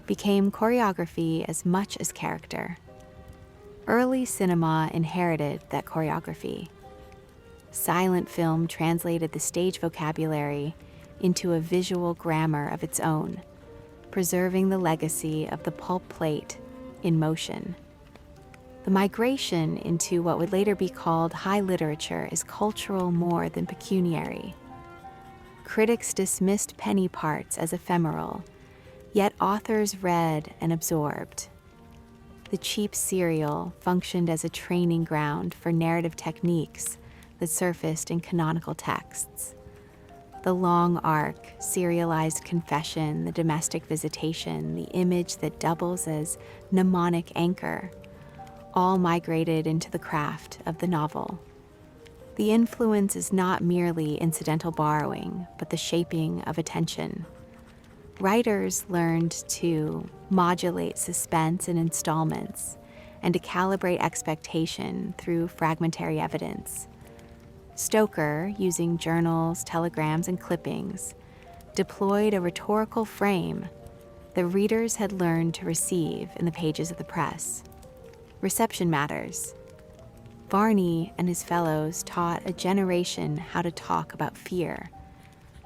became choreography as much as character. Early cinema inherited that choreography. Silent film translated the stage vocabulary into a visual grammar of its own, preserving the legacy of the pulp plate in motion. The migration into what would later be called high literature is cultural more than pecuniary. Critics dismissed penny parts as ephemeral, yet authors read and absorbed. The cheap serial functioned as a training ground for narrative techniques that surfaced in canonical texts. The long arc, serialized confession, the domestic visitation, the image that doubles as mnemonic anchor, all migrated into the craft of the novel. The influence is not merely incidental borrowing, but the shaping of attention. Writers learned to modulate suspense in installments and to calibrate expectation through fragmentary evidence. Stoker, using journals, telegrams, and clippings, deployed a rhetorical frame that readers had learned to receive in the pages of the press. Reception matters. Varney and his fellows taught a generation how to talk about fear.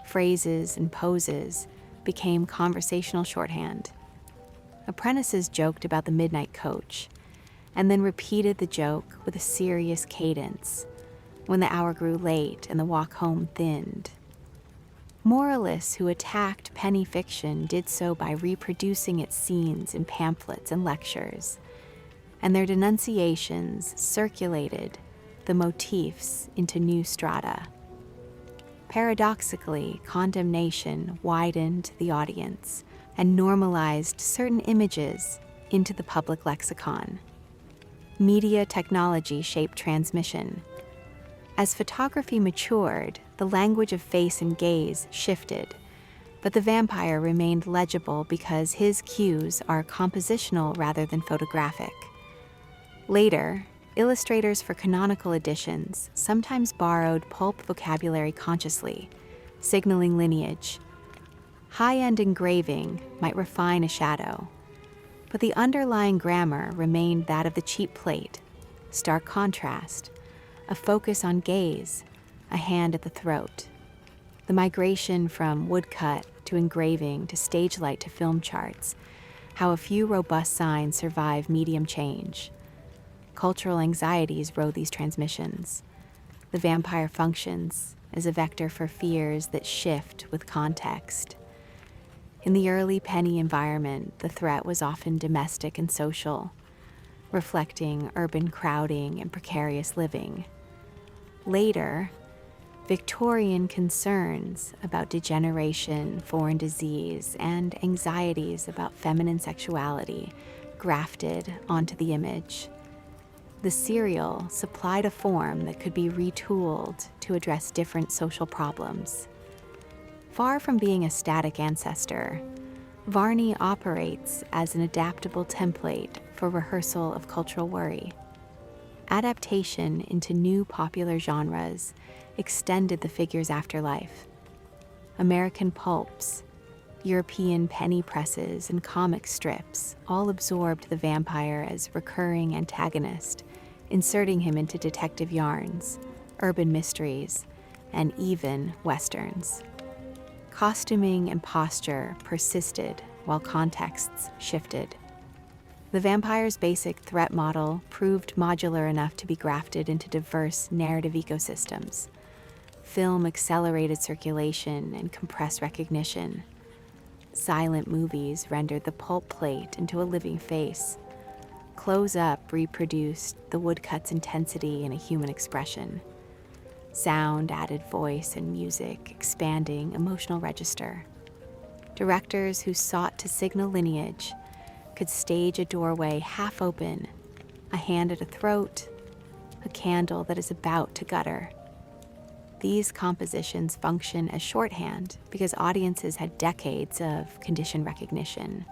Phrases and poses became conversational shorthand. Apprentices joked about the midnight coach, and then repeated the joke with a serious cadence when the hour grew late and the walk home thinned. Moralists who attacked penny fiction did so by reproducing its scenes in pamphlets and lectures, and their denunciations circulated the motifs into new strata. Paradoxically, condemnation widened the audience and normalized certain images into the public lexicon. Media technology shaped transmission. As photography matured, the language of face and gaze shifted, but the vampire remained legible because his cues are compositional rather than photographic. Later, illustrators for canonical editions sometimes borrowed pulp vocabulary consciously, signaling lineage. High-end engraving might refine a shadow, but the underlying grammar remained that of the cheap plate, stark contrast, a focus on gaze, a hand at the throat. The migration from woodcut to engraving to stage light to film charts, how a few robust signs survive medium change. Cultural anxieties rode these transmissions. The vampire functions as a vector for fears that shift with context. In the early penny environment, the threat was often domestic and social, reflecting urban crowding and precarious living. Later, Victorian concerns about degeneration, foreign disease, and anxieties about feminine sexuality grafted onto the image. The serial supplied a form that could be retooled to address different social problems. Far from being a static ancestor, Varney operates as an adaptable template for rehearsal of cultural worry. Adaptation into new popular genres extended the figure's afterlife. American pulps, European penny presses, and comic strips all absorbed the vampire as recurring antagonist, inserting him into detective yarns, urban mysteries, and even westerns. Costuming and posture persisted while contexts shifted. The vampire's basic threat model proved modular enough to be grafted into diverse narrative ecosystems. Film accelerated circulation and compressed recognition. Silent movies rendered the pulp plate into a living face. Close-up reproduced the woodcut's intensity in a human expression. sound added voice and music, expanding emotional register. Directors who sought to signal lineage could stage a doorway half open, a hand at a throat, a candle that is about to gutter. These compositions function as shorthand because audiences had decades of condition recognition.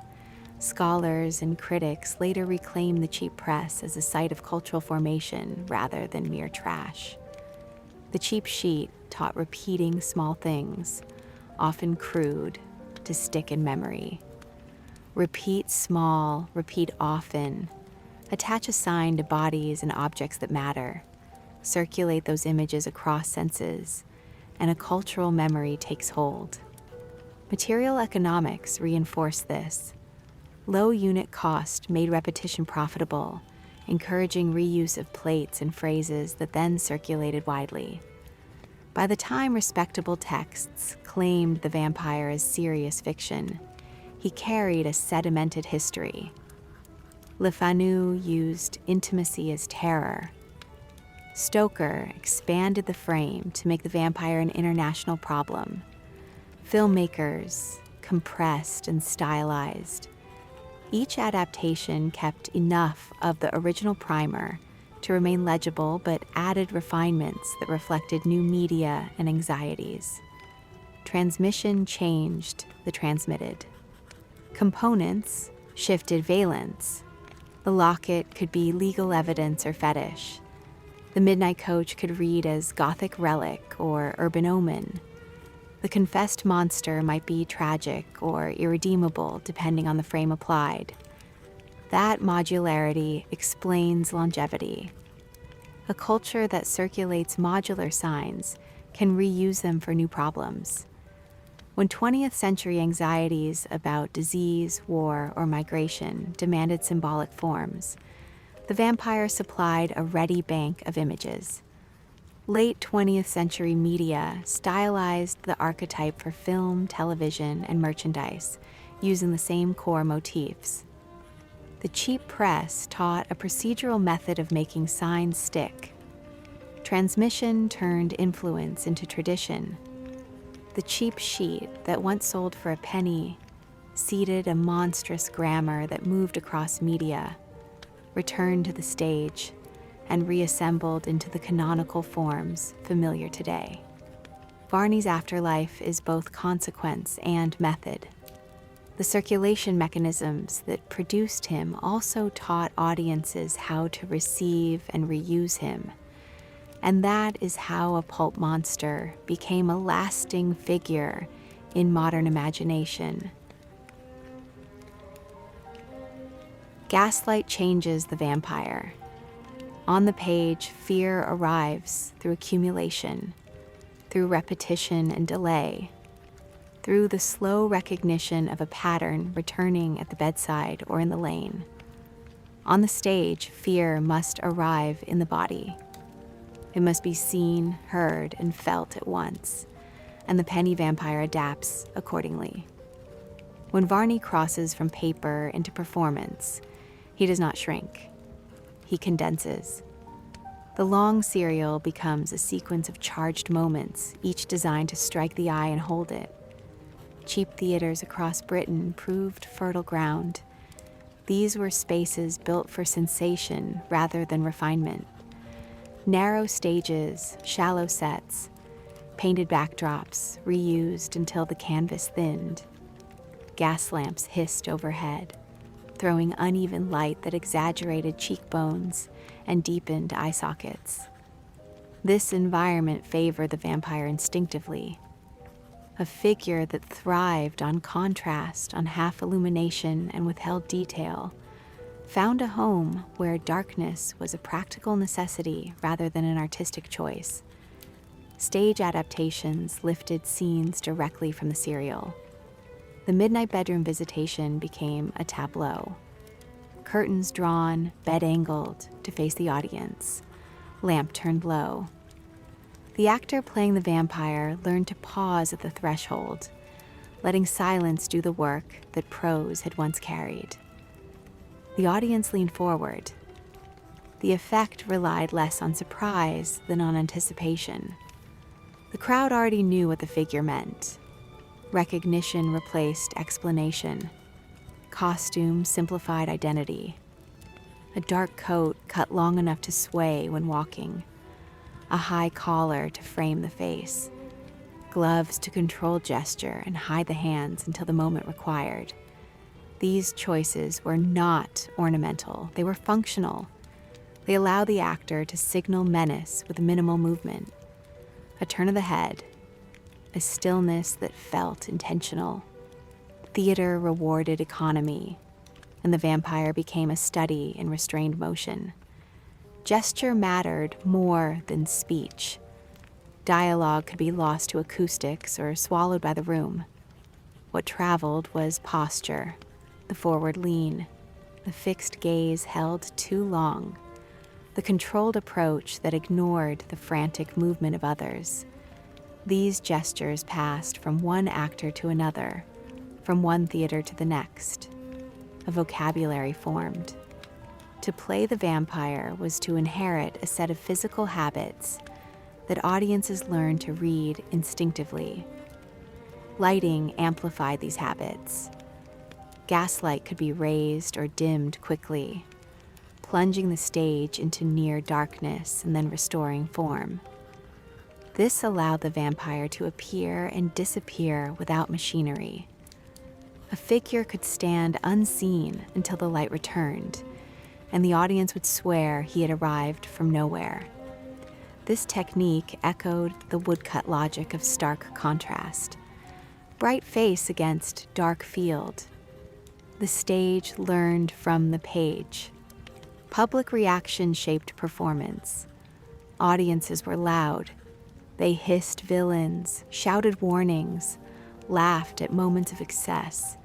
Scholars and critics later reclaimed the cheap press as a site of cultural formation rather than mere trash. The cheap sheet taught repeating small things, often crude, to stick in memory. Repeat small, repeat often. Attach a sign to bodies and objects that matter. Circulate those images across senses, and a cultural memory takes hold. Material economics reinforced this. Low unit cost made repetition profitable, encouraging reuse of plates and phrases that then circulated widely. By the time respectable texts claimed the vampire as serious fiction, he carried a sedimented history. Le Fanu used intimacy as terror. Stoker expanded the frame to make the vampire an international problem. Filmmakers compressed and stylized. Each adaptation kept enough of the original primer to remain legible, but added refinements that reflected new media and anxieties. Transmission changed the transmitted. Components shifted valence. The locket could be legal evidence or fetish. The midnight coach could read as Gothic relic or urban omen. The confessed monster might be tragic or irredeemable depending on the frame applied. That modularity explains longevity. A culture that circulates modular signs can reuse them for new problems. When 20th century anxieties about disease, war, or migration demanded symbolic forms, the vampire supplied a ready bank of images. Late 20th century media stylized the archetype for film, television, and merchandise, using the same core motifs. The cheap press taught a procedural method of making signs stick. Transmission turned influence into tradition. The cheap sheet that once sold for a penny seeded a monstrous grammar that moved across media, returned to the stage, and reassembled into the canonical forms familiar today. Varney's afterlife is both consequence and method. The circulation mechanisms that produced him also taught audiences how to receive and reuse him. And that is how a pulp monster became a lasting figure in modern imagination. Gaslight changes the vampire. On the page, fear arrives through accumulation, through repetition and delay, through the slow recognition of a pattern returning at the bedside or in the lane. On the stage, fear must arrive in the body. It must be seen, heard, and felt at once, and the penny vampire adapts accordingly. When Varney crosses from paper into performance, he does not shrink. He condenses. The long serial becomes a sequence of charged moments, each designed to strike the eye and hold it. Cheap theaters across Britain proved fertile ground. These were spaces built for sensation rather than refinement. Narrow stages, shallow sets, painted backdrops, reused until the canvas thinned. Gas lamps hissed overhead, throwing uneven light that exaggerated cheekbones and deepened eye sockets. This environment favored the vampire instinctively, a figure that thrived on contrast, on half illumination and withheld detail, found a home where darkness was a practical necessity rather than an artistic choice. Stage adaptations lifted scenes directly from the serial. The midnight bedroom visitation became a tableau. Curtains drawn, bed angled to face the audience, lamp turned low. The actor playing the vampire learned to pause at the threshold, letting silence do the work that prose had once carried. The audience leaned forward. The effect relied less on surprise than on anticipation. The crowd already knew what the figure meant. Recognition replaced explanation. Costume simplified identity. A dark coat cut long enough to sway when walking. A high collar to frame the face. Gloves to control gesture and hide the hands until the moment required. These choices were not ornamental, they were functional. They allowed the actor to signal menace with minimal movement. A turn of the head, a stillness that felt intentional. Theater rewarded economy, and the vampire became a study in restrained motion. Gesture mattered more than speech. Dialogue could be lost to acoustics or swallowed by the room. What traveled was posture, the forward lean, the fixed gaze held too long, the controlled approach that ignored the frantic movement of others. These gestures passed from one actor to another, from one theater to the next. A vocabulary formed. To play the vampire was to inherit a set of physical habits that audiences learned to read instinctively. Lighting amplified these habits. Gaslight could be raised or dimmed quickly, plunging the stage into near darkness and then restoring form. This allowed the vampire to appear and disappear without machinery. A figure could stand unseen until the light returned, and the audience would swear he had arrived from nowhere. This technique echoed the woodcut logic of stark contrast. Bright face against dark field. The stage learned from the page. Public reaction shaped performance. Audiences were loud. They hissed villains, shouted warnings, laughed at moments of excess.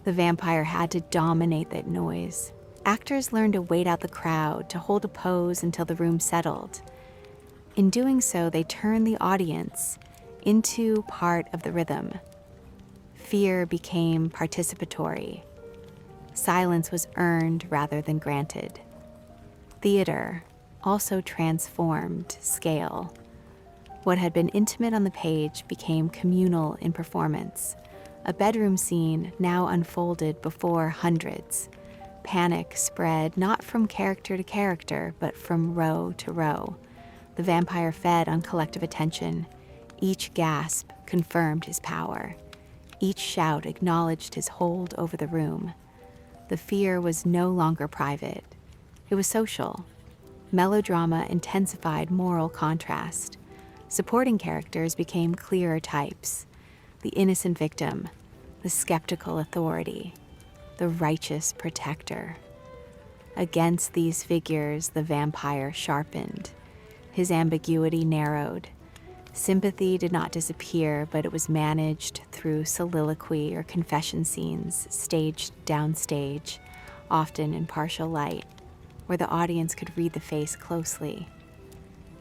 The vampire had to dominate that noise. Actors learned to wait out the crowd, to hold a pose until the room settled. In doing so, they turned the audience into part of the rhythm. Fear became participatory. Silence was earned rather than granted. Theater also transformed scale. What had been intimate on the page became communal in performance. A bedroom scene now unfolded before hundreds. Panic spread not from character to character, but from row to row. The vampire fed on collective attention. Each gasp confirmed his power. Each shout acknowledged his hold over the room. The fear was no longer private. It was social. Melodrama intensified moral contrast. Supporting characters became clearer types. The innocent victim, the skeptical authority, the righteous protector. Against these figures, the vampire sharpened. His ambiguity narrowed. Sympathy did not disappear, but it was managed through soliloquy or confession scenes staged downstage, often in partial light, where the audience could read the face closely.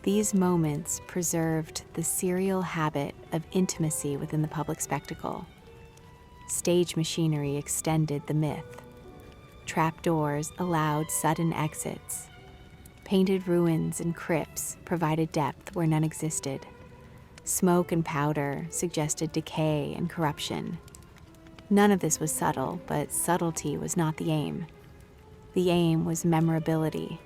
These moments preserved the serial habit of intimacy within the public spectacle. Stage machinery extended the myth. Trapdoors allowed sudden exits. Painted ruins and crypts provided depth where none existed. Smoke and powder suggested decay and corruption. None of this was subtle, but subtlety was not the aim. The aim was memorability.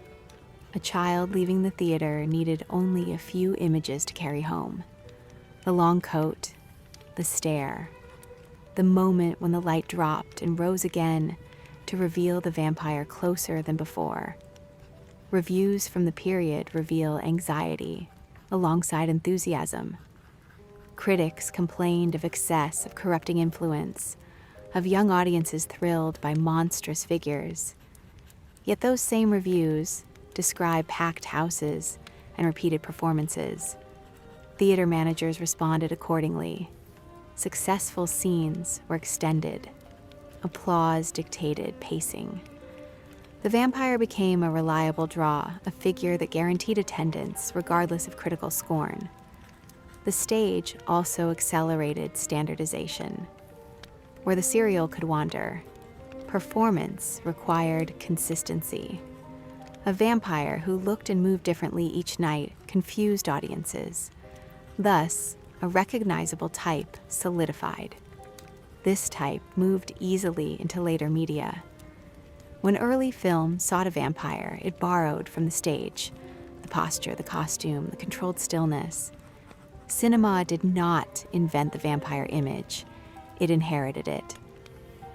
A child leaving the theater needed only a few images to carry home. The long coat, the stare, the moment when the light dropped and rose again to reveal the vampire closer than before. Reviews from the period reveal anxiety alongside enthusiasm. Critics complained of excess, of corrupting influence, of young audiences thrilled by monstrous figures. Yet those same reviews describe packed houses and repeated performances. Theater managers responded accordingly. Successful scenes were extended. Applause dictated pacing. The vampire became a reliable draw, a figure that guaranteed attendance regardless of critical scorn. The stage also accelerated standardization. Where the serial could wander, performance required consistency. A vampire who looked and moved differently each night confused audiences. Thus, a recognizable type solidified. This type moved easily into later media. When early film sought a vampire, it borrowed from the stage, the posture, the costume, the controlled stillness. Cinema did not invent the vampire image, it inherited it.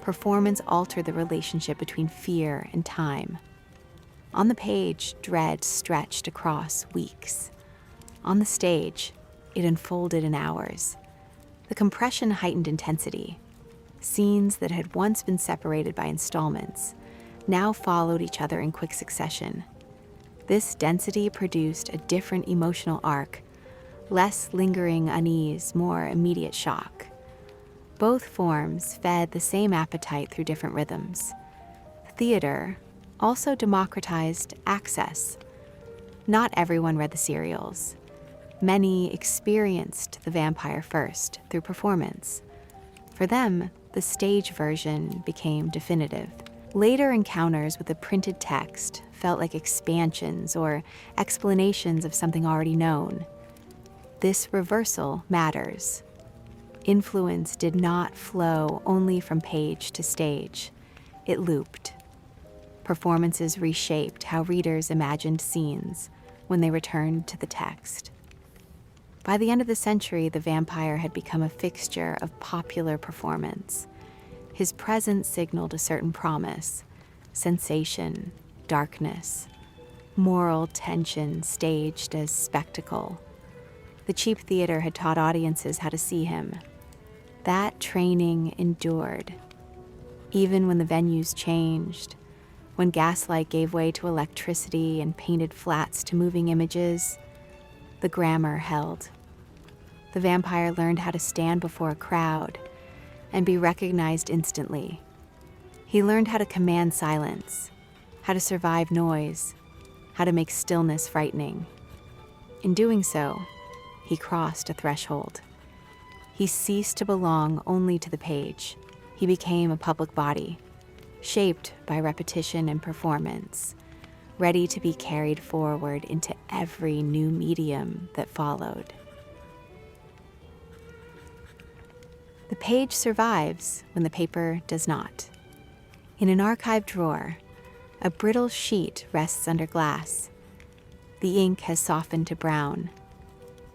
Performance altered the relationship between fear and time. On the page, dread stretched across weeks. On the stage, it unfolded in hours. The compression heightened intensity. Scenes that had once been separated by installments now followed each other in quick succession. This density produced a different emotional arc, less lingering unease, more immediate shock. Both forms fed the same appetite through different rhythms. Theater also democratized access. Not everyone read the serials. Many experienced the vampire first through performance. For them, the stage version became definitive. Later encounters with the printed text felt like expansions or explanations of something already known. This reversal matters. Influence did not flow only from page to stage. It looped. Performances reshaped how readers imagined scenes when they returned to the text. By the end of the century, the vampire had become a fixture of popular performance. His presence signaled a certain promise, sensation, darkness, moral tension staged as spectacle. The cheap theater had taught audiences how to see him. That training endured. Even when the venues changed, when gaslight gave way to electricity and painted flats to moving images, the grammar held. The vampire learned how to stand before a crowd and be recognized instantly. He learned how to command silence, how to survive noise, how to make stillness frightening. In doing so, he crossed a threshold. He ceased to belong only to the page. He became a public body, shaped by repetition and performance, ready to be carried forward into every new medium that followed. The page survives when the paper does not. In an archive drawer, a brittle sheet rests under glass. The ink has softened to brown.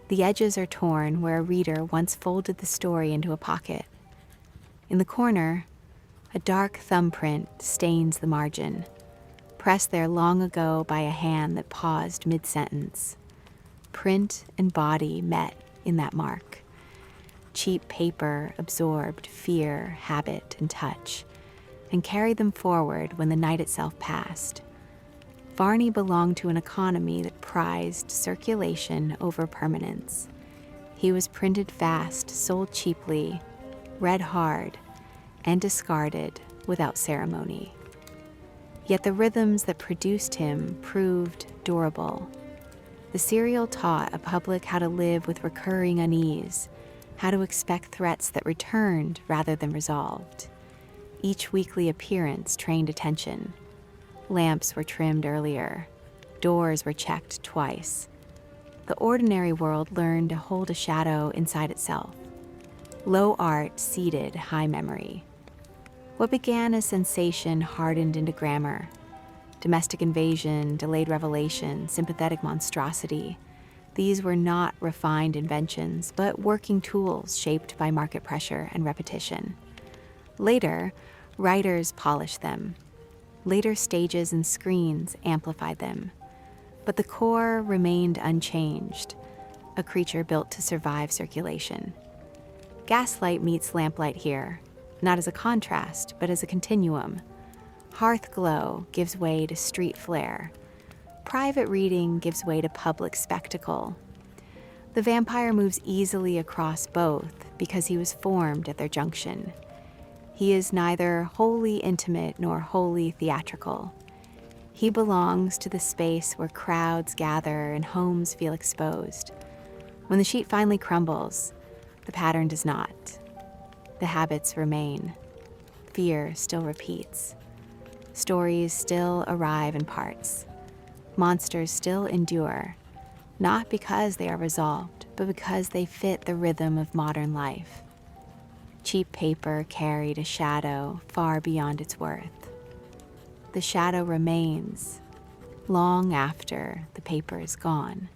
The edges are torn where a reader once folded the story into a pocket. In the corner, a dark thumbprint stains the margin, pressed there long ago by a hand that paused mid-sentence. Print and body met in that mark. Cheap paper absorbed fear, habit, and touch, and carried them forward when the night itself passed. Varney belonged to an economy that prized circulation over permanence. He was printed fast, sold cheaply, read hard, and discarded without ceremony. Yet the rhythms that produced him proved durable. The serial taught a public how to live with recurring unease, how to expect threats that returned rather than resolved. Each weekly appearance trained attention. Lamps were trimmed earlier. Doors were checked twice. The ordinary world learned to hold a shadow inside itself. Low art seeded high memory. What began as sensation hardened into grammar. Domestic invasion, delayed revelation, sympathetic monstrosity. These were not refined inventions, but working tools shaped by market pressure and repetition. Later, writers polished them. Later stages and screens amplified them. But the core remained unchanged, a creature built to survive circulation. Gaslight meets lamplight here, not as a contrast, but as a continuum. Hearth glow gives way to street flare. Private reading gives way to public spectacle. The vampire moves easily across both because he was formed at their junction. He is neither wholly intimate nor wholly theatrical. He belongs to the space where crowds gather and homes feel exposed. When the sheet finally crumbles, the pattern does not. The habits remain. Fear still repeats. Stories still arrive in parts. Monsters still endure. not because they are resolved, but because they fit the rhythm of modern life. Cheap paper carried a shadow far beyond its worth. The shadow remains long after the paper is gone.